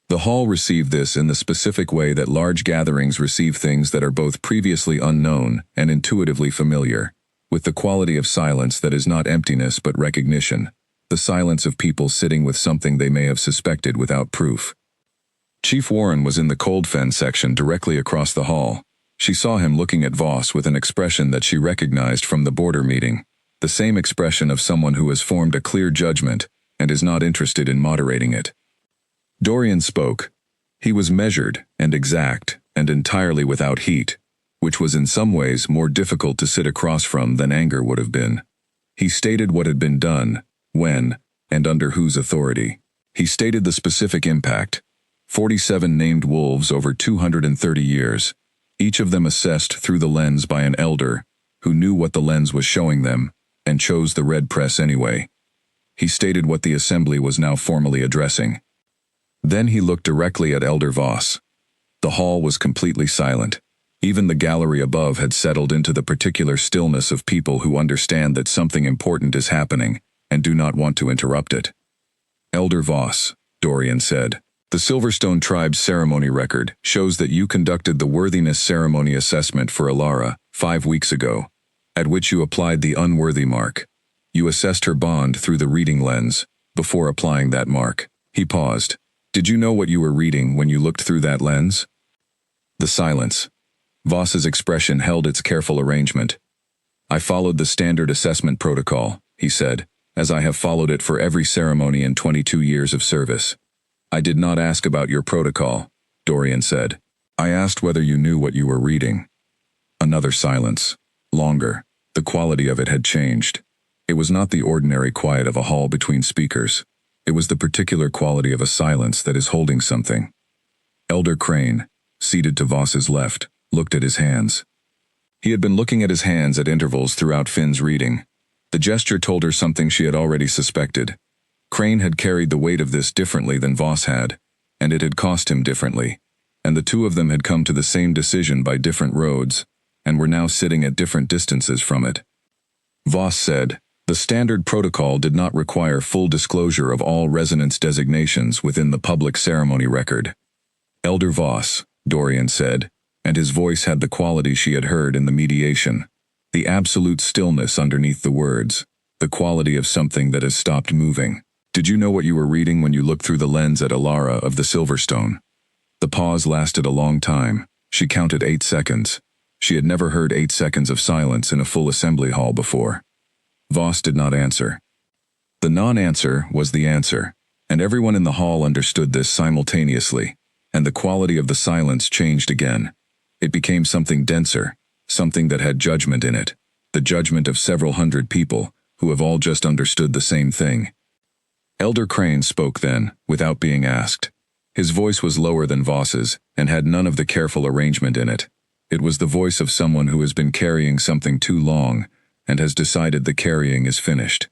The hall received this in the specific way that large gatherings receive things that are both previously unknown and intuitively familiar, with the quality of silence that is not emptiness but recognition, the silence of people sitting with something they may have suspected without proof. Chief Warren was in the cold fen section directly across the hall. She saw him looking at Voss with an expression that she recognized from the border meeting, the same expression of someone who has formed a clear judgment and is not interested in moderating it. Dorian spoke. He was measured and exact and entirely without heat, which was in some ways more difficult to sit across from than anger would have been. He stated what had been done, when, and under whose authority. He stated the specific impact. 47 named wolves over 230 years, each of them assessed through the lens by an elder who knew what the lens was showing them and chose the red press anyway. He stated what the assembly was now formally addressing. Then he looked directly at Elder Voss. The hall was completely silent. Even the gallery above had settled into the particular stillness of people who understand that something important is happening and do not want to interrupt it. Elder Voss, Dorian said, the Silverstone tribe's ceremony record shows that you conducted the worthiness ceremony assessment for Alara 5 weeks ago, at which you applied the unworthy mark. You assessed her bond through the reading lens before applying that mark. He paused. Did you know what you were reading when you looked through that lens? The silence. Voss's expression held its careful arrangement. I followed the standard assessment protocol, he said, as I have followed it for every ceremony in 22 years of service. I did not ask about your protocol, Dorian said. I asked whether you knew what you were reading. Another silence. Longer. The quality of it had changed. It was not the ordinary quiet of a hall between speakers. It was the particular quality of a silence that is holding something. Elder Crane, seated to Voss's left, looked at his hands. He had been looking at his hands at intervals throughout Finn's reading. The gesture told her something she had already suspected. Crane had carried the weight of this differently than Voss had, and it had cost him differently, and the two of them had come to the same decision by different roads, and were now sitting at different distances from it. Voss said, the standard protocol did not require full disclosure of all resonance designations within the public ceremony record. Elder Voss, Dorian said, and his voice had the quality she had heard in the mediation, the absolute stillness underneath the words, the quality of something that has stopped moving. Did you know what you were reading when you looked through the lens at Alara of the Silverstone? The pause lasted a long time. She counted 8 seconds. She had never heard 8 seconds of silence in a full assembly hall before. Voss did not answer. The non-answer was the answer, and everyone in the hall understood this simultaneously, and the quality of the silence changed again. It became something denser, something that had judgment in it, the judgment of several hundred people who have all just understood the same thing. Elder Crane spoke then, without being asked. His voice was lower than Voss's, and had none of the careful arrangement in it. It was the voice of someone who has been carrying something too long, and has decided the carrying is finished.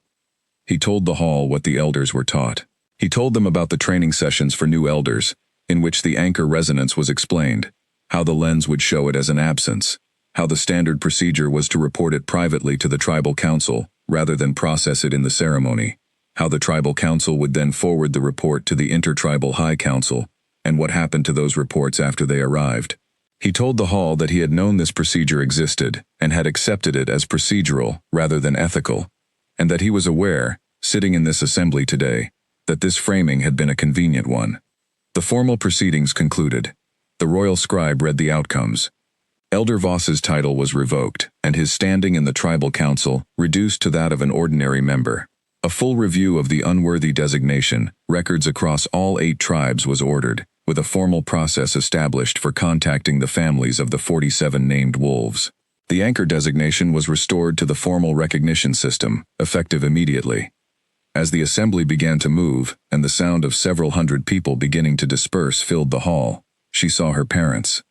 He told the hall what the elders were taught. He told them about the training sessions for new elders, in which the anchor resonance was explained, how the lens would show it as an absence, how the standard procedure was to report it privately to the tribal council, rather than process it in the ceremony, how the tribal council would then forward the report to the intertribal high council, and what happened to those reports after they arrived. He told the hall that he had known this procedure existed, and had accepted it as procedural rather than ethical, and that he was aware, sitting in this assembly today, that this framing had been a convenient one. The formal proceedings concluded. The royal scribe read the outcomes. Elder Voss's title was revoked, and his standing in the tribal council reduced to that of an ordinary member. A full review of the unworthy designation, records across all 8 tribes was ordered, with a formal process established for contacting the families of the 47 named wolves. The anchor designation was restored to the formal recognition system, effective immediately. As the assembly began to move, and the sound of several hundred people beginning to disperse filled the hall, she saw her parents.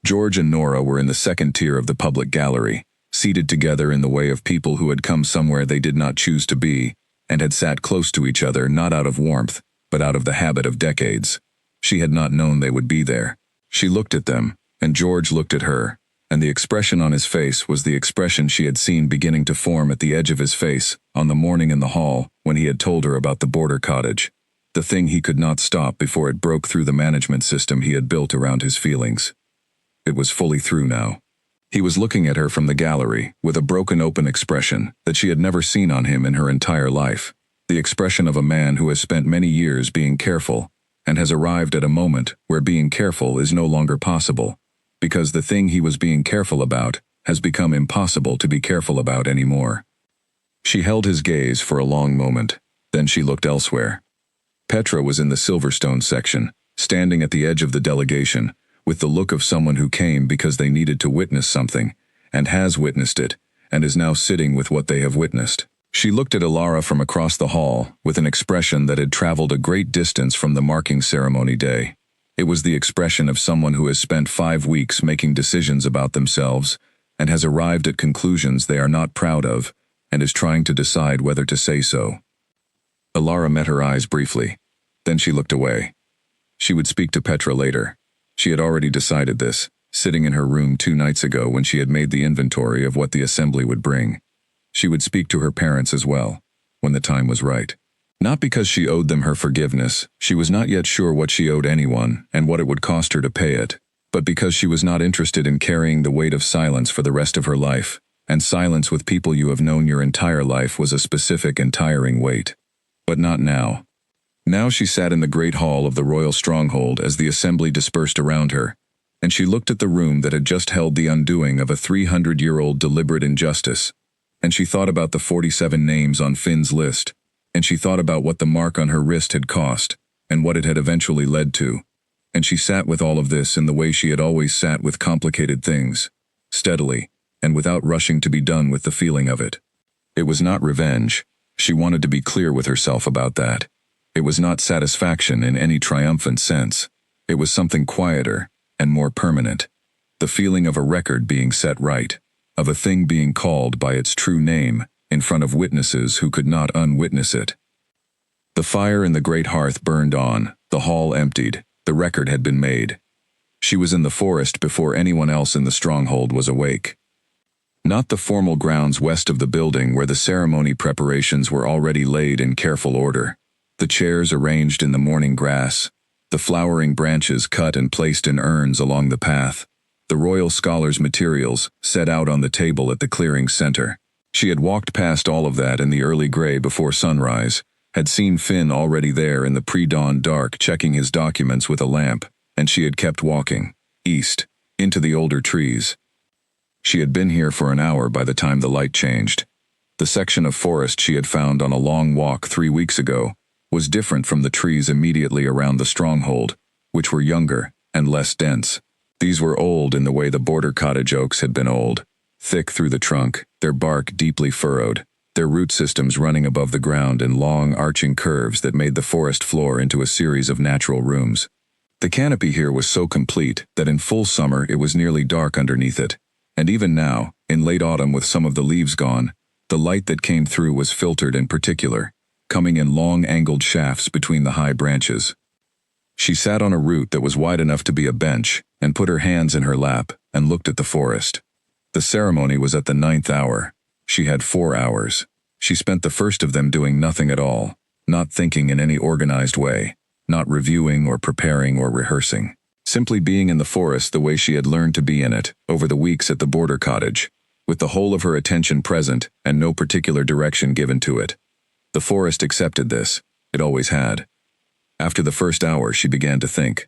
George and Nora were in the second tier of the public gallery, seated together in the way of people who had come somewhere they did not choose to be, and had sat close to each other not out of warmth, but out of the habit of decades. She had not known they would be there. She looked at them, and George looked at her, and the expression on his face was the expression she had seen beginning to form at the edge of his face on the morning in the hall when he had told her about the border cottage, the thing he could not stop before it broke through the management system he had built around his feelings. It was fully through now. He was looking at her from the gallery with a broken open expression that she had never seen on him in her entire life, the expression of a man who has spent many years being careful and has arrived at a moment where being careful is no longer possible, because the thing he was being careful about has become impossible to be careful about anymore. She held his gaze for a long moment, then she looked elsewhere. Petra was in the Silverstone section, standing at the edge of the delegation, with the look of someone who came because they needed to witness something, and has witnessed it, and is now sitting with what they have witnessed. She looked at Alara from across the hall with an expression that had traveled a great distance from the marking ceremony day. It was the expression of someone who has spent 5 weeks making decisions about themselves and has arrived at conclusions they are not proud of and is trying to decide whether to say so. Alara met her eyes briefly. Then she looked away. She would speak to Petra later. She had already decided this, sitting in her room 2 nights ago when she had made the inventory of what the assembly would bring. She would speak to her parents as well, when the time was right. Not because she owed them her forgiveness, she was not yet sure what she owed anyone and what it would cost her to pay it, but because she was not interested in carrying the weight of silence for the rest of her life, and silence with people you have known your entire life was a specific and tiring weight. But not now. Now she sat in the great hall of the royal stronghold as the assembly dispersed around her, and she looked at the room that had just held the undoing of a 300-year-old deliberate injustice, and she thought about the 47 names on Finn's list, and she thought about what the mark on her wrist had cost, and what it had eventually led to, and she sat with all of this in the way she had always sat with complicated things, steadily, and without rushing to be done with the feeling of it. It was not revenge. She wanted to be clear with herself about that. It was not satisfaction in any triumphant sense. It was something quieter and more permanent. The feeling of a record being set right, of a thing being called by its true name in front of witnesses who could not unwitness it. The fire in the great hearth burned on, the hall emptied, the record had been made. She was in the forest before anyone else in the stronghold was awake. Not the formal grounds west of the building where the ceremony preparations were already laid in careful order, the chairs arranged in the morning grass, the flowering branches cut and placed in urns along the path, the royal scholars' materials set out on the table at the clearing center. She had walked past all of that in the early gray before sunrise, had seen Finn already there in the pre-dawn dark checking his documents with a lamp, and she had kept walking, east, into the older trees. She had been here for an hour by the time the light changed. The section of forest she had found on a long walk 3 weeks ago was different from the trees immediately around the stronghold, which were younger and less dense. These were old in the way the border cottage oaks had been old, thick through the trunk, their bark deeply furrowed, their root systems running above the ground in long arching curves that made the forest floor into a series of natural rooms. The canopy here was so complete that in full summer it was nearly dark underneath it, and even now, in late autumn with some of the leaves gone, the light that came through was filtered in particular, coming in long angled shafts between the high branches. She sat on a root that was wide enough to be a bench, and put her hands in her lap, and looked at the forest. The ceremony was at the 9th hour. She had 4 hours. She spent the first of them doing nothing at all, not thinking in any organized way, not reviewing or preparing or rehearsing. Simply being in the forest the way she had learned to be in it over the weeks at the border cottage, with the whole of her attention present and no particular direction given to it. The forest accepted this. It always had. After the first hour, she began to think.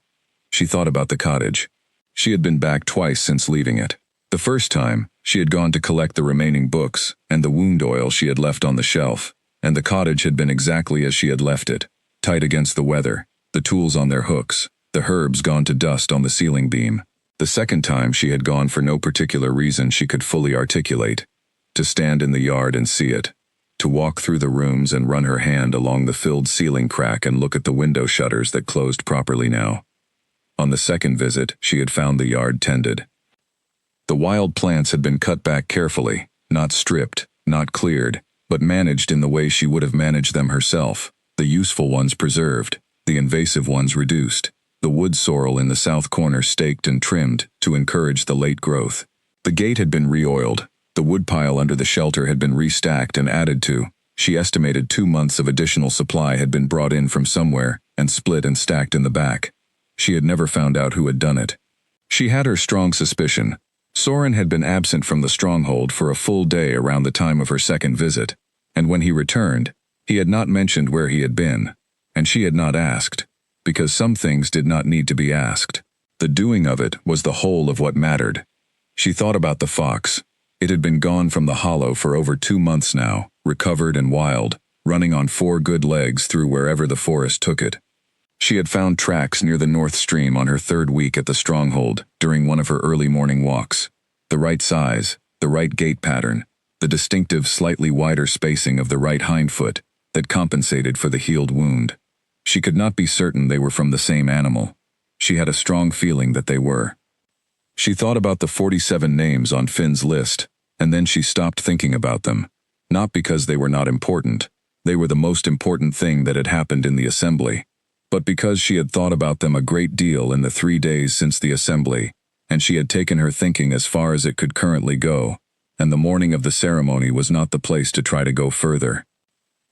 She thought about the cottage. She had been back twice since leaving it. The first time, she had gone to collect the remaining books and the wound oil she had left on the shelf, and the cottage had been exactly as she had left it, tight against the weather, the tools on their hooks, the herbs gone to dust on the ceiling beam. The second time she had gone for no particular reason she could fully articulate. To stand in the yard and see it. To walk through the rooms and run her hand along the filled ceiling crack and look at the window shutters that closed properly now. On the second visit, she had found the yard tended. The wild plants had been cut back carefully, not stripped, not cleared, but managed in the way she would have managed them herself, the useful ones preserved, the invasive ones reduced, the wood sorrel in the south corner staked and trimmed to encourage the late growth. The gate had been re-oiled, the woodpile under the shelter had been restacked and added to. She estimated 2 months of additional supply had been brought in from somewhere and split and stacked in the back. She had never found out who had done it. She had her strong suspicion. Soren had been absent from the stronghold for a full day around the time of her second visit, and when he returned, he had not mentioned where he had been, and she had not asked, because some things did not need to be asked. The doing of it was the whole of what mattered. She thought about the fox. It had been gone from the hollow for over 2 months now, recovered and wild, running on 4 good legs through wherever the forest took it. She had found tracks near the North Stream on her 3rd week at the stronghold during one of her early morning walks. The right size, the right gait pattern, the distinctive slightly wider spacing of the right hindfoot that compensated for the healed wound. She could not be certain they were from the same animal. She had a strong feeling that they were. She thought about the 47 names on Finn's list, and then she stopped thinking about them. Not because they were not important. They were the most important thing that had happened in the assembly. But because she had thought about them a great deal in the 3 days since the assembly, and she had taken her thinking as far as it could currently go, and the morning of the ceremony was not the place to try to go further.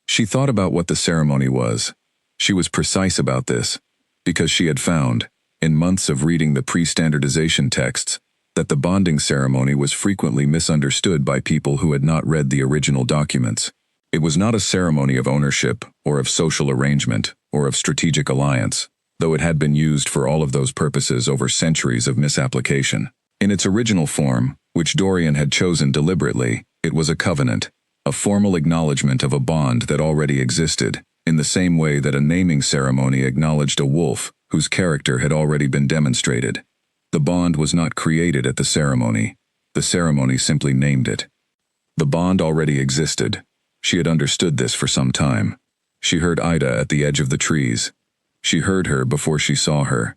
She thought about what the ceremony was. She was precise about this, because she had found, in months of reading the pre-standardization texts, that the bonding ceremony was frequently misunderstood by people who had not read the original documents. It was not a ceremony of ownership, or of social arrangement, or of strategic alliance, though it had been used for all of those purposes over centuries of misapplication. In its original form, which Dorian had chosen deliberately, it was a covenant, a formal acknowledgement of a bond that already existed, in the same way that a naming ceremony acknowledged a wolf whose character had already been demonstrated. The bond was not created at the ceremony simply named it. The bond already existed. She had understood this for some time. She heard Ida at the edge of the trees. She heard her before she saw her.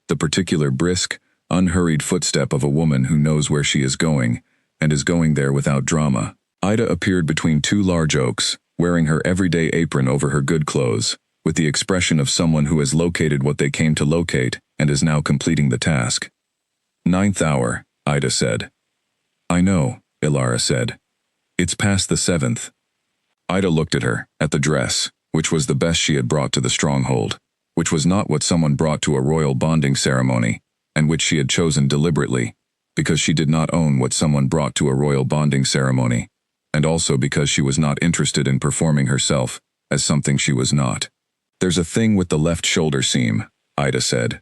The particular brisk, unhurried footstep of a woman who knows where she is going, and is going there without drama. Ida appeared between 2 large oaks, wearing her everyday apron over her good clothes, with the expression of someone who has located what they came to locate and is now completing the task. 9th hour, Ida said. I know, Ilara said. It's past the 7th. Ida looked at her, at the dress, which was the best she had brought to the stronghold, which was not what someone brought to a royal bonding ceremony, and which she had chosen deliberately, because she did not own what someone brought to a royal bonding ceremony, and also because she was not interested in performing herself as something she was not. There's a thing with the left shoulder seam, Ida said.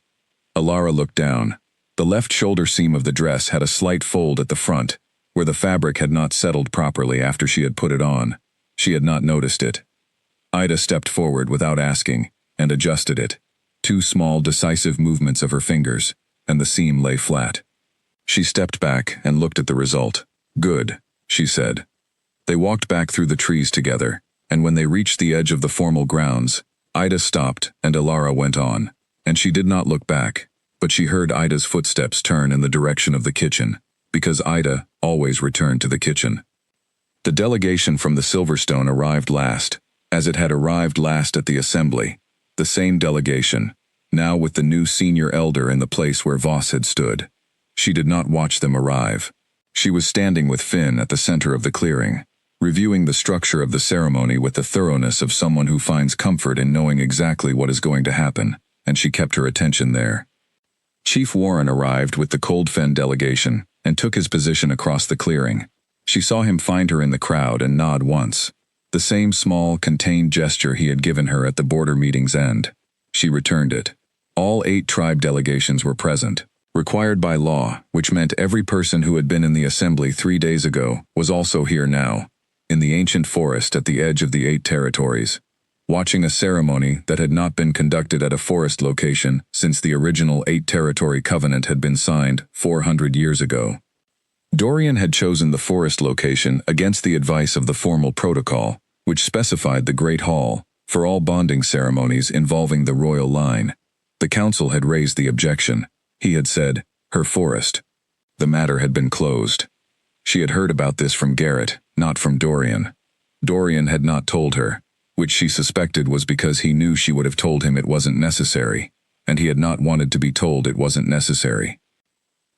Ilara looked down. The left shoulder seam of the dress had a slight fold at the front, where the fabric had not settled properly after she had put it on. She had not noticed it. Ida stepped forward without asking, and adjusted it. 2 small, decisive movements of her fingers, and the seam lay flat. She stepped back and looked at the result. Good, she said. They walked back through the trees together, and when they reached the edge of the formal grounds, Ida stopped and Ilara went on, and she did not look back, but she heard Ida's footsteps turn in the direction of the kitchen, because Ida always returned to the kitchen. The delegation from the Silverstone arrived last, as it had arrived last at the assembly, the same delegation, now with the new senior elder in the place where Voss had stood. She did not watch them arrive. She was standing with Finn at the center of the clearing, reviewing the structure of the ceremony with the thoroughness of someone who finds comfort in knowing exactly what is going to happen, and she kept her attention there. Chief Warren arrived with the Cold Fen delegation and took his position across the clearing. She saw him find her in the crowd and nod once, the same small, contained gesture he had given her at the border meeting's end. She returned it. All 8 tribe delegations were present, required by law, which meant every person who had been in the assembly 3 days ago was also here now, in the ancient forest at the edge of the 8 territories. watching a ceremony that had not been conducted at a forest location since the original 8-territory covenant had been signed 400 years ago. Dorian had chosen the forest location against the advice of the formal protocol, which specified the Great Hall for all bonding ceremonies involving the royal line. The council had raised the objection. He had said, her forest. The matter had been closed. She had heard about this from Garrett, not from Dorian. Dorian had not told her, which she suspected was because he knew she would have told him it wasn't necessary, and he had not wanted to be told it wasn't necessary.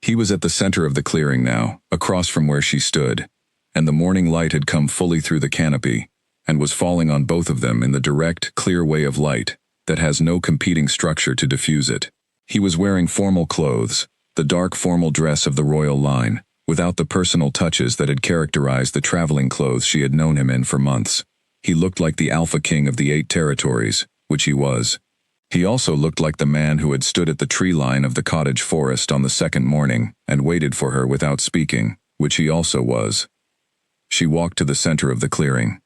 He was at the center of the clearing now, across from where she stood, and the morning light had come fully through the canopy, and was falling on both of them in the direct, clear way of light that has no competing structure to diffuse it. He was wearing formal clothes, the dark formal dress of the royal line, without the personal touches that had characterized the traveling clothes she had known him in for months. He looked like the Alpha King of the 8 territories, which he was. He also looked like the man who had stood at the tree line of the cottage forest on the second morning and waited for her without speaking, which he also was. She walked to the center of the clearing.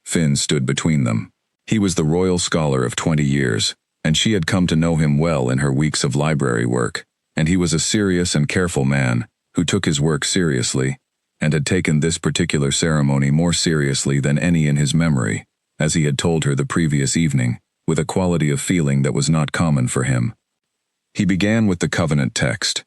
Finn stood between them. He was the royal scholar of 20 years, and she had come to know him well in her weeks of library work, and he was a serious and careful man who took his work seriously, and had taken this particular ceremony more seriously than any in his memory, as he had told her the previous evening, with a quality of feeling that was not common for him. He began with the covenant text.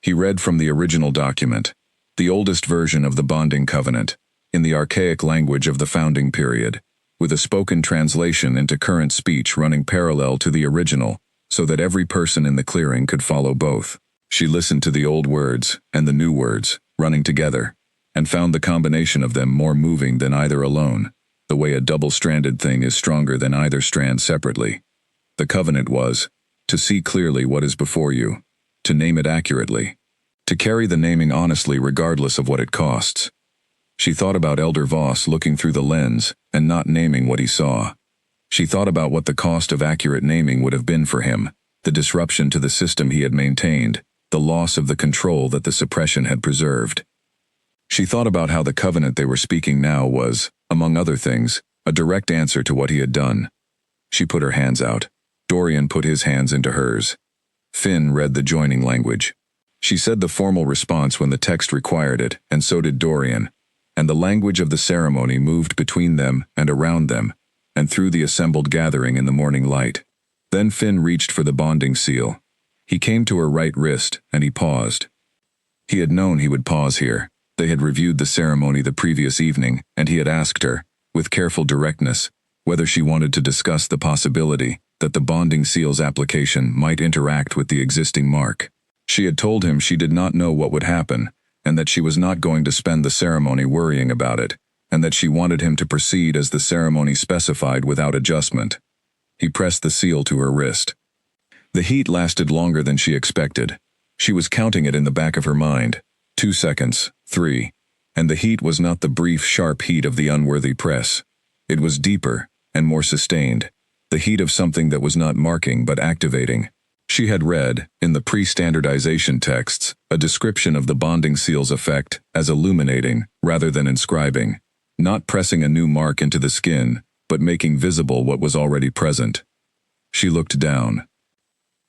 He read from the original document, the oldest version of the bonding covenant, in the archaic language of the founding period, with a spoken translation into current speech running parallel to the original, so that every person in the clearing could follow both. She listened to the old words and the new words, running together, and found the combination of them more moving than either alone, the way a double-stranded thing is stronger than either strand separately. The covenant was, to see clearly what is before you, to name it accurately, to carry the naming honestly regardless of what it costs. She thought about Elder Voss looking through the lens and not naming what he saw. She thought about what the cost of accurate naming would have been for him, the disruption to the system he had maintained, the loss of the control that the suppression had preserved. She thought about how the covenant they were speaking now was, among other things, a direct answer to what he had done. She put her hands out. Dorian put his hands into hers. Finn read the joining language. She said the formal response when the text required it, and so did Dorian, and the language of the ceremony moved between them and around them, and through the assembled gathering in the morning light. Then Finn reached for the bonding seal. He came to her right wrist, and he paused. He had known he would pause here. They had reviewed the ceremony the previous evening, and he had asked her, with careful directness, whether she wanted to discuss the possibility that the bonding seal's application might interact with the existing mark. She had told him she did not know what would happen, and that she was not going to spend the ceremony worrying about it, and that she wanted him to proceed as the ceremony specified without adjustment. He pressed the seal to her wrist. The heat lasted longer than she expected. She was counting it in the back of her mind. 2 seconds, 3, and the heat was not the brief, sharp heat of the unworthy press. It was deeper and more sustained, the heat of something that was not marking but activating. She had read, in the pre-standardization texts, a description of the bonding seal's effect as illuminating rather than inscribing, not pressing a new mark into the skin, but making visible what was already present. She looked down.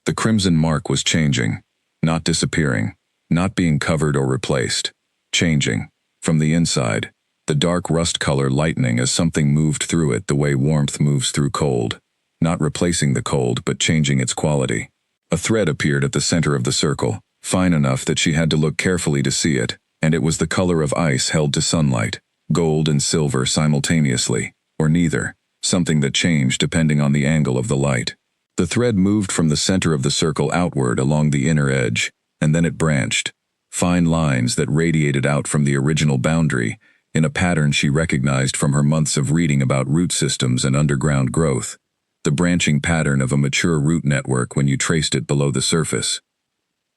The crimson mark was changing, not disappearing, not being covered or replaced, changing, from the inside, the dark rust color lightening as something moved through it the way warmth moves through cold, not replacing the cold but changing its quality. A thread appeared at the center of the circle, fine enough that she had to look carefully to see it, and it was the color of ice held to sunlight, gold and silver simultaneously, or neither, something that changed depending on the angle of the light. The thread moved from the center of the circle outward along the inner edge, and then it branched, fine lines that radiated out from the original boundary, in a pattern she recognized from her months of reading about root systems and underground growth, the branching pattern of a mature root network when you traced it below the surface.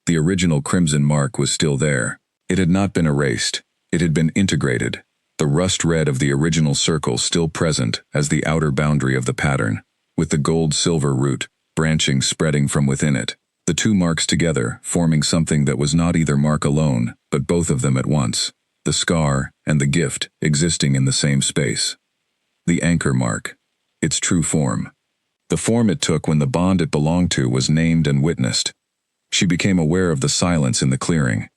The original crimson mark was still there. It had not been erased. It had been integrated, the rust red of the original circle still present as the outer boundary of the pattern, with the gold-silver root, branching spreading from within it, the two marks together forming something that was not either mark alone, but both of them at once, the scar and the gift existing in the same space. The anchor mark. its true form. The form it took when the bond it belonged to was named and witnessed. She became aware of the silence in the clearing.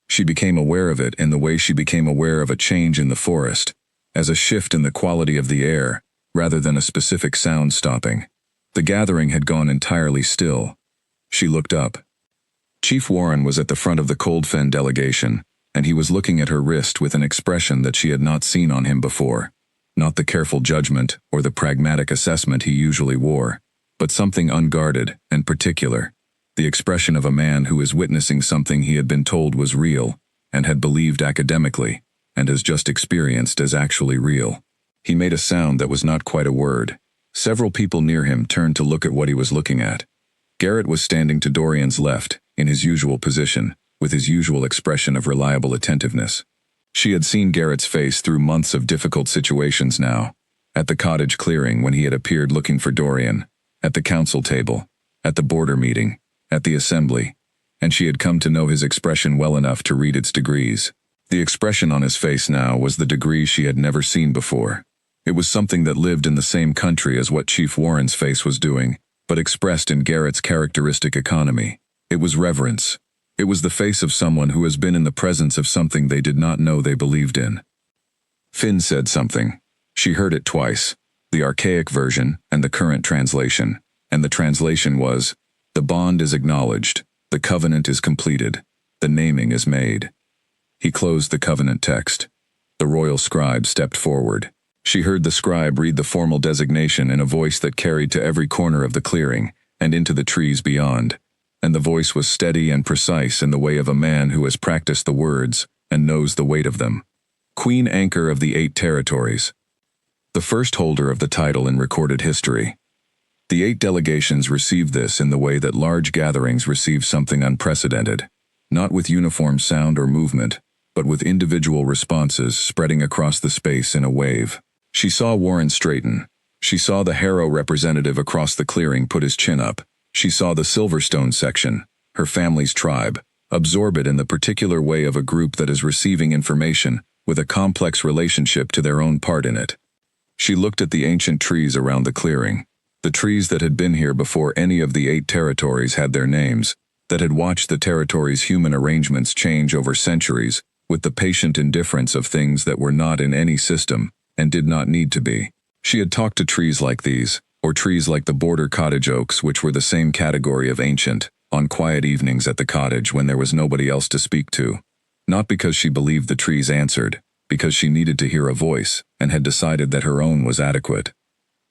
She became aware of it in the way she became aware of a change in the forest, as a shift in the quality of the air, rather than a specific sound stopping. The gathering had gone entirely still. She looked up. Chief Warren was at the front of the Cold Fen delegation, and he was looking at her wrist with an expression that she had not seen on him before. Not the careful judgment or the pragmatic assessment he usually wore, but something unguarded and particular. The expression of a man who is witnessing something he had been told was real, and had believed academically, and has just experienced as actually real. He made a sound that was not quite a word. Several people near him turned to look at what he was looking at. Garrett was standing to Dorian's left, in his usual position, with his usual expression of reliable attentiveness. She had seen Garrett's face through months of difficult situations now, at the cottage clearing when he had appeared looking for Dorian, at the council table, at the border meeting, at the assembly, and she had come to know his expression well enough to read its degrees. The expression on his face now was the degree she had never seen before. It was something that lived in the same country as what Chief Warren's face was doing, but expressed in Garrett's characteristic economy. It was reverence. It was the face of someone who has been in the presence of something they did not know they believed in. Finn said something. She heard it twice, the archaic version and the current translation, and the translation was, "The bond is acknowledged, the covenant is completed, the naming is made." He closed the covenant text. The royal scribe stepped forward. She heard the scribe read the formal designation in a voice that carried to every corner of the clearing, and into the trees beyond. And the voice was steady and precise in the way of a man who has practiced the words and knows the weight of them. Queen Anchor of the 8 territories. The first holder of the title in recorded history. The 8 delegations received this in the way that large gatherings receive something unprecedented, not with uniform sound or movement, but with individual responses spreading across the space in a wave. She saw Warren straighten. She saw the Harrow representative across the clearing put his chin up. She saw the Silverstone section, her family's tribe, absorb it in the particular way of a group that is receiving information with a complex relationship to their own part in it. She looked at the ancient trees around the clearing, the trees that had been here before any of the 8 territories had their names, that had watched the territories' human arrangements change over centuries, with the patient indifference of things that were not in any system, and did not need to be. She had talked to trees like these, or trees like the border cottage oaks, which were the same category of ancient, on quiet evenings at the cottage when there was nobody else to speak to. Not because she believed the trees answered, because she needed to hear a voice, and had decided that her own was adequate.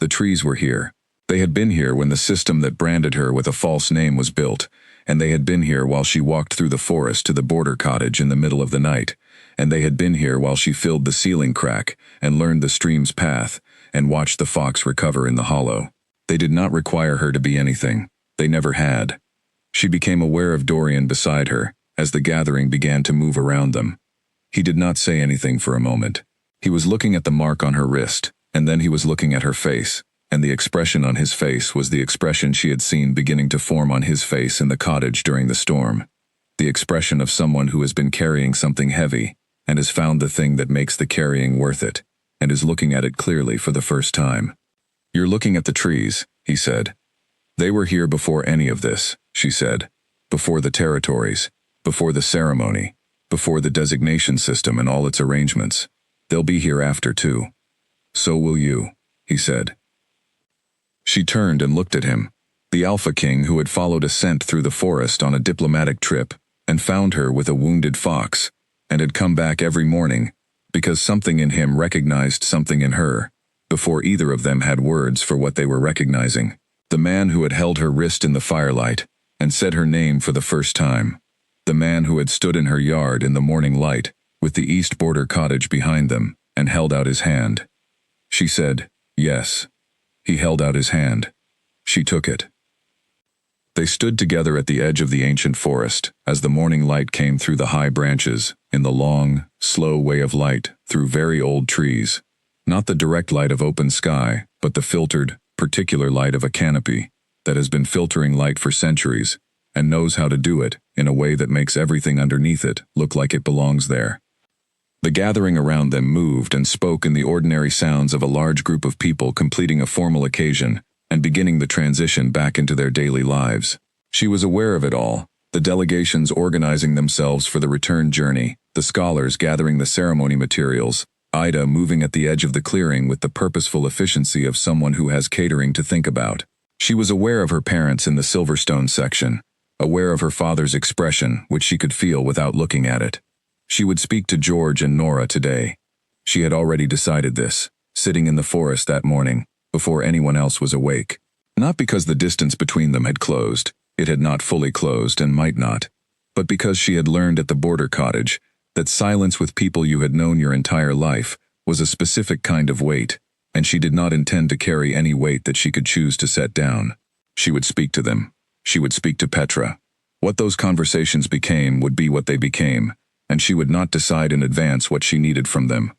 The trees were here. They had been here when the system that branded her with a false name was built, and they had been here while she walked through the forest to the border cottage in the middle of the night, and they had been here while she filled the ceiling crack, and learned the stream's path, and watched the fox recover in the hollow. They did not require her to be anything. They never had. She became aware of Dorian beside her, as the gathering began to move around them. He did not say anything for a moment. He was looking at the mark on her wrist, and then he was looking at her face, and the expression on his face was the expression she had seen beginning to form on his face in the cottage during the storm. The expression of someone who has been carrying something heavy, and has found the thing that makes the carrying worth it, and is looking at it clearly for the first time. "You're looking at the trees," he said. "They were here before any of this," she said. "Before the territories, before the ceremony, before the designation system and all its arrangements. They'll be here after too. So will you," he said. She turned and looked at him, the Alpha King who had followed a scent through the forest on a diplomatic trip, and found her with a wounded fox, and had come back every morning, because something in him recognized something in her, before either of them had words for what they were recognizing. The man who had held her wrist in the firelight, and said her name for the first time. The man who had stood in her yard in the morning light, with the east border cottage behind them, and held out his hand. She said, "Yes." He held out his hand. She took it. They stood together at the edge of the ancient forest, as the morning light came through the high branches, in the long, slow way of light, through very old trees. Not the direct light of open sky, but the filtered, particular light of a canopy, that has been filtering light for centuries, and knows how to do it, in a way that makes everything underneath it look like it belongs there. The gathering around them moved and spoke in the ordinary sounds of a large group of people completing a formal occasion and beginning the transition back into their daily lives. She was aware of it all, the delegations organizing themselves for the return journey, the scholars gathering the ceremony materials, Ida moving at the edge of the clearing with the purposeful efficiency of someone who has catering to think about. She was aware of her parents in the Silverstone section, aware of her father's expression, which she could feel without looking at it. She would speak to George and Nora today. She had already decided this, sitting in the forest that morning, before anyone else was awake. Not because the distance between them had closed, it had not fully closed and might not, but because she had learned at the border cottage that silence with people you had known your entire life was a specific kind of weight, and she did not intend to carry any weight that she could choose to set down. She would speak to them. She would speak to Petra. What those conversations became would be what they became, and she would not decide in advance what she needed from them.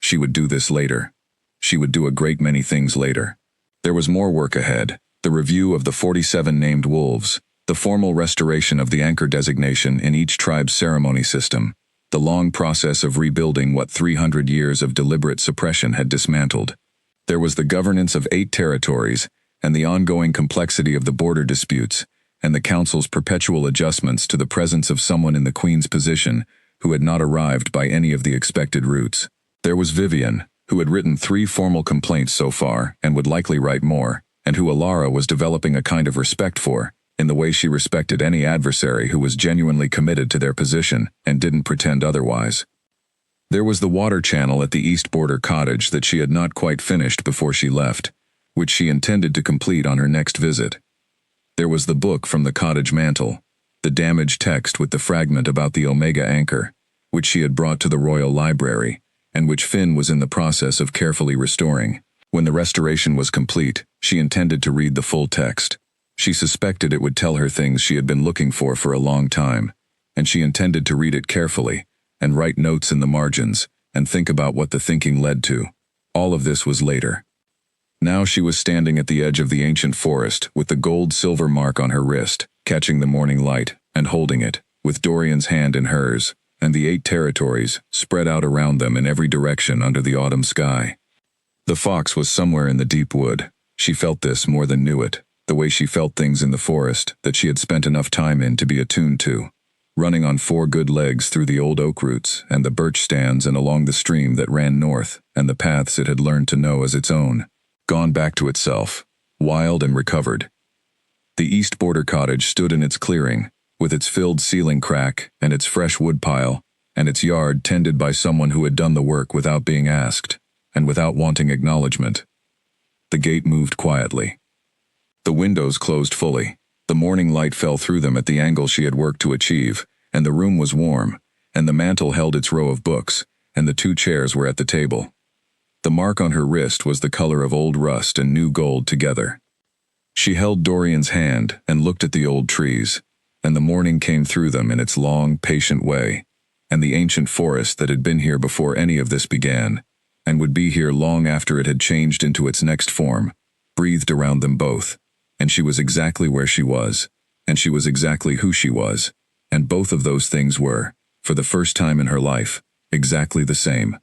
She would do this later. She would do a great many things later. There was more work ahead, the review of the 47 named wolves, the formal restoration of the anchor designation in each tribe's ceremony system, the long process of rebuilding what 300 years of deliberate suppression had dismantled. There was the governance of 8 territories, and the ongoing complexity of the border disputes, and the council's perpetual adjustments to the presence of someone in the Queen's position who had not arrived by any of the expected routes. There was Vivian, who had written 3 formal complaints so far and would likely write more, and who Alara was developing a kind of respect for, in the way she respected any adversary who was genuinely committed to their position and didn't pretend otherwise. There was the water channel at the East Border cottage that she had not quite finished before she left, which she intended to complete on her next visit. There was the book from the cottage mantel, the damaged text with the fragment about the Omega anchor, which she had brought to the Royal Library, and which Finn was in the process of carefully restoring. When the restoration was complete, she intended to read the full text. She suspected it would tell her things she had been looking for a long time, and she intended to read it carefully, and write notes in the margins, and think about what the thinking led to. All of this was later. Now she was standing at the edge of the ancient forest, with the gold-silver mark on her wrist, catching the morning light, and holding it, with Dorian's hand in hers, and the 8 territories spread out around them in every direction under the autumn sky. The fox was somewhere in the deep wood. She felt this more than knew it, the way she felt things in the forest that she had spent enough time in to be attuned to, running on 4 good legs through the old oak roots and the birch stands and along the stream that ran north and the paths it had learned to know as its own, gone back to itself, wild and recovered. The East Border cottage stood in its clearing, with its filled ceiling crack and its fresh wood pile, and its yard tended by someone who had done the work without being asked, and without wanting acknowledgement. The gate moved quietly. The windows closed fully. The morning light fell through them at the angle she had worked to achieve, and the room was warm, and the mantel held its row of books, and the 2 chairs were at the table. The mark on her wrist was the color of old rust and new gold together. She held Dorian's hand and looked at the old trees, and the morning came through them in its long, patient way, and the ancient forest that had been here before any of this began, and would be here long after it had changed into its next form, breathed around them both, and she was exactly where she was, and she was exactly who she was, and both of those things were, for the first time in her life, exactly the same.